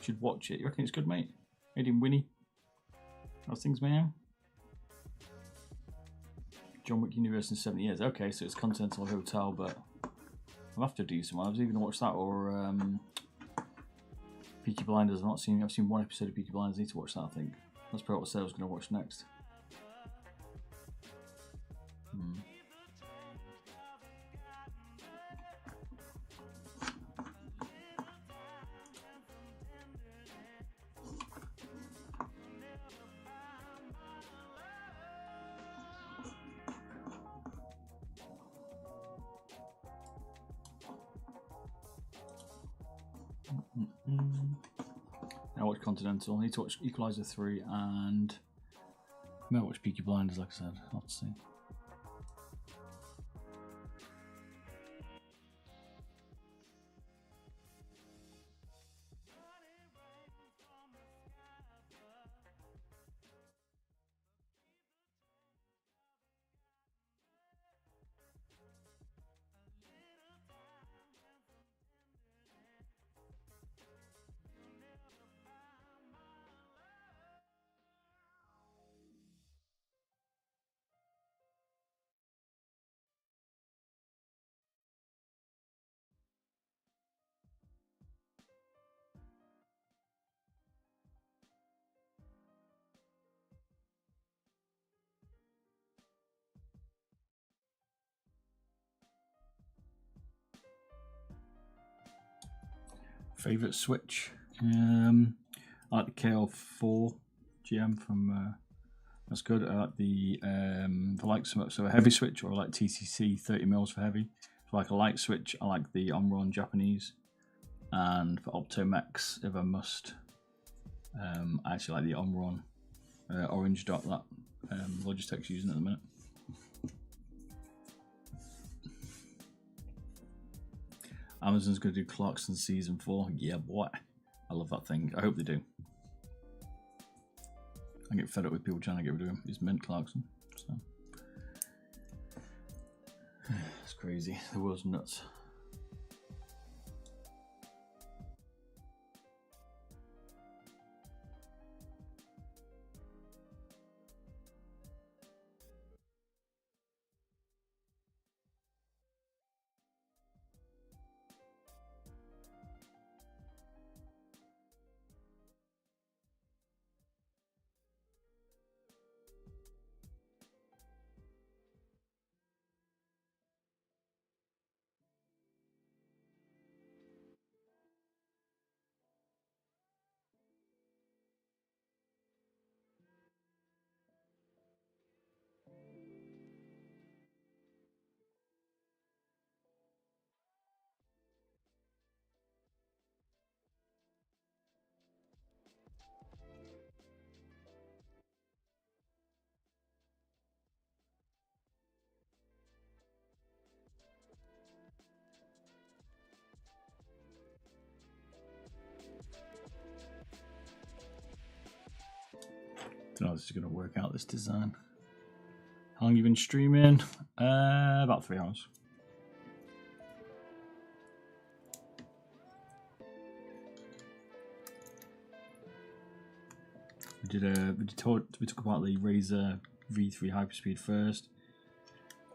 Speaker 2: Should watch it. You reckon it's good, mate? Made in Winnie. How's things, man? John Wick Universe in 70 years. Okay, so it's Continental Hotel, but I'll have to do some. I was even watch that or Peaky Blinders. I've seen one episode of Peaky Blinders. I need to watch that. I think that's probably what I said I was going to watch next. I watch Continental. I need to watch Equalizer 3 and I may watch Peaky Blinders, like I said. I'll have to see. Favorite Switch? I like the KL4 GM from. That's good. I like the so a heavy switch, or I like TCC 30mm for heavy. For like a light switch, I like the Omron Japanese, and for Optomex, if I must, I actually like the Omron orange dot that Logitech's using at the minute. Amazon's going to do Clarkson Season 4. Yeah, boy. I love that thing. I hope they do. I get fed up with people trying to get rid of him. He's mint Clarkson. So. It's crazy. The world's nuts. Don't know how this is going to work out, this design. How long have you been streaming? About 3 hours. We took apart the Razer V3 Hyperspeed first,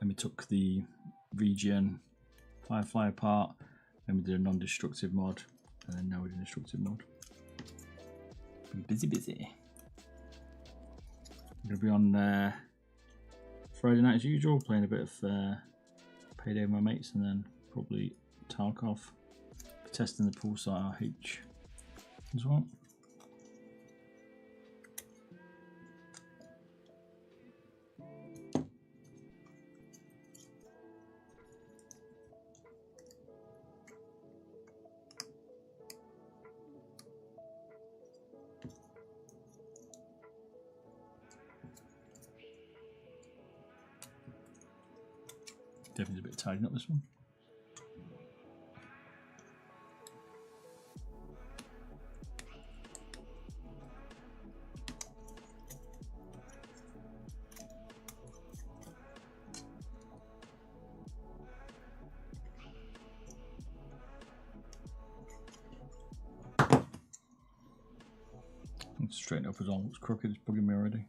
Speaker 2: then we took the VGN Firefly apart, then we did a non-destructive mod, and then now we're doing a destructive mod. Been busy. I'm going to be on Friday night as usual, playing a bit of Payday with my mates, and then probably Tarkov, testing the Pulsar RH as well. Definitely a bit tidying up this one. Straighten up as all looks crooked, it's bugging me already.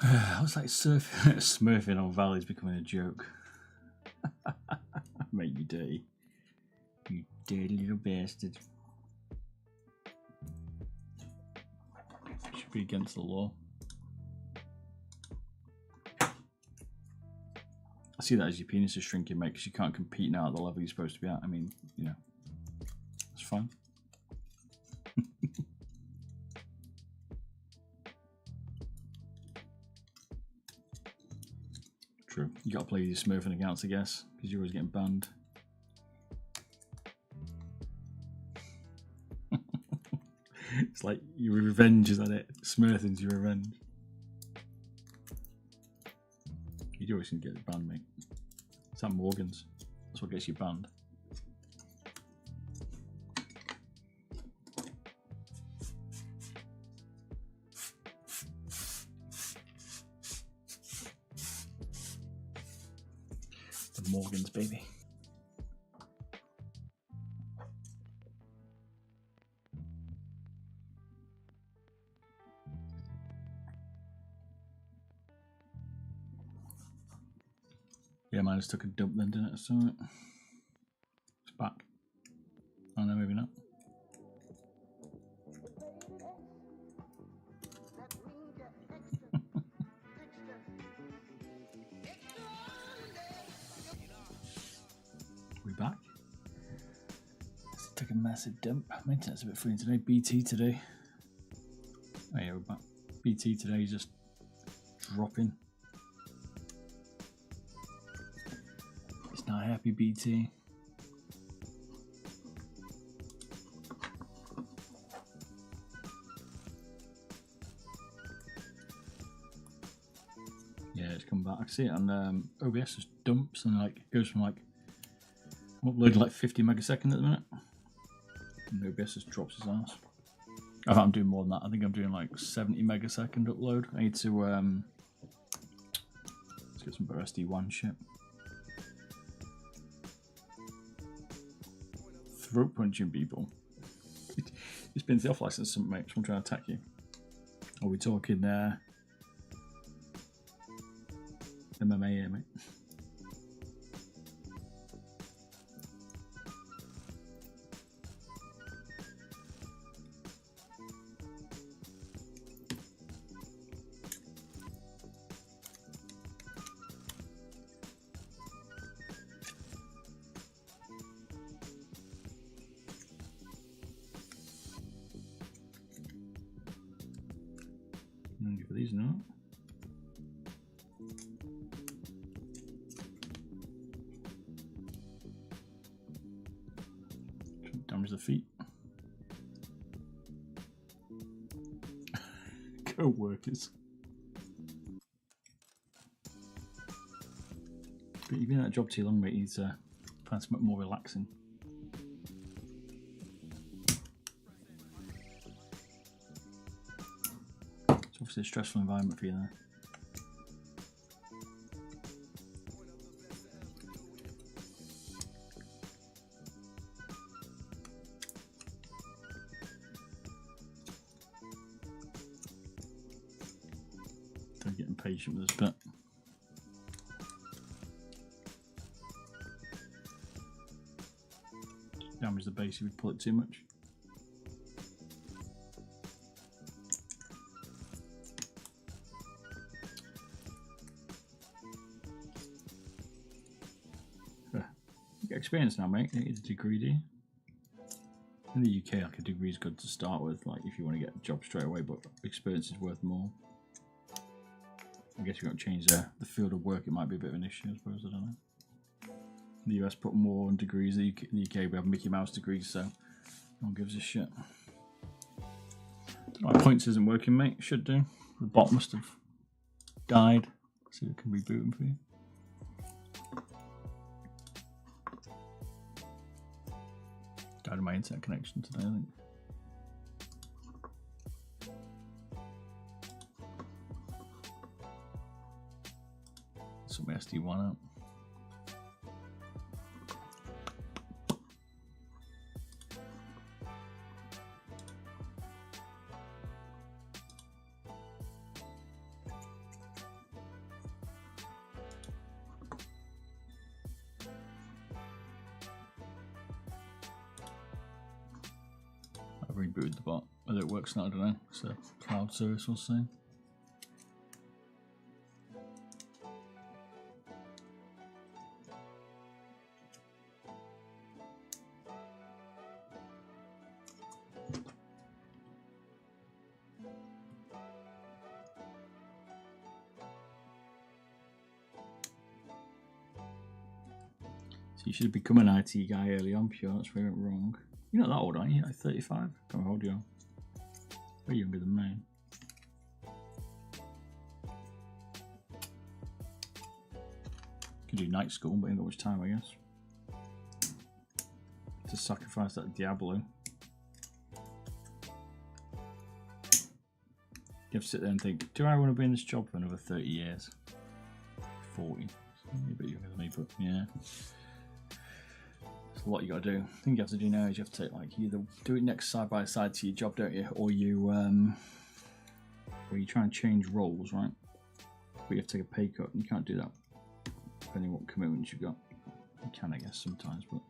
Speaker 2: I was like smurfing on Valley's becoming a joke. Mate, you dirty. You dirty little bastard. Should be against the law. I see that as your penis is shrinking, mate, because you can't compete now at the level you're supposed to be at. I mean, you know, it's fine. True. You gotta play your smurfing accounts, I guess, because you're always getting banned. It's like your revenge, is that it? Smurfing's your revenge. You're always gonna get banned, mate. It's that Morgan's. That's what gets you banned. The Morgan's, baby. Yeah, mine just took a dump then, didn't it? So it's back. Oh no, maybe not. fucking massive dump. My internet's a bit funny today. BT today. Oh yeah, we're back. BT today is just dropping. It's not happy, BT. Yeah, it's come back. I see it on OBS just dumps and like it goes from like I'm uploading like 50 megaseconds at the minute. And OBS just drops his ass. I think I'm doing more than that. I think I'm doing like 70 megasecond upload. I need to let's get some better SD1 shit. Throat punching people. It's been the off license, something, mate. Someone trying to attack you. Are we talking MMA here, mate? For these, no. Damage the feet. Co-workers. But you've been at a job too long, mate. He's find something more relaxing. It's obviously a stressful environment for you there. They're getting patient with this bit. Damage the base if we pull it too much. You get experience now, mate. You get a degree, do you? In the UK, like a degree is good to start with, like if you want to get a job straight away, but experience is worth more. I guess if you want to change the field of work, it might be a bit of an issue, I suppose. I don't know. The US put more on degrees. The UK we have Mickey Mouse degrees, so no one gives a shit. Don't know why points isn't working, mate. Should do. The bot must have died. See if it can reboot them for you. Died in my internet connection today, I think. Sort my SD1 out. I've rebooted the bot. Whether it works or not, I don't know. It's a cloud service, we'll see. So you should have become an IT guy early on, Pure. That's where it went wrong. You're not that old, are you? Like 35? Can't remember how old you are. Way younger than me. Could do night school, but ain't got much time, I guess. To sacrifice that Diablo. You have to sit there and think, do I want to be in this job for another 30 years? 40. So a bit younger than me, but yeah. It's a lot you got to do. The thing you have to do now is you have to take, like, you either do it next side by side to your job, don't you? Or you try and change roles, right? But you have to take a pay cut, and you can't do that depending on what commitments you've got. You can, I guess, sometimes, but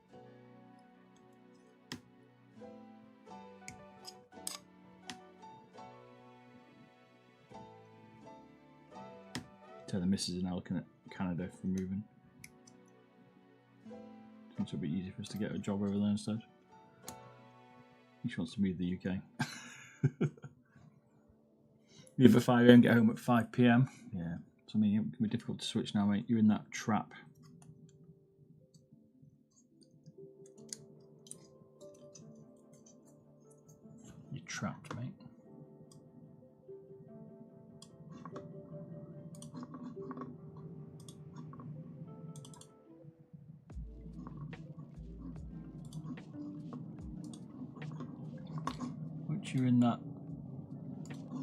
Speaker 2: tell the missus are now looking at Canada for moving. Seems to be easy for us to get a job over there instead. He wants to move the UK. Leave at 5 a.m, get home at 5 p.m. Yeah, so I mean, it can be difficult to switch now, mate. You're in that trap. You're trapped, mate. Once you're in that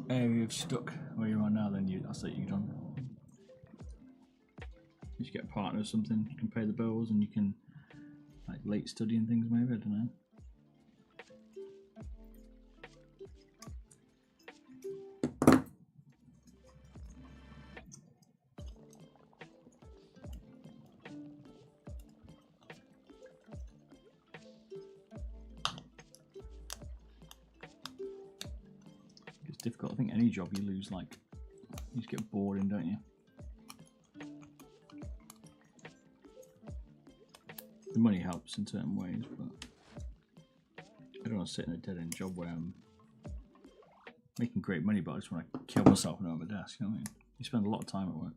Speaker 2: area of stuck where you are now, then that's it, you're done. You should get a partner or something, you can pay the bills and you can like late study and things maybe, I don't know. Difficult. I think any job you lose, like, you just get bored in, don't you? The money helps in certain ways, but I don't want to sit in a dead-end job where I'm making great money, but I just want to kill myself when I'm at my desk. You know what I mean? You spend a lot of time at work.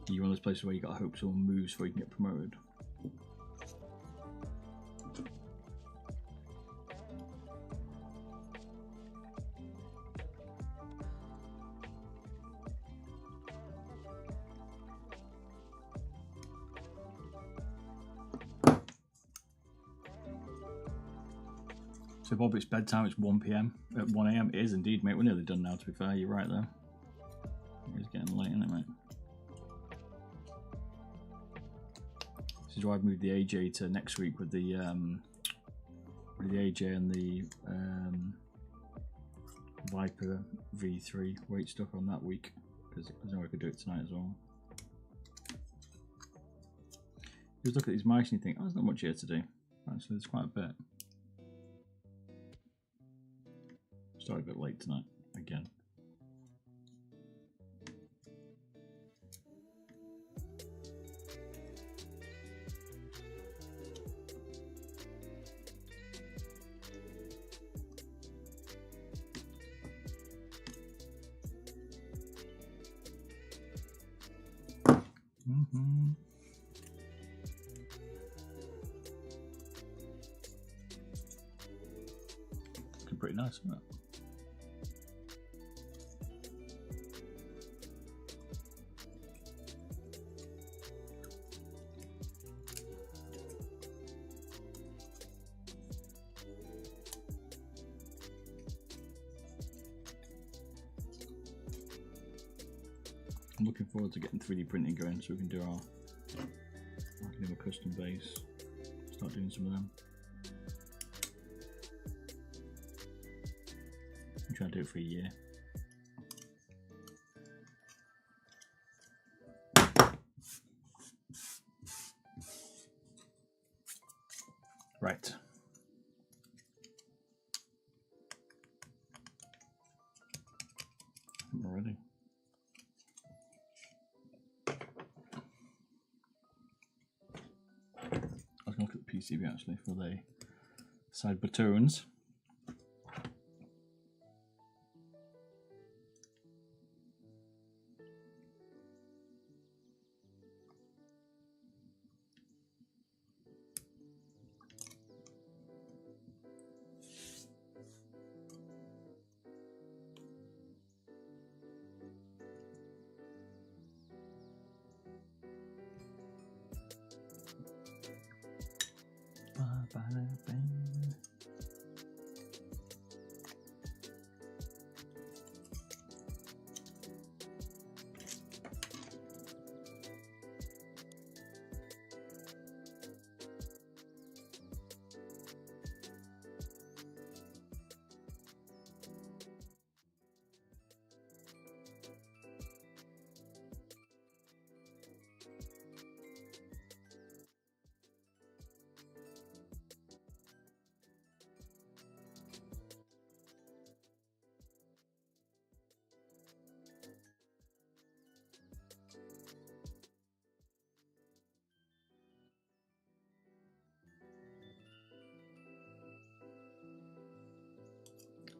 Speaker 2: You're one of those places where you got to hope someone moves before you can get promoted. So Bob, it's bedtime, it's 1 p.m. At 1 a.m. It is indeed, mate. We're nearly done now, to be fair. You're right there. It's getting late, isn't it, mate? This is why I've moved the AJ to next week with the AJ and the Viper V3 weight stuff on that week, because there's no way I could do it tonight as well. You just look at these mice and you think, oh, there's not much here to do. Actually, there's quite a bit. Started a bit late tonight again. Looking pretty nice, isn't it? I'm looking forward to getting 3D printing going so we can do our custom base, start doing some of them. I'm trying to do it for a year. Right. We're ready. I was going to look at the PCB actually for the side buttons.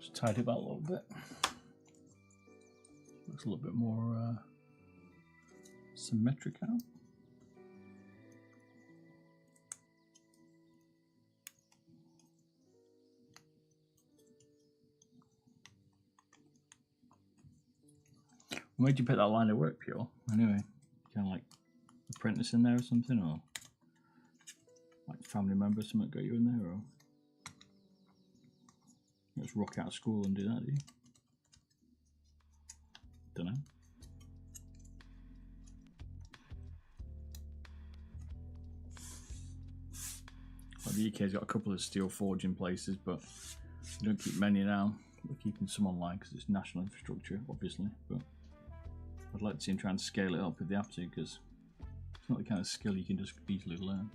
Speaker 2: Just tidy it out a little bit. Looks a little bit more symmetric now. What made you pick that line of work, Pure? Anyway, kind of like apprentice in there or something, or like family member, something got you in there, or you just rock out of school and do that, do you? Don't know. Well, the UK's got a couple of steel forging places, but they don't keep many now. We're keeping some online because it's national infrastructure, obviously, but I'd like to see him try and scale it up if they have to, because it's not the kind of skill you can just easily learn.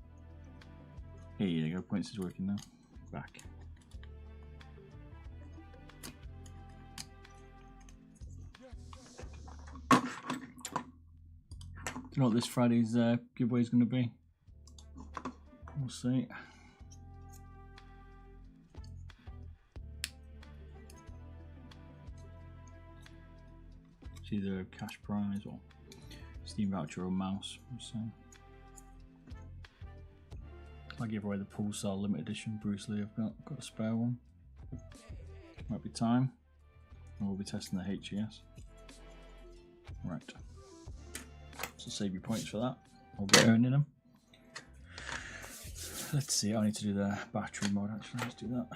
Speaker 2: Here you go, points is working now. Back. Do you know what this Friday's giveaway is going to be? We'll see. It's either a cash prize or Steam voucher or mouse. We'll see. I give away the Pulsar limited edition Bruce Lee. I've got a spare one. Might be time. And we'll be testing the HES. Right. So save your points for that. I'll be earning them. Let's see. I need to do the battery mod actually. Let's do that.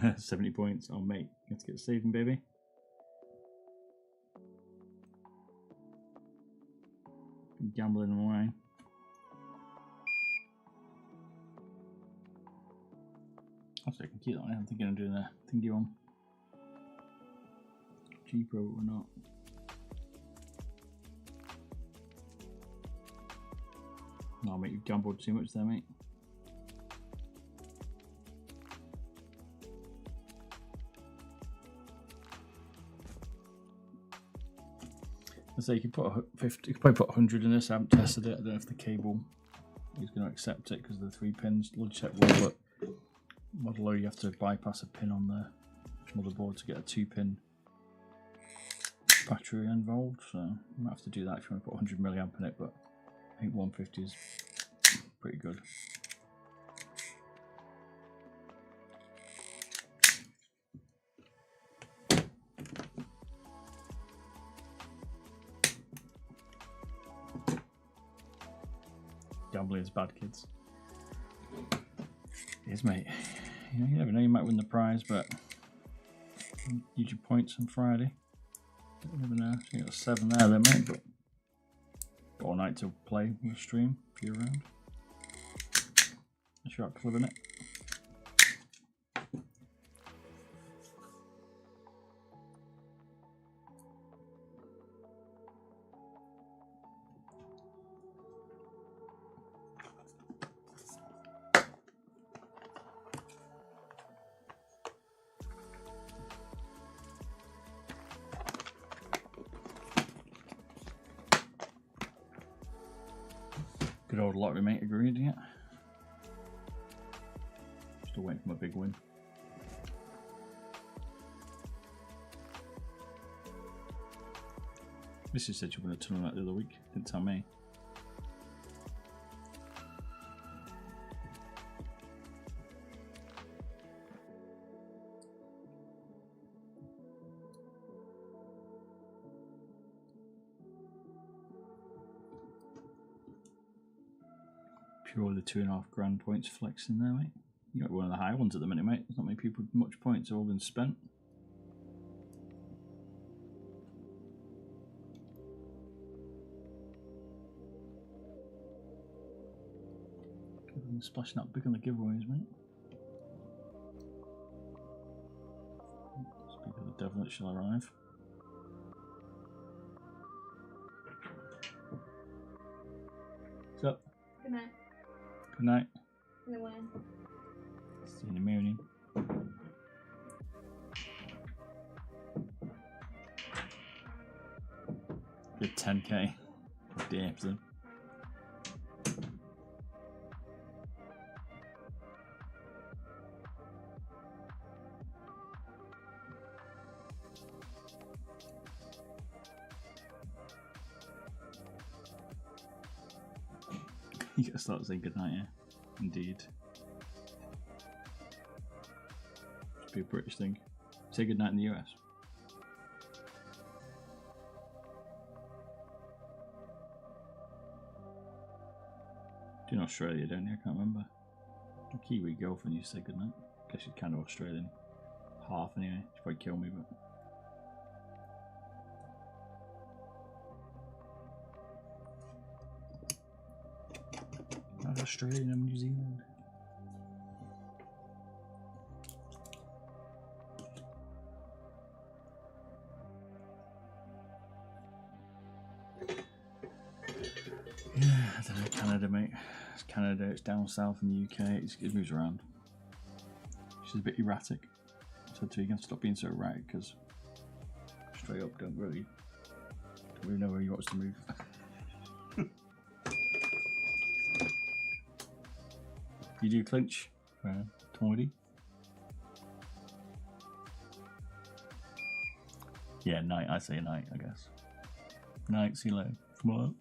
Speaker 2: $70 points. Oh mate, let's get saving, baby. Gambling away. Actually, I can keep that one. I'm thinking of doing a thingy one. Cheaper or not. No, mate, you've gambled too much there, mate. So you could put 50, you could probably put 100 in this. I haven't tested it. I don't know if the cable is going to accept it because of the 3 pins. Logitech will, but Model O you have to bypass a pin on the motherboard to get a 2-pin battery involved. So you might have to do that if you want to put 100 milliamp in it. But I think 150 is pretty good. Gambling is bad, kids. It is, mate. You know, you never know, you might win the prize, but use your points on Friday. You never know. So you got 7 there then, mate, but got all night to play with stream if you're around. A shot club in it. Good old lottery, mate. Agreed, yeah. Still waiting for my big win. Missy said she was going to turn on that the other week. Didn't tell me. Purely the 2.5 grand points flexing there, mate. You got one of the high ones at the minute, mate. There's not many people with much points. Have all been spent. splashing up big on the giveaways, mate. Speak of the devil that shall arrive. What's up?
Speaker 4: Good night.
Speaker 2: Good night.
Speaker 4: No way.
Speaker 2: See you in the morning. Good 10k. Damn, son. You gotta start saying goodnight, yeah. Indeed. Should be a British thing. Say goodnight in the US. Do in Australia, don't you? I can't remember. A Kiwi girlfriend used to say goodnight. Guess she's kind of Australian. Half anyway. She'd probably kill me, but. Not Australian, I'm New Zealand. Yeah, I don't know, Canada, mate. It's Canada, it's down south in the UK, it moves around. She's a bit erratic. So you can stop being so erratic, because straight up don't really know where he wants to move. You do clinch, Toady? Yeah, night, I say night, I guess. Night, see you later. Smile.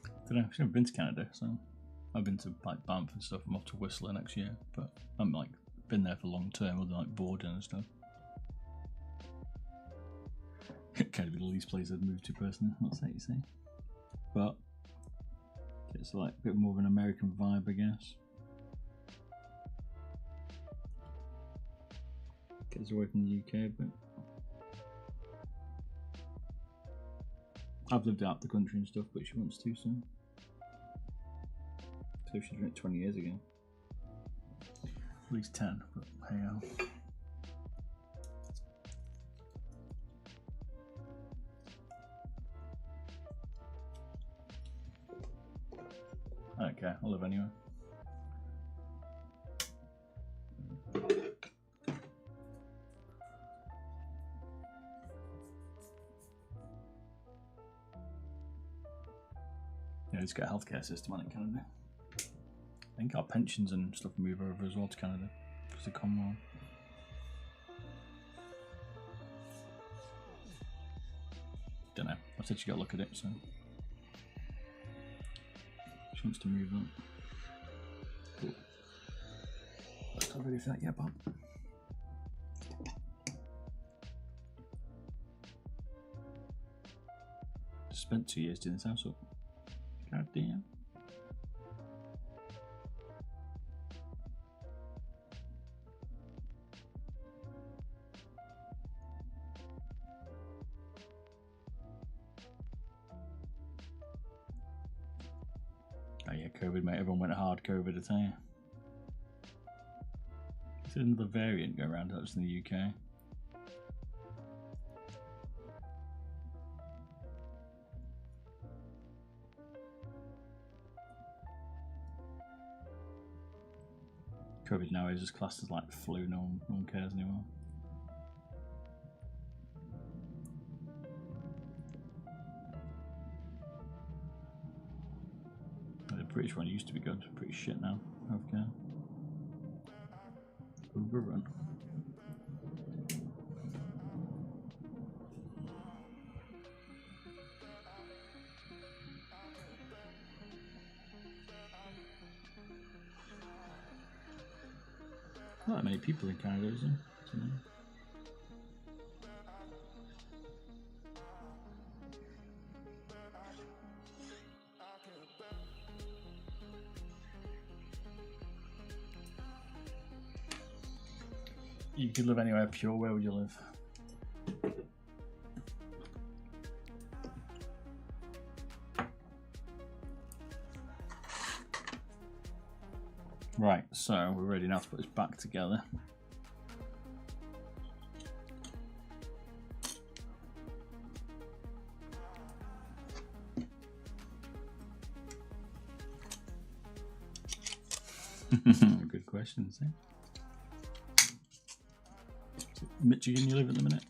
Speaker 2: I don't know, I've never been to Canada, so I've been to like Banff and stuff. I'm off to Whistler next year, but I'm like been there for long term, other than like boarding and stuff. Kind of be the least place I'd move to personally, that's what you say. But it's like a bit more of an American vibe, I guess. Gets away from the UK a bit. I've lived out the country and stuff, but she wants to, so. So she's done it 20 years ago. At least 10, but hey ho. I don't care, I'll live anywhere. Yeah, it's got a healthcare system on it in Canada. I think our pensions and stuff move over as well to Canada. It's a Commonwealth. Don't know. I said she got to look at it, so she wants to move on. Cool. I'm not ready for that yet, Bob. Just spent 2 years doing this house up. God damn. Oh yeah, COVID, mate. Everyone went hard COVID, I tell you. There's another variant go around that's in the UK. COVID now is just classed as like flu, no one cares anymore. The British one used to be good, pretty shit now, healthcare. Overrun. Not that many people in Canada, is there? So, You could live anywhere pure, where would you live? Right, so we're ready now to put this back together. Good question, see? Michigan you live at the minute?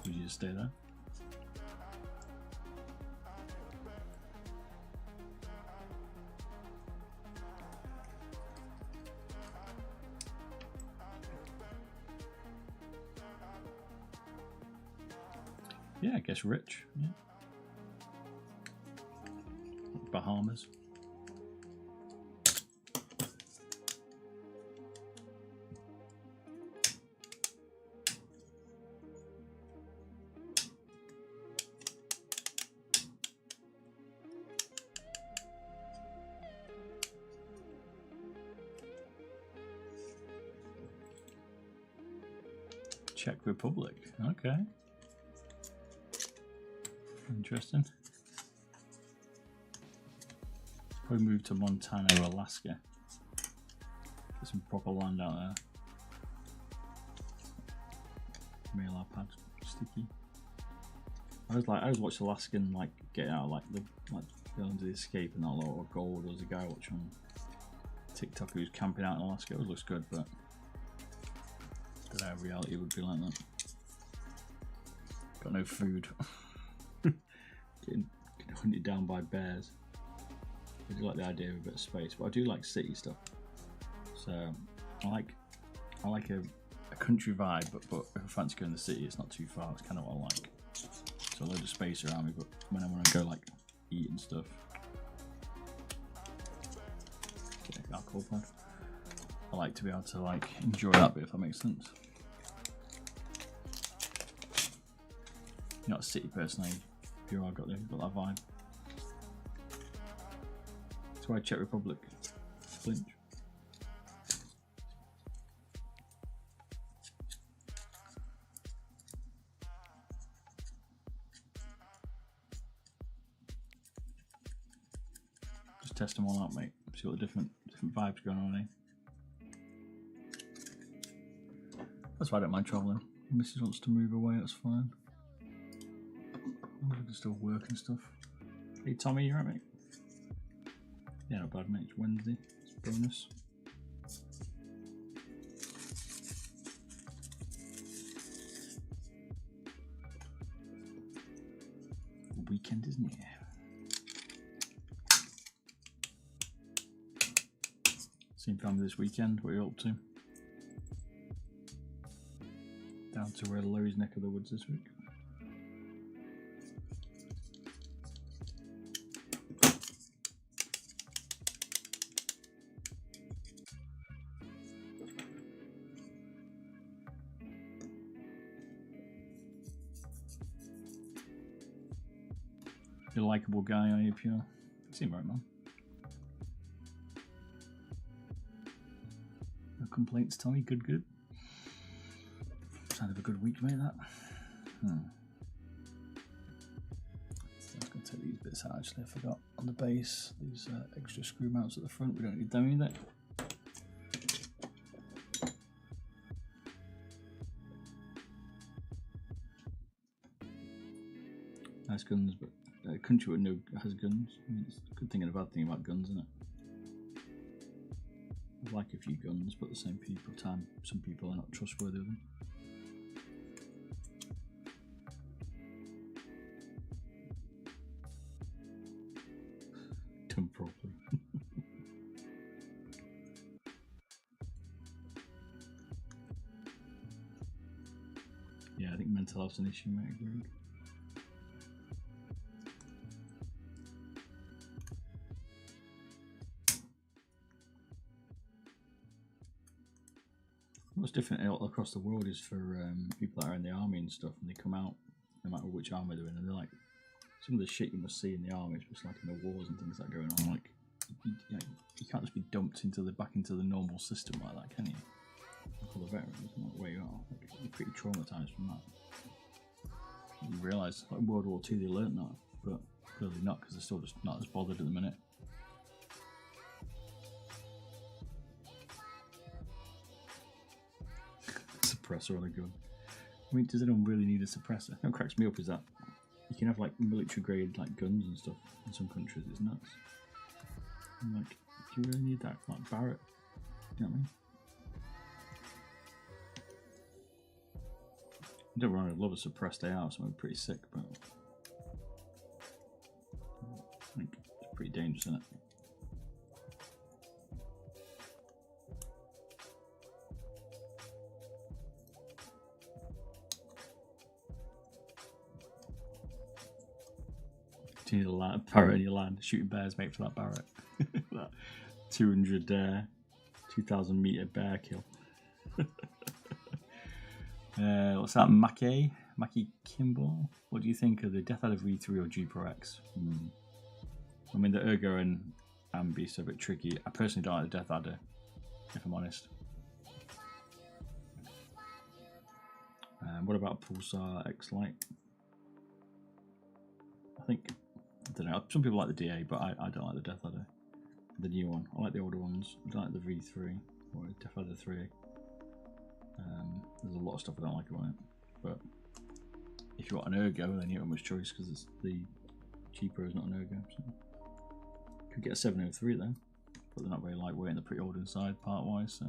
Speaker 2: Would you just stay there? Yeah, I guess rich. Yeah. Bahamas. Czech Republic. Okay. Interesting. Probably move to Montana or Alaska. Get some proper land out there. Mail iPad sticky. I always watch Alaskan like get out going to the escape and that lot of gold. There was a guy watching on TikTok who's camping out in Alaska. It always looks good, but I don't know if reality would be like that. Got no food. Getting hunted down by bears. I do like the idea of a bit of space, but I do like city stuff. So I like a country vibe, but if I fancy going to the city, it's not too far. It's kind of what I like. So a load of space around me, but when I want to go like eat and stuff. Okay, alcohol pad. I like to be able to like enjoy that bit, if that makes sense. You're not a city person, are you? Here I got that vibe. That's why Czech Republic flinch. Just test them all out, mate. See what the different vibes going on here. That's why I don't mind travelling. Mrs. wants to move away, that's fine. I can still work and stuff. Hey Tommy, you alright, mate? Yeah, not bad, mate. It's Wednesday. It's a bonus. Weekend, isn't it? Same family this weekend. What are you up to? Down to Larry's neck of the woods this week. You're a likeable guy, are you, Pure? You seem right, man. No complaints, Tommy. Good. Sound of a good week, mate, that. So I was going to take these bits out, actually. I forgot on the base. These extra screw mounts at the front. We don't need them either. Nice guns, but a country with no has guns. I mean, it's a good thing and a bad thing about guns, isn't it? I like a few guns, but at the same time, some people are not trustworthy with them. Done properly. Yeah, I think mental health's an issue, mate. Agreed. What's different all across the world is for people that are in the army and stuff, and they come out, no matter which army they're in, and they're like, some of the shit you must see in the army is just like in the wars and things that are going on, like you can't just be dumped back into the normal system like that, can you? Like all the veterans, not where you are. Like, you're pretty traumatized from that. You realise, like World War II, they learnt that, but clearly not, because they're still just not as bothered at the minute. Suppressor on a gun. I mean, does anyone really need a suppressor? What cracks me up is that you can have like military grade like guns and stuff in some countries. It's nuts. I'm like, do you really need that? Like Barrett? You know what I mean? I don't really love a suppressed AR, so I'm pretty sick, but I think it's pretty dangerous, isn't it? Do you need a Barrett in your land? Shooting bears, mate, for that Barrett. That 2,000 meter bear kill. What's that? Mackie Kimball? What do you think of the Death Adder V3 or G Pro X? I mean, the Ergo and Ambi are a bit tricky. I personally don't like the Death Adder, if I'm honest. What about Pulsar X Lite? I don't know. Some people like the DA, but I don't like the Death Adder. The new one. I like the older ones. I don't like the V3 or Death Adder 3. There's a lot of stuff I don't like about it. But if you want an Ergo, then you don't have much choice because it's the G Pro is not an Ergo. So could get a 703 then, but they're not very lightweight and they're pretty old inside part wise. So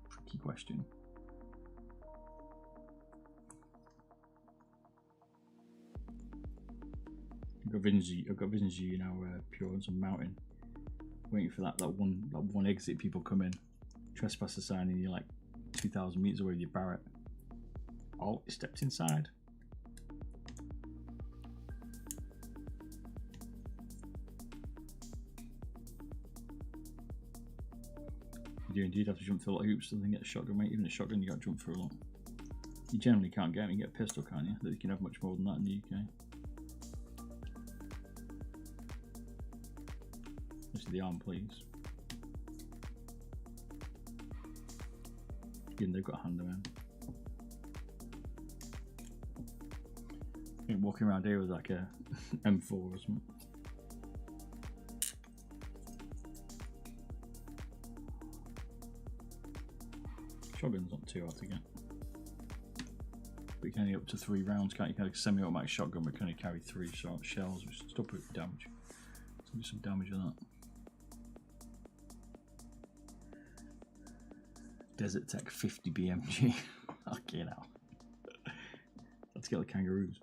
Speaker 2: tricky question. I've got Vision G now, pure on some mountain, waiting for that one exit. People come in, trespasser sign, and you're like 2,000 meters away with your Barrett. Oh, it stepped inside. You do indeed have to jump through a lot of hoops to get a shotgun, mate. Even a shotgun, you got to jump through a lot. You generally can't get them. You can get a pistol, can't you? That you can have much more than that in the UK. The arm, please. Again, they've got a hand around. You're walking around here with like a M4 or something. Shotgun's not too hard to get. But you can only up to 3 rounds, can't you? You can have a semi-automatic shotgun, but can only carry 3 shells, which is still pretty damage. So do some damage on that. Desert Tech 50 BMG. Fucking hell. Let's get the kangaroos.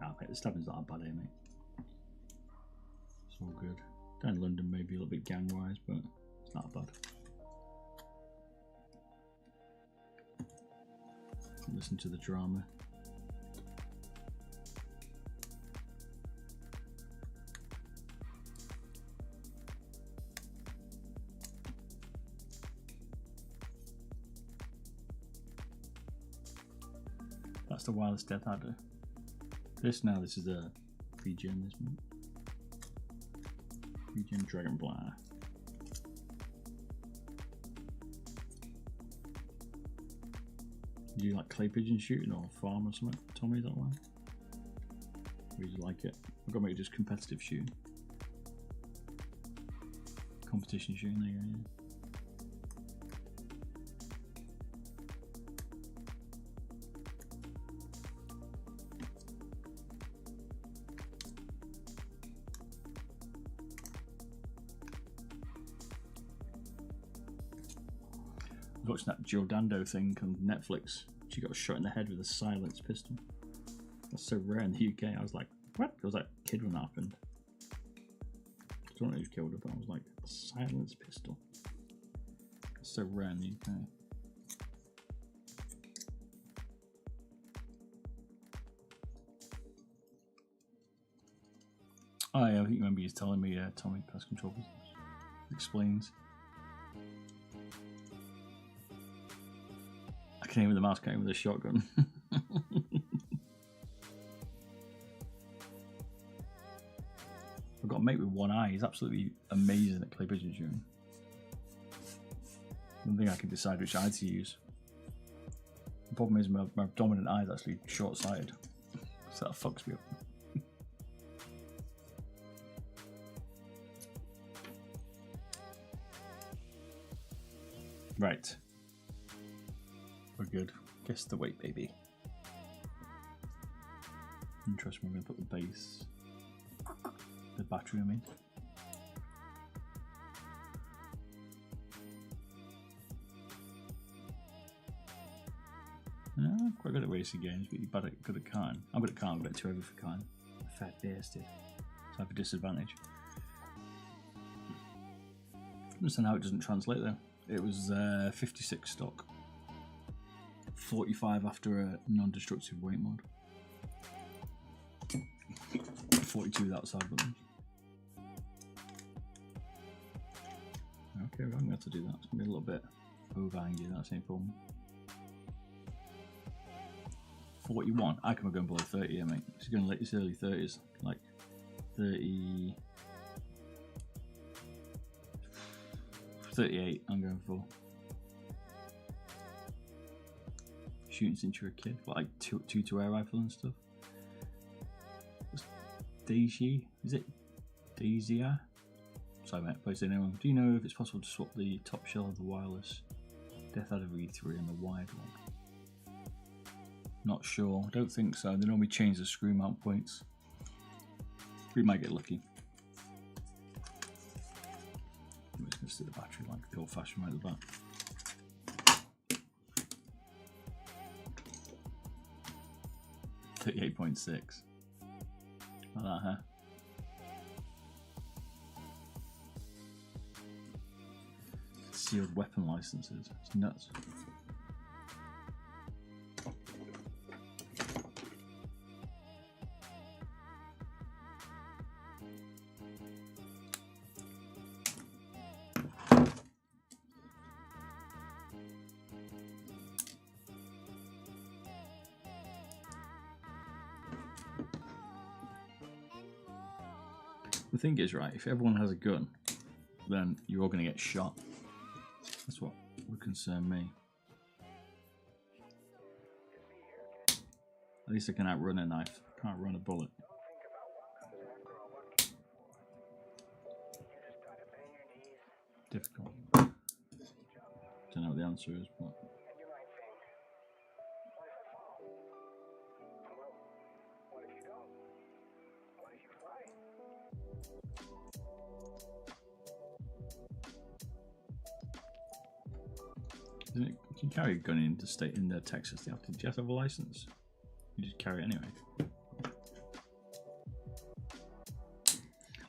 Speaker 2: Ah, mate, the stabbing's not bad here, mate. It's all good. Down in London, maybe a little bit gang wise, but it's not bad. Listen to the drama. That's the wireless Death Adder. This is a VGN, this one. VGN Dragonfly. Do you like clay pigeon shooting or farm or something? Tommy, is that one? Or do you like it? I've got to make it just competitive shooting. Competition shooting, there you go, yeah. I was watching that Giordando thing on Netflix. She got shot in the head with a silenced pistol. That's so rare in the UK. I was like, what? I was like a kid when that happened. I don't know who killed her, but I was like, a silenced pistol. It's so rare in the UK. Oh yeah, I think you remember you telling me Tommy Pest Control Business explains. I can aim with a mouse, can't aim with a shotgun. I've got a mate with one eye. He's absolutely amazing at clay pigeon shooting. I don't think I can decide which eye to use. The problem is my dominant eye is actually short-sighted, so that fucks me up. Right. We're good. Guess the weight, baby. Interesting, we're going to put the base, the battery, I mean. Quite good at racing games, but you're good at card. I'm good at card, I'm good at too heavy for card. Fat bastard. So I have a disadvantage. I don't understand how it doesn't translate though. It was 56 stock. 45 after a non-destructive weight mod. 42 without side buttons. Okay, I'm going to have to do that. It's going to be a little bit overhanging, that's no problem. 41. I can go below 30 here, mate. It's going to let his early 30s, like 30. 38. I'm going for. Shooting since you're a kid, like two air rifle and stuff. Daisy, is it? Daisy? Sorry, mate. Please say no one. Do you know if it's possible to swap the top shell of the wireless Death Adder V3 and the wide one? Not sure. I don't think so. They normally change the screw mount points. We might get lucky. I'm just going to stick the battery like the old-fashioned right at the back. $38.6. Like that, huh? Sealed weapon licenses. It's nuts. The thing is, right, if everyone has a gun, then you're all going to get shot. That's what would concern me. At least I can outrun a knife. Can't run a bullet. Difficult. Don't know what the answer is, but... Isn't it, you can carry a gun into state in Texas. Do you have to have a license? You just carry it anyway.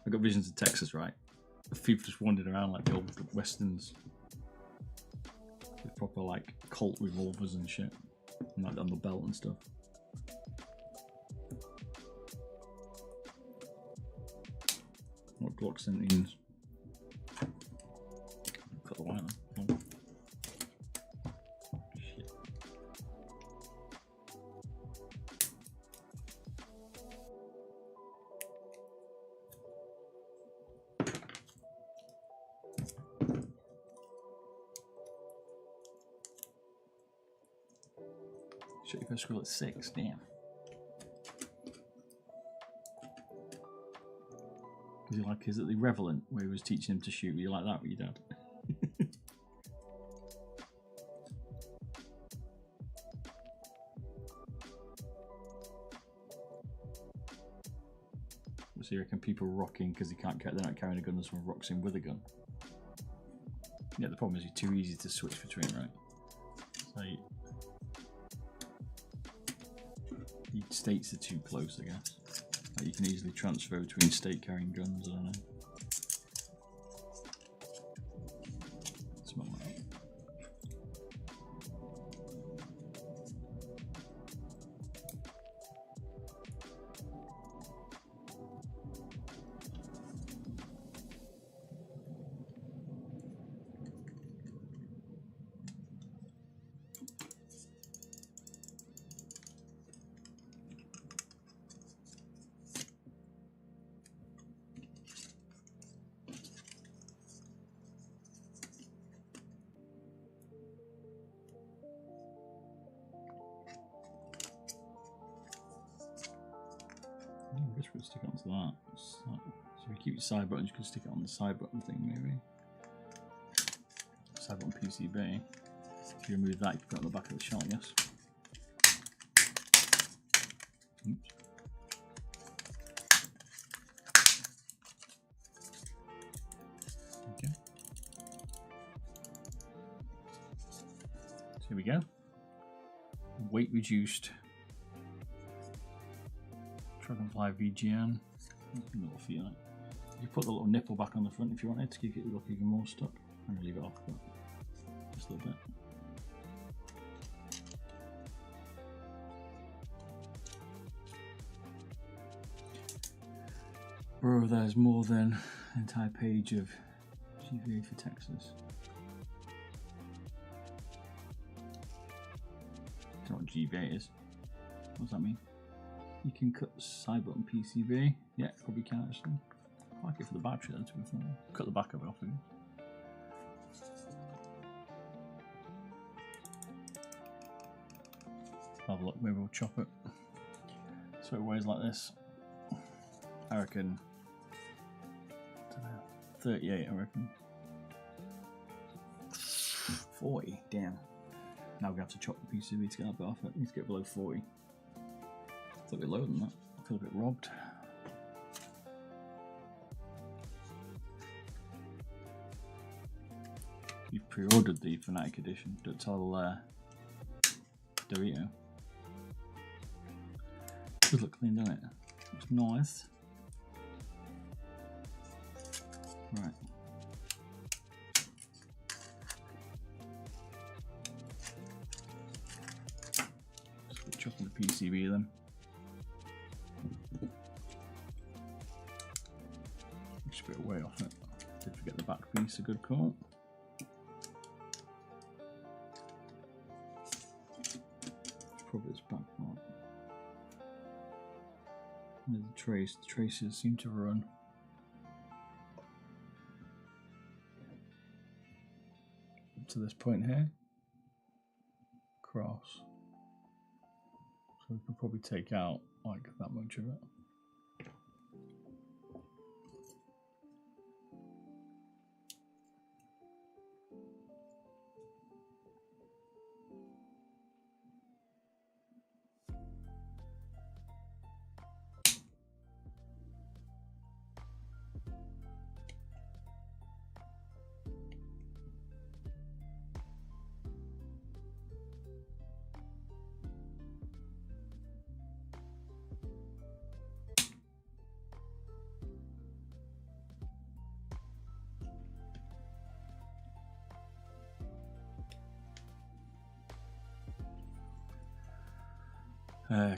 Speaker 2: I got visions of Texas, right? People just wandered around like the old westerns with proper like Colt revolvers and shit, and like on the belt and stuff. What Glock 17s? Cut the wire. Oh. Shit, you go to school at 6, damn. Was he like, is it the Revelant where he was teaching him to shoot? Were you like that with your dad? So you reckon people rocking because they're not carrying a gun and someone rocks in with a gun? Yeah, the problem is you're too easy to switch between, right? So states are too close, I guess. Like you can easily transfer between state carrying guns, I don't know. Smell that. just gonna stick it onto that. So if you keep your side button, you can stick it on the side button thing maybe. Side button PCB. If you remove that, you can put it on the back of the shell, I guess. Oops. Okay. So here we go. Weight reduced Dragonfly VGN. Little feel it. You put the little nipple back on the front if you wanted to keep it look even more stuck. I'm gonna leave it off, but just a little bit. Bro, there's more than an entire page of GVA for Texas. I don't know what GVA is. What does that mean? You can cut side button PCB. Yeah, probably can actually. I like it for the battery though, to be fair. Cut the back of it off again. Have a look, maybe we'll chop it. So it weighs like this. I reckon, I don't know, 38 I reckon. 40, damn. Now we have to chop the PCB to get that bit off it. It needs to get below 40. It's a bit lower than that. I feel a bit robbed. You've pre-ordered the Fnatic edition. Don't tell Dorito. Does look clean, doesn't it? It's nice. Right. Just chopping the PCB then. Just a bit of weight off it. Did forget the back piece, a good call. Probably this back part. There's the trace. The traces seem to run. Up to this point here. Cross. So we can probably take out like that much of it.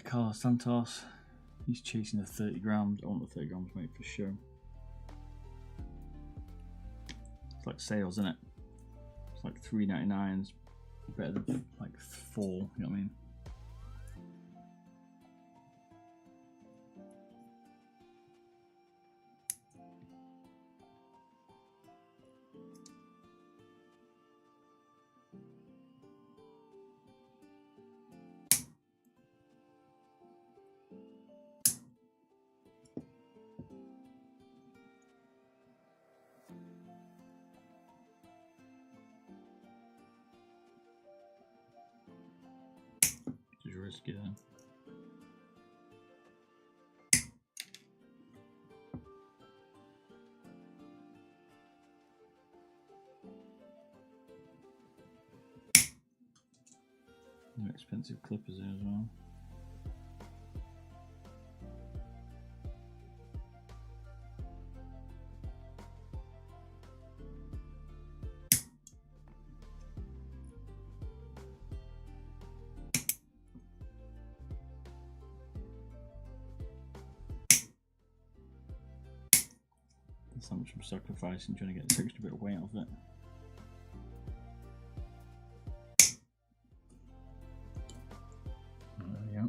Speaker 2: Carlos Santos, he's chasing the 30 grams. I want the 30 grams, mate, for sure. It's like sales, isn't it? It's like $3.99's better than like $4, you know what I mean? Risky then. No expensive clippers there as well. That's how much I'm sacrificing trying to get this extra bit of weight off it. Yeah,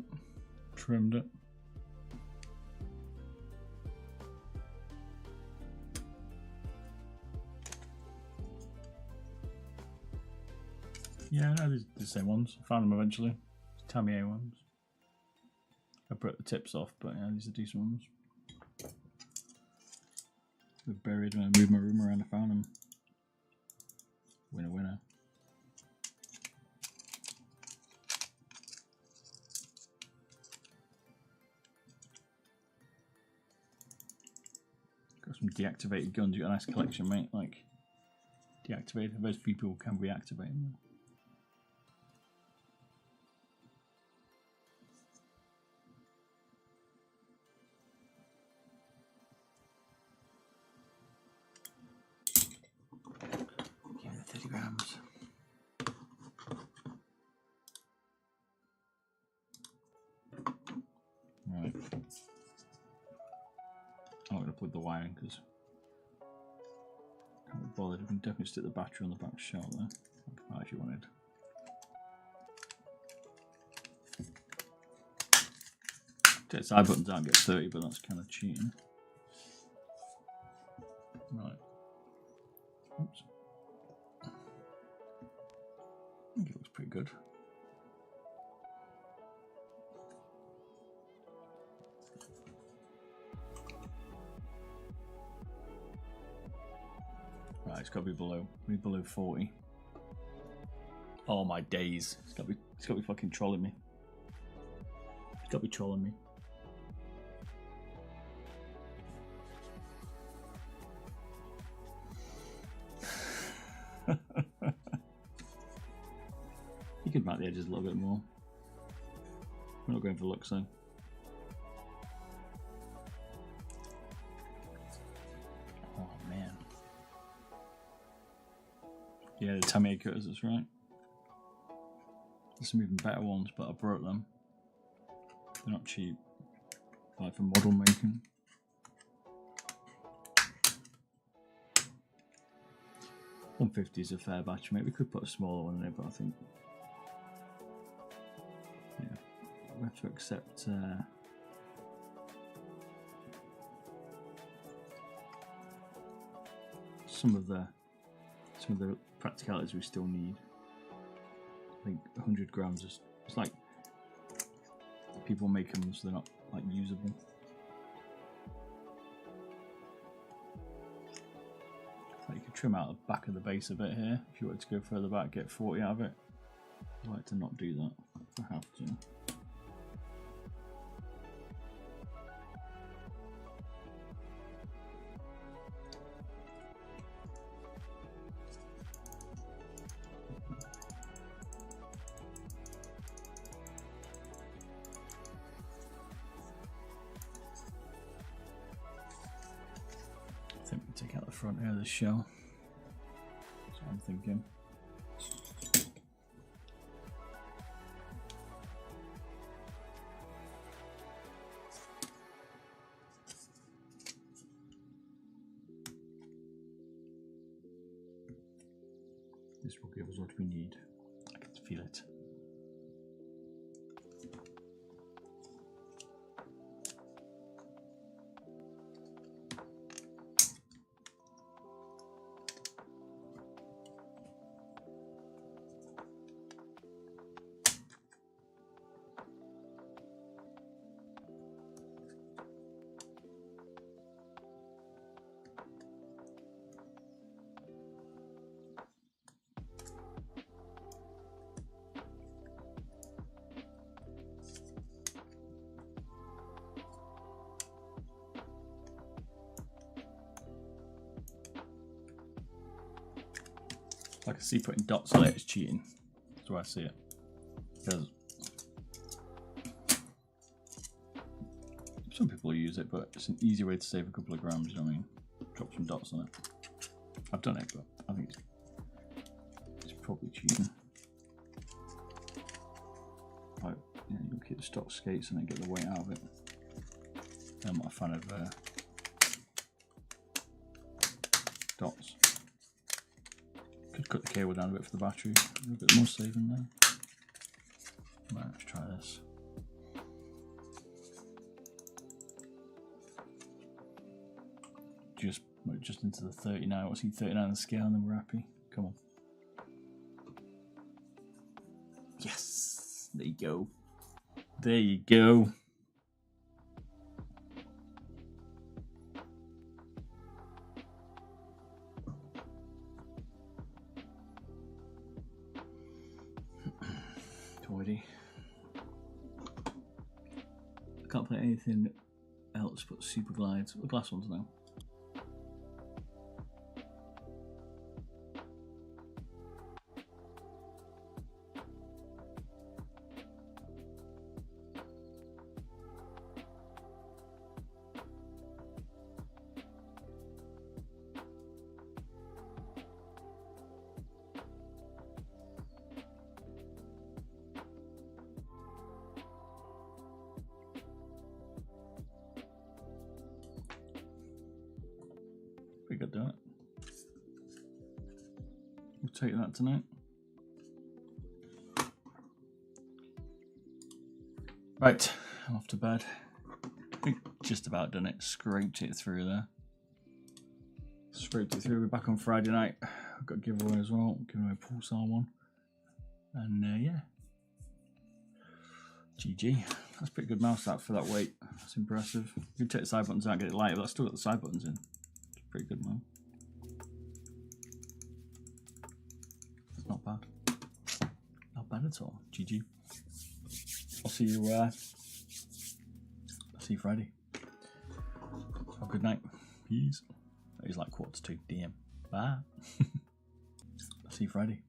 Speaker 2: trimmed it. Yeah, no, these are the same ones. I found them eventually. Tamiya ones. I broke the tips off, but yeah, these are decent ones. They're buried and I moved my room around. I found them. Winner, winner. Got some deactivated guns. You got a nice collection, mate. Like deactivated. Those few people can reactivate them. Yeah, 30 grams. Right. I'm not going to plug the wire in because I can't be bothered. I can definitely stick the battery on the back shell there, like I actually wanted. Take the side buttons out and get 30, but that's kind of cheating. Right. Oops. I think it looks pretty good. Right, it's got to be below 40. Oh my days! It's got to be fucking trolling me. It's got to be trolling me. You could map the edges a little bit more. We're not going for looks though. Oh man. Yeah, the Tamiya cutters, that's right. There's some even better ones, but I broke them. They're not cheap. Like for model making. $150 is a fair batch, mate. We could put a smaller one in there, but I think yeah, we have to accept some of the practicalities we still need. I think 100 grams is it's like people make them so they're not like usable. Like you could trim out the back of the base a bit here if you wanted to go further back, get 40 out of it. I like to not do that if I have to. I think we take out the front here of the shell. That's what I'm thinking. This will give us what we need. I can feel it. I can see putting dots on it is cheating. That's why I see it. Because some people use it, but it's an easy way to save a couple of grams, you know what I mean? Drop some dots on it. I've done it, but I think it's probably cheating. Like, yeah, you keep the stock skates and then get the weight out of it. I'm not a fan of dots. Could cut the cable down a bit for the battery, a little bit more saving there. Right, let's try this. Just into the 39. What's he 39 on the scale, and then we're happy. Come on. Yes, there you go. There you go. Toity. I can't play anything else but Super Glides. The glass ones now. Pretty good doing it. We'll take that tonight. Right, I'm off to bed. I think just about done it. Scraped it through there. Scraped it through. We're back on Friday night. I've got a giveaway as well. Giving away a Pulsar one. And yeah. GG. That's a pretty good mouse that for that weight. That's impressive. You can take the side buttons out and get it lighter, but that's still got the side buttons in. Pretty good, man. It's not bad. Not bad at all. GG. I'll see you Friday. Have a good night. Peace. It's like 1:45. DM. Bye. I'll see you Friday.